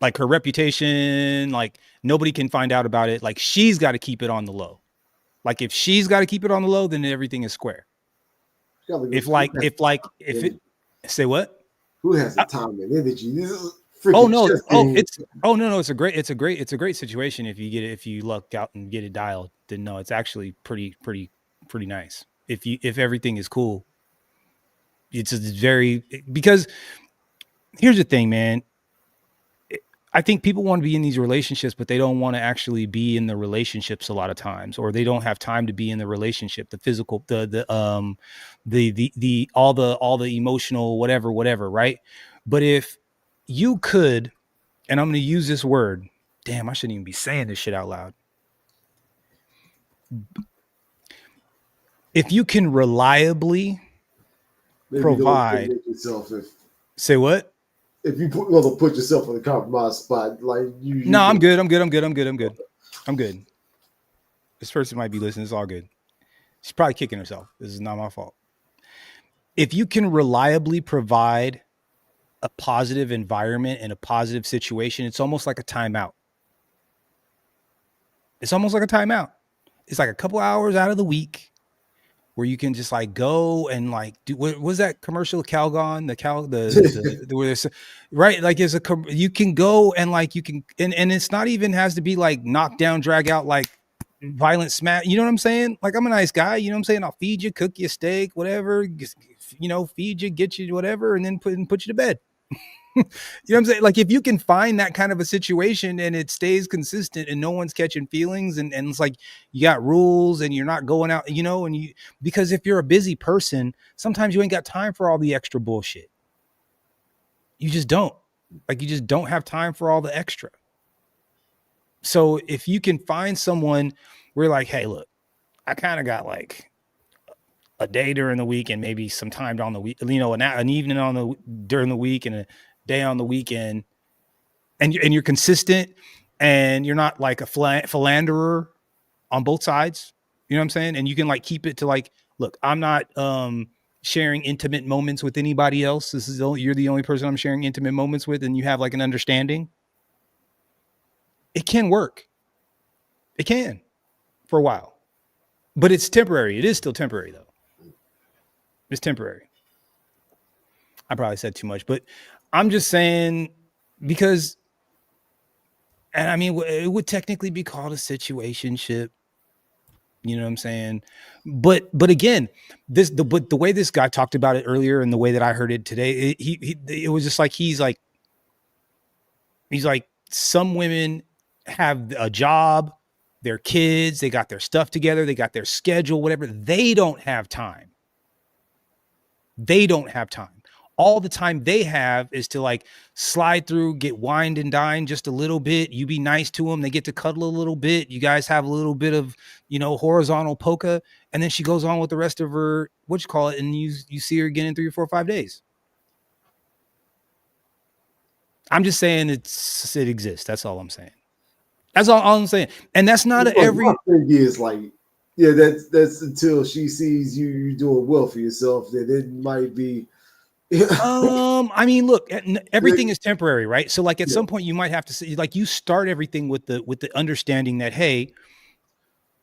Like her reputation, like nobody can find out about it. Like, she's got to keep it on the low. Like if she's got to keep it on the low, then everything is square. If it say what? Who has the time and energy? This is Oh no! chess Oh, game. it's a great situation if you luck out and get it dialed. Then no, it's actually pretty nice. If everything is cool, it's very, because here's the thing, man. I think people want to be in these relationships, but they don't want to actually be in the relationships a lot of times, or they don't have time to be in the relationship, the physical, all the emotional, whatever, right? But if you could, and I'm going to use this word, damn, I shouldn't even be saying this shit out loud. If you can reliably provide, say what? If you put yourself in a compromised spot, like you. No, I'm good. I'm good. This person might be listening. It's all good. She's probably kicking herself. This is not my fault. If you can reliably provide a positive environment and a positive situation, it's almost like a timeout. It's like a couple hours out of the week where you can just like go and like do, what was that commercial, Calgon, where there's, right? Like you can go and like, you can, and it's not even has to be like knock down, drag out, like violent smash. You know what I'm saying? Like, I'm a nice guy. You know what I'm saying? I'll feed you, cook you a steak, whatever, feed you, get you whatever, and then put you to bed. You know what I'm saying? Like, if you can find that kind of a situation and it stays consistent and no one's catching feelings, and it's like you got rules and you're not going out, because if you're a busy person, sometimes you ain't got time for all the extra bullshit. You just don't. Like, you just don't have time for all the extra. So if you can find someone where like, hey, look, I kind of got like a day during the week and maybe some time on the week, an evening during the week and a day on the weekend, and you're consistent and you're not like a philanderer on both sides. You know what I'm saying? And you can like keep it to like, look, I'm not sharing intimate moments with anybody else. You're the only person I'm sharing intimate moments with, and you have like an understanding. It can work. It can for a while, but it's temporary. It is still temporary though. It's temporary. I probably said too much, but I'm just saying, because, and I mean, it would technically be called a situationship. You know what I'm saying? But again, the way this guy talked about it earlier and the way that I heard it today, it was just like, he's like, some women have a job, their kids, they got their stuff together, they got their schedule, whatever. They don't have time. All the time they have is to like slide through, get wined and dined just a little bit. You be nice to them. They get to cuddle a little bit. You guys have a little bit of, horizontal polka. And then she goes on with the rest of her, and you see her again in 3 or 4 or 5 days. I'm just saying it exists. That's all I'm saying. That's all I'm saying. And that's not every thing is like, yeah, that's until she sees you doing well for yourself, that it might be. I mean, look, everything is temporary, right? So like at some point you might have to say, like, you start everything with the understanding that, hey,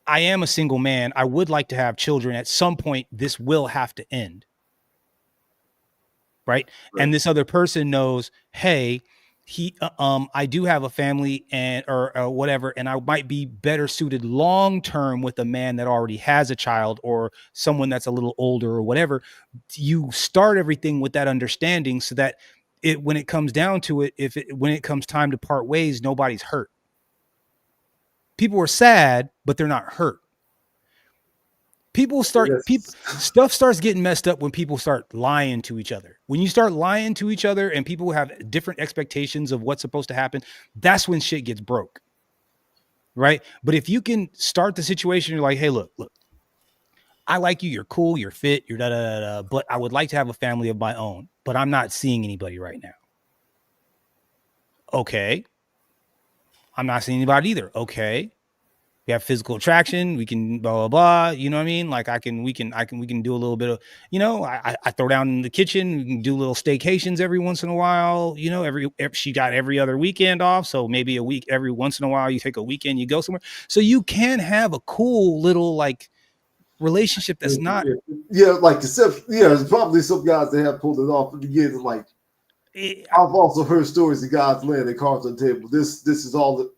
I am a single man. I would like to have children. At some point, this will have to end. Right. And this other person knows, hey, I do have a family or whatever, and I might be better suited long term with a man that already has a child or someone that's a little older or whatever. You start everything with that understanding so that when it comes down to it, when it comes time to part ways, nobody's hurt. People are sad, but they're not hurt. Stuff starts getting messed up when people start lying to each other. When you start lying to each other and people have different expectations of what's supposed to happen, that's when shit gets broke. Right? But if you can start the situation, you're like, hey, look, I like you, you're cool, you're fit, you're da-da-da-da, but I would like to have a family of my own, but I'm not seeing anybody right now. Okay. I'm not seeing anybody either. Okay. We have physical attraction. We can blah blah blah. You know what I mean? Like we can do a little bit of, you know, I throw down in the kitchen. We can do little staycations every once in a while. You know, she got every other weekend off, so maybe a week every once in a while you take a weekend, you go somewhere. So you can have a cool little like relationship that's not. Yeah, like there's probably some guys that have pulled it off at the beginning. Like I've also heard stories of guys laying their cards on the table. This is all that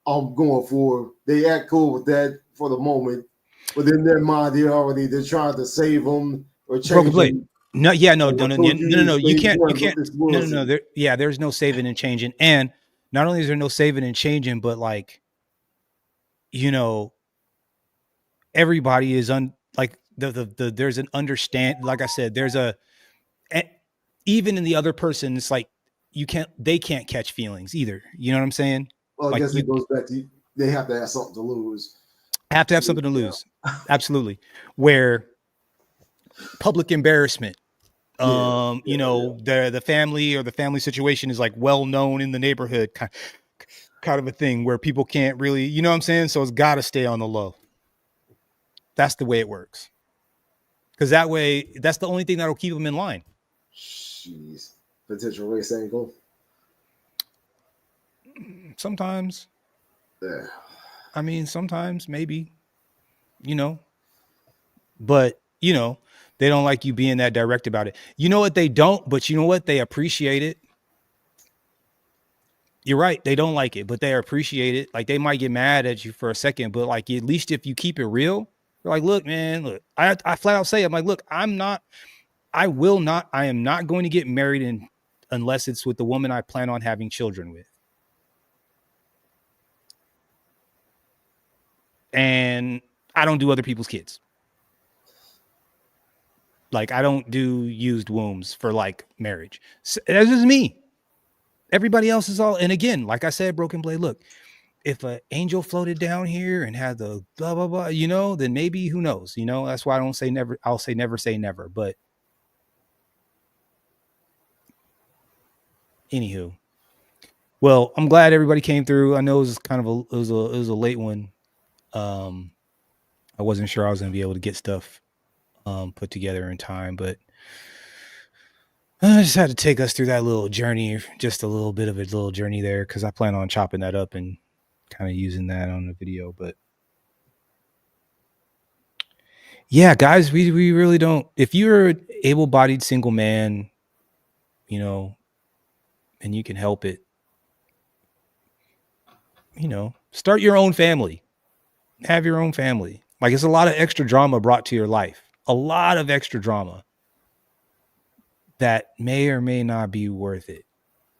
I'm going for. They act cool with that for the moment, but in their mind, they're trying to save them or change them. No, yeah, no. You can't. No. There's no saving and changing. And not only is there no saving and changing, but like, you know, everybody is there's an understand. Like I said, even in the other person, it's like they can't catch feelings either. You know what I'm saying? Well, I guess it goes back to they have to have something to lose. Have to have something to lose. Absolutely. Where public embarrassment, you know, the family or the family situation is like well known in the neighborhood, kind of a thing where people can't really, you know what I'm saying? So it's got to stay on the low. That's the way it works. Because that way, that's the only thing that'll keep them in line. Jeez. Potential race angle. Sometimes. Yeah. I mean, sometimes maybe, you know, but you know, they don't like you being that direct about it. You know what? They don't, but you know what? They appreciate it. You're right. They don't like it, but they appreciate it. Like they might get mad at you for a second, but like at least if you keep it real, you're like, look, man, look, I flat out say, I'm like, look, I am not going to get married unless it's with the woman I plan on having children with. And I don't do other people's kids. Like I don't do used wombs for like marriage. So, that's just me. Everybody else is all, and again, like I said, Broken Blade, look, if an angel floated down here and had the blah, blah, blah, you know, then maybe, who knows, you know, that's why I don't say never. I'll say never say never, but anywho, well, I'm glad everybody came through. I know it was kind of it was a late one. I wasn't sure I was going to be able to get stuff put together in time, but I just had to take us through that little journey, just a little bit of a little journey there, because I plan on chopping that up and kind of using that on the video. But yeah, guys, we really don't. If you're an able-bodied single man, you know, and you can help it, you know, start your own family. Have your own family. Like, it's a lot of extra drama brought to your life. A lot of extra drama that may or may not be worth it.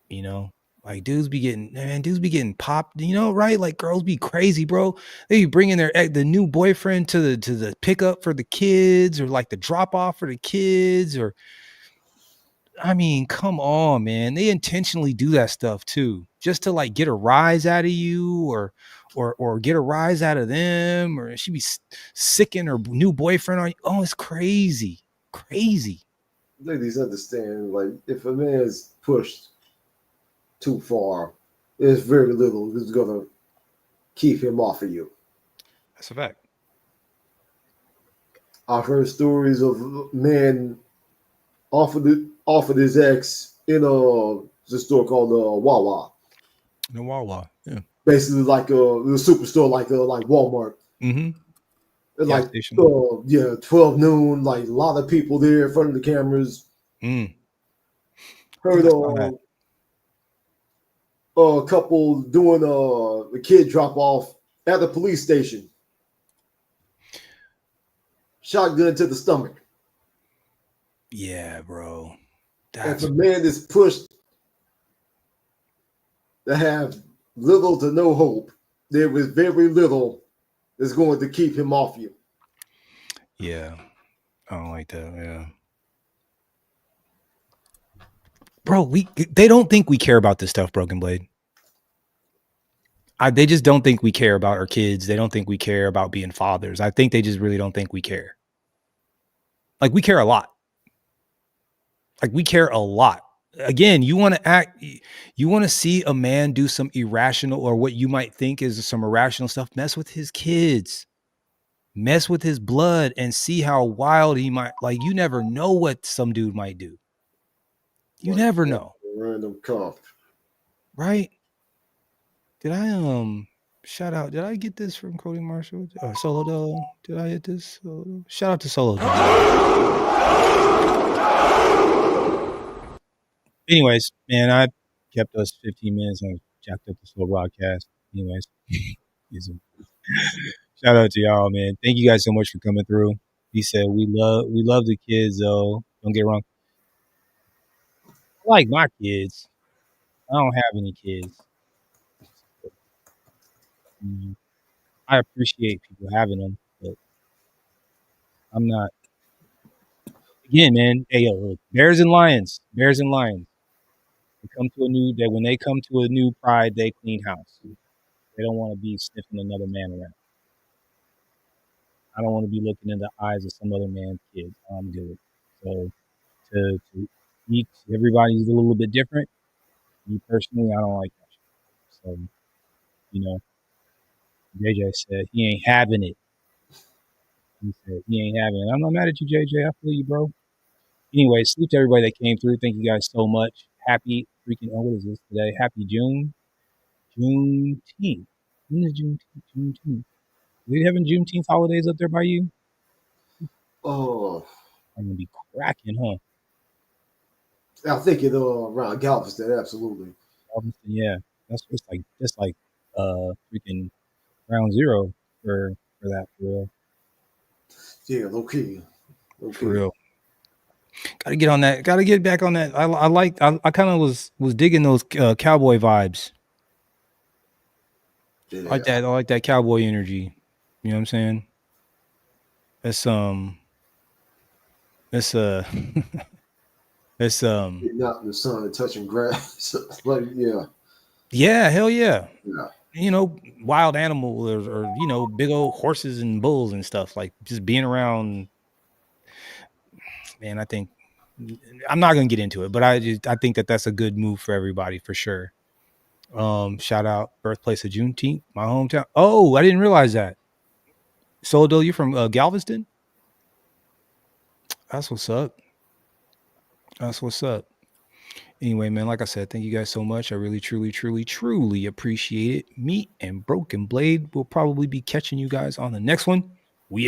You know, like dudes be getting popped, you know, right? Like girls be crazy, bro. They be bringing the new boyfriend to the pickup for the kids, or like the drop off for the kids, or I mean, come on, man. They intentionally do that stuff too, just to like get a rise out of you, or get a rise out of them, or she be sicking her new boyfriend on you. Oh, it's crazy. Ladies understand, like if a man is pushed too far, there's very little that's gonna keep him off of you. That's a fact. I've heard stories of men offered his ex in a store called Wawa. The Wawa, yeah. Basically like the superstore, like Walmart. Mm-hmm. Like 12 noon, like a lot of people there in front of the cameras. Heard a couple doing a kid drop off at the police station. Shotgun to the stomach. Yeah, bro. If a man is pushed to have little to no hope, there is very little that's going to keep him off you. Yeah. I don't like that. Yeah. Bro, they don't think we care about this stuff, Broken Blade. They just don't think we care about our kids. They don't think we care about being fathers. I think they just really don't think we care. Like, we care a lot. Like, we care a lot. again, you want to see a man do some irrational or what you might think is some irrational stuff, mess with his kids, mess with his blood, and see how wild he might, like, you never know what some dude might do. You never know. Random cough. Right? Did I shout out? Did I get this from Cody Marshall or Solo Dolo? Did I get this? Shout out to Solo Dolo. Anyways, man, I kept us 15 minutes and jacked up this little broadcast. Anyways, shout out to y'all, man. Thank you guys so much for coming through. He said we love the kids though. Don't get wrong. I like my kids. I don't have any kids. I appreciate people having them, but I'm not. Again, man. Hey, yo, Bears and Lions. Bears and Lions. When they come to a new pride, they clean house. They don't want to be sniffing another man around. I don't want to be looking in the eyes of some other man's kids. I'm good. So to each everybody's a little bit different. Me personally, I don't like that shit. So, you know, JJ said he ain't having it. He said he ain't having it. I'm not mad at you, JJ. I feel you, bro. Anyway, salute to everybody that came through. Thank you guys so much. Happy freaking, what is this today? Happy Juneteenth. When is Juneteenth? Are we having Juneteenth holidays up there by you? Oh, I'm gonna be cracking, huh? I think it around Galveston, absolutely. Galveston, yeah. That's like freaking ground zero for that, for real. Yeah, low key. For real. Gotta get on that. Gotta get back on that. I kind of was digging those cowboy vibes. Yeah. I like that cowboy energy. You know what I'm saying? It's Getting out in the sun and touching grass. Like, yeah. Yeah, hell yeah. Yeah. You know, wild animal or you know, big old horses and bulls and stuff, like just being around. Man, I think I'm not gonna get into it, but I think that's a good move for everybody for sure. Shout out birthplace of Juneteenth, my hometown. Oh, I didn't realize that. Solo, you're from Galveston? That's what's up. That's what's up. Anyway, man, like I said, thank you guys so much. I really, truly, truly, truly appreciate it. Me and Broken Blade will probably be catching you guys on the next one. We out.